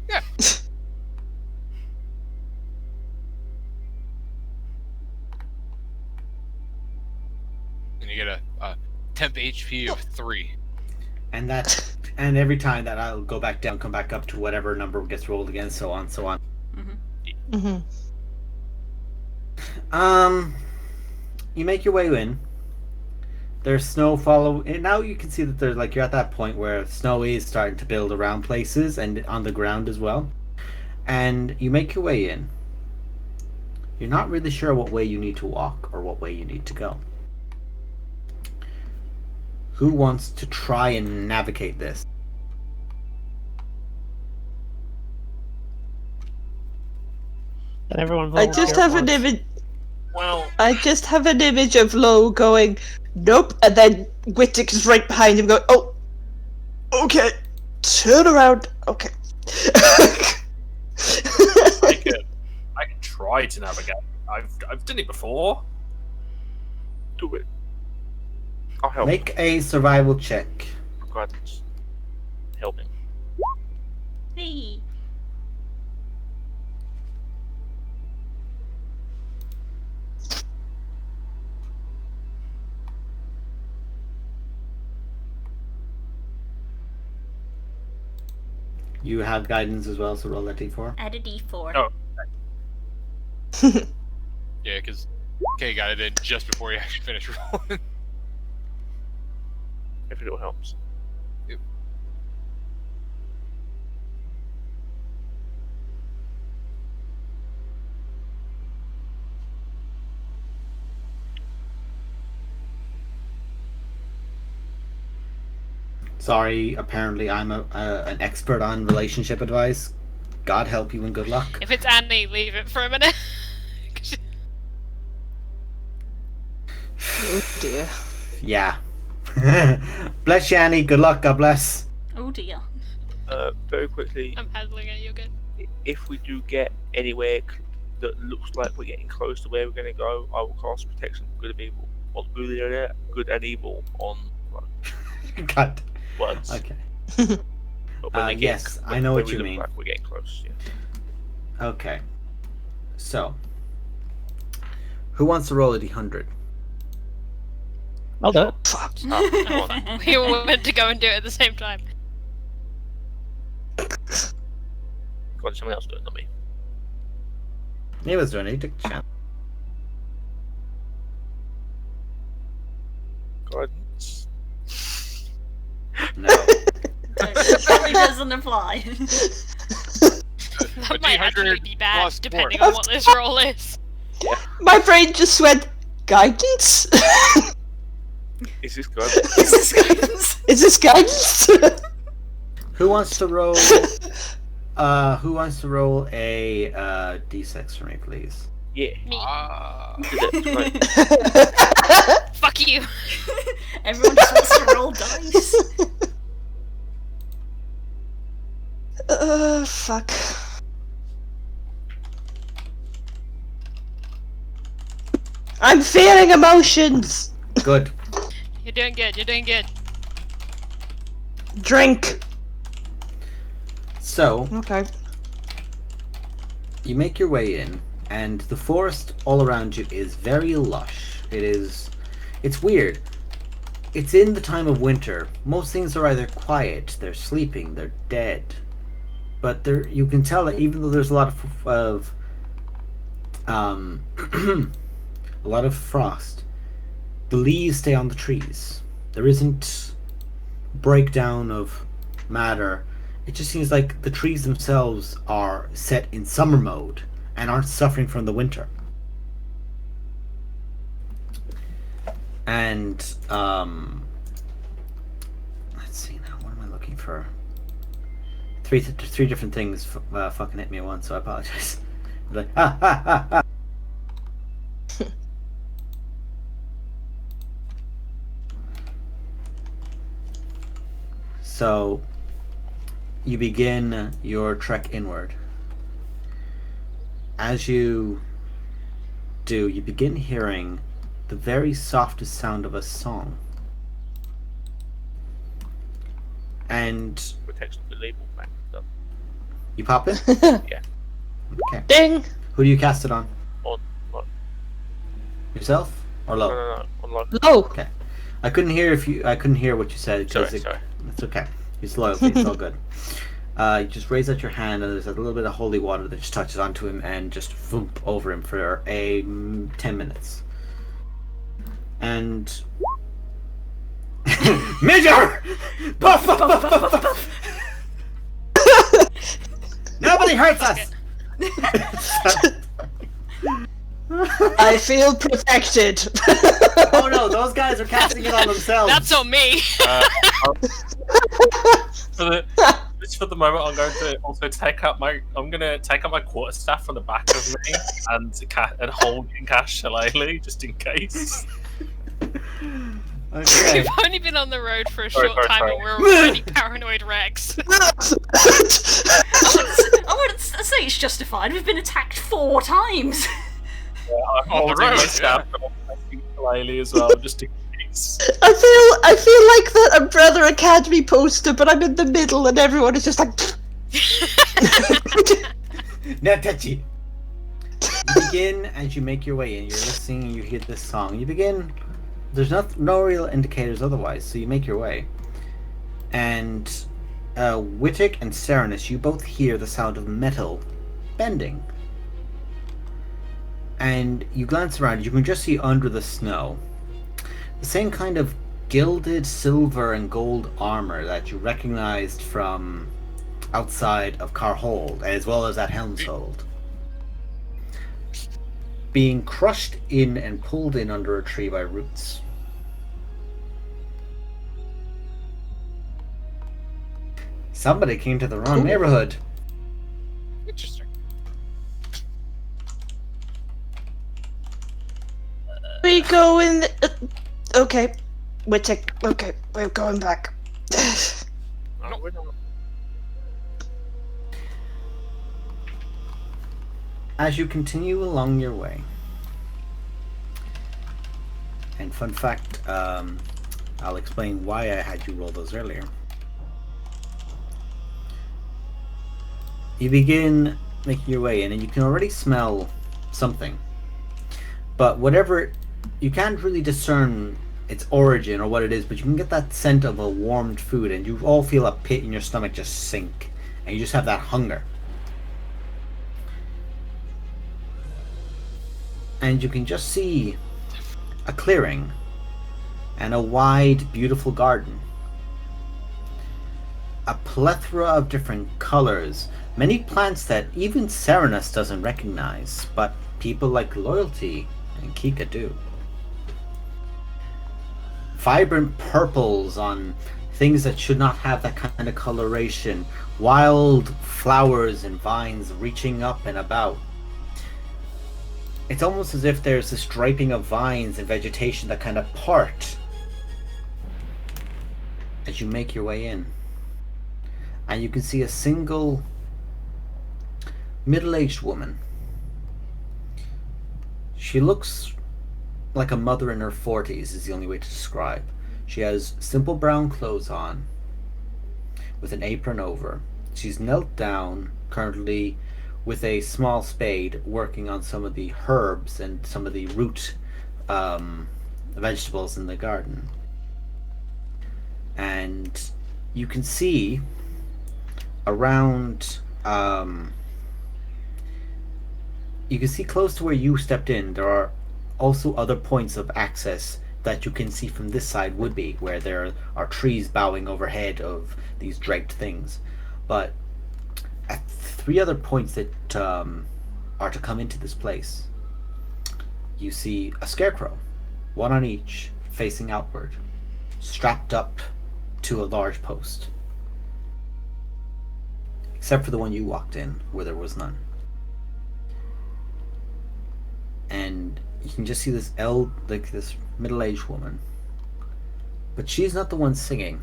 yeah. And you get a temp HP of 3. And every time that I'll go back down, come back up to whatever number gets rolled again, so on, so on. Mm-hmm. You make your way in. There's snow follow. And now you can see that there's like you're at that point where snow is starting to build around places and on the ground as well. And you make your way in. You're not really sure what way you need to walk or what way you need to go. Who wants to try and navigate this? And everyone I just volunteer have at an once. image. Well, I just have an image of Lo going, nope, and then Wittick is right behind him going, oh, okay, turn around, okay. I can try to navigate. I've done it before. Do it. I'll help. Make a survival check. Guidance. Help him. Hey. You have guidance as well, so roll that d4. Add a d4. Oh. Yeah, because Kay got it in just before he actually finished rolling. If it all helps. Yep. Sorry, apparently I'm an expert on relationship advice. God help you and good luck. If it's Annie, leave it for a minute. Oh dear. Yeah. Bless you, Annie. Good luck. God bless. Oh dear. Very quickly, I'm handling it, you're good. if we do get anywhere that looks like we're getting close to where we're going to go, I will cast protection for good and evil. Well, good and evil on God. words. Okay. But when they get- yes, I know when what we you look mean. Like we're getting close. Yeah. Okay. So, who wants to roll a d100? I'll do it. Ah, come on. We were meant to go and do it at the same time. God, someone else do it, not me. He was doing it. He took a chance. Guidance. No. It probably doesn't apply. That might actually be bad, plus depending four. on what this roll is. My brain just went, guidance? Is this guidance? Is this guidance? Is this guidance? Who wants to roll? Who wants to roll a d6 for me, please? Yeah. Me. Ah. Do that, right. Fuck you. Everyone just wants to roll dice. Fuck. I'm feeling emotions! Good. You're doing good, you're doing good. Drink! So, Okay. you make your way in, and the forest all around you is very lush. It's weird. It's in the time of winter. Most things are either quiet, they're sleeping, they're dead. But you can tell that even though there's a lot of a lot of frost, the leaves stay on the trees. There isn't breakdown of matter. It just seems like the trees themselves are set in summer mode and aren't suffering from the winter. And let's see now. What am I looking for? Three different things fucking hit me at once, so I apologize. Like ha ha ha ha. So you begin your trek inward. As you do, you begin hearing the very softest sound of a song. And Protection for label back. Done. you pop it? Yeah. Okay. Ding! Who do you cast it on? On. Yourself? Or No, low? no, no. On low. Low! I couldn't hear what you said. 'Cause Sorry. It's okay. It's loyalty. It's all good. You just raise out your hand, and there's a little bit of holy water that just touches onto him and just voomp over him for 10 minutes. And Major! Buff, buff, buff, buff, buff. Nobody hurts us. I feel protected. Oh no, those guys are casting it on themselves. That's on me. For the moment, I'm going to also take out my quarterstaff from the back of me and hold in cash shillelagh just in case. Okay. We've only been on the road for a Sorry, short time sorry. and we're already paranoid wrecks. I wouldn't say it's justified. We've been attacked 4 times. I'm On the holding my road, staff on my ukulele as well, just in case. I feel like that Umbrella Academy poster, but I'm in the middle and everyone is just like. No touchy. You begin as you make your way in. You're listening and you hear this song. You begin. There's no real indicators otherwise, so you make your way. And Wittick and Serenus, you both hear the sound of metal bending. And you glance around. You can just see under the snow the same kind of gilded silver and gold armor that you recognized from outside of Carhold, as well as at Helmshold, being crushed in and pulled in under a tree by roots. Somebody came to the wrong neighborhood. Interesting. We go in. Okay, Wittick. Okay, we're going back. No, we're not. As you continue along your way, and fun fact, I'll explain why I had you roll those earlier. You begin making your way in, and you can already smell something. But whatever, you can't really discern its origin or what it is, but you can get that scent of a warmed food, and you all feel a pit in your stomach just sink, and you just have that hunger. And you can just see a clearing and a wide, beautiful garden. A plethora of different colors, many plants that even Serenus doesn't recognize, but people like Loyalty and Kika do. Vibrant purples on things that should not have that kind of coloration, wild flowers and vines reaching up and about. It's almost as if there's this draping of vines and vegetation that kind of part as you make your way in. And you can see a single middle-aged woman. She looks like a mother in her 40s is the only way to describe. She has simple brown clothes on with an apron over. She's knelt down currently with a small spade working on some of the herbs and some of the root vegetables in the garden. And you can see around you can see close to where you stepped in, there are also other points of access that you can see from this side would be, where there are trees bowing overhead of these draped things. But at 3 other points that are to come into this place, you see a scarecrow, one on each, facing outward, strapped up to a large post. Except for the one you walked in, where there was none. And you can just see this this middle-aged woman, but she's not the one singing.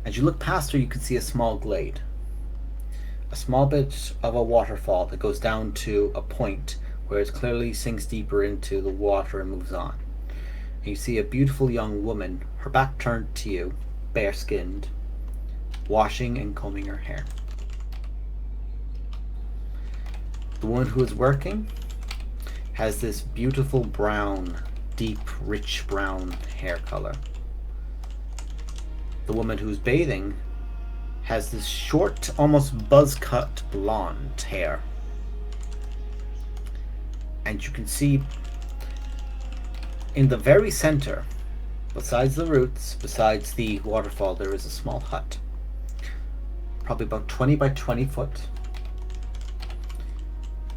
As you look past her, you can see a small glade, a small bit of a waterfall that goes down to a point where it clearly sinks deeper into the water and moves on. And you see a beautiful young woman, her back turned to you, bare-skinned, washing and combing her hair. The woman who is working has this beautiful brown, deep, rich brown hair color. The woman who's bathing has this short, almost buzz-cut blonde hair. And you can see in the very center, besides the roots, besides the waterfall, there is a small hut. Probably about 20 by 20 foot.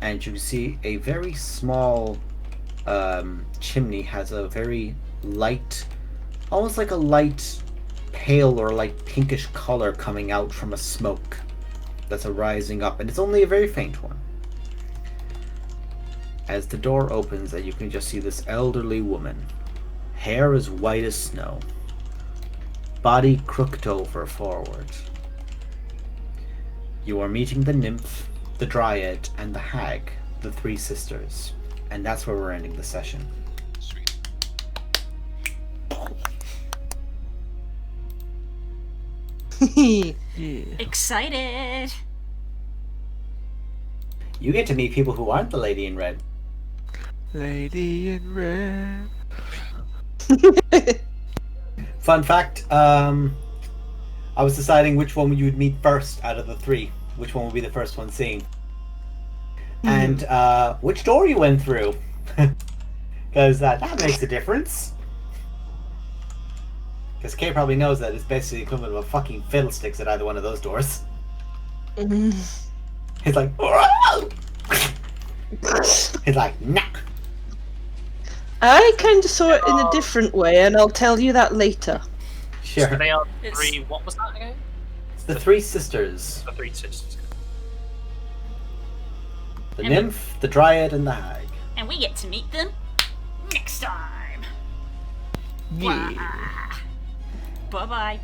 And you can see a very small chimney has a very light, almost like a light pale or light pinkish color coming out from a smoke that's rising up, and it's only a very faint one. As the door opens, and you can just see this elderly woman, hair as white as snow, body crooked over forward. You are meeting the nymph, the dryad, and the hag, the three sisters. And that's where we're ending the session. Sweet. Yeah. Excited. You get to meet people who aren't the lady in red. Lady in red. Fun fact, I was deciding which one you would meet first out of the three. Which one would be the first one seen. And which door you went through. Because that makes a difference. Because Kay probably knows that it's basically equivalent of a fucking fiddlesticks at either one of those doors. He's like, "Whoa!" He's like, nah. I kind of saw it in a different way, and I'll tell you that later. Sure. So they are It's- three. What was that again? It's the three sisters. The three sisters. The And we- nymph, the dryad, and the hag. And we get to meet them next time. Yeah. Bye bye.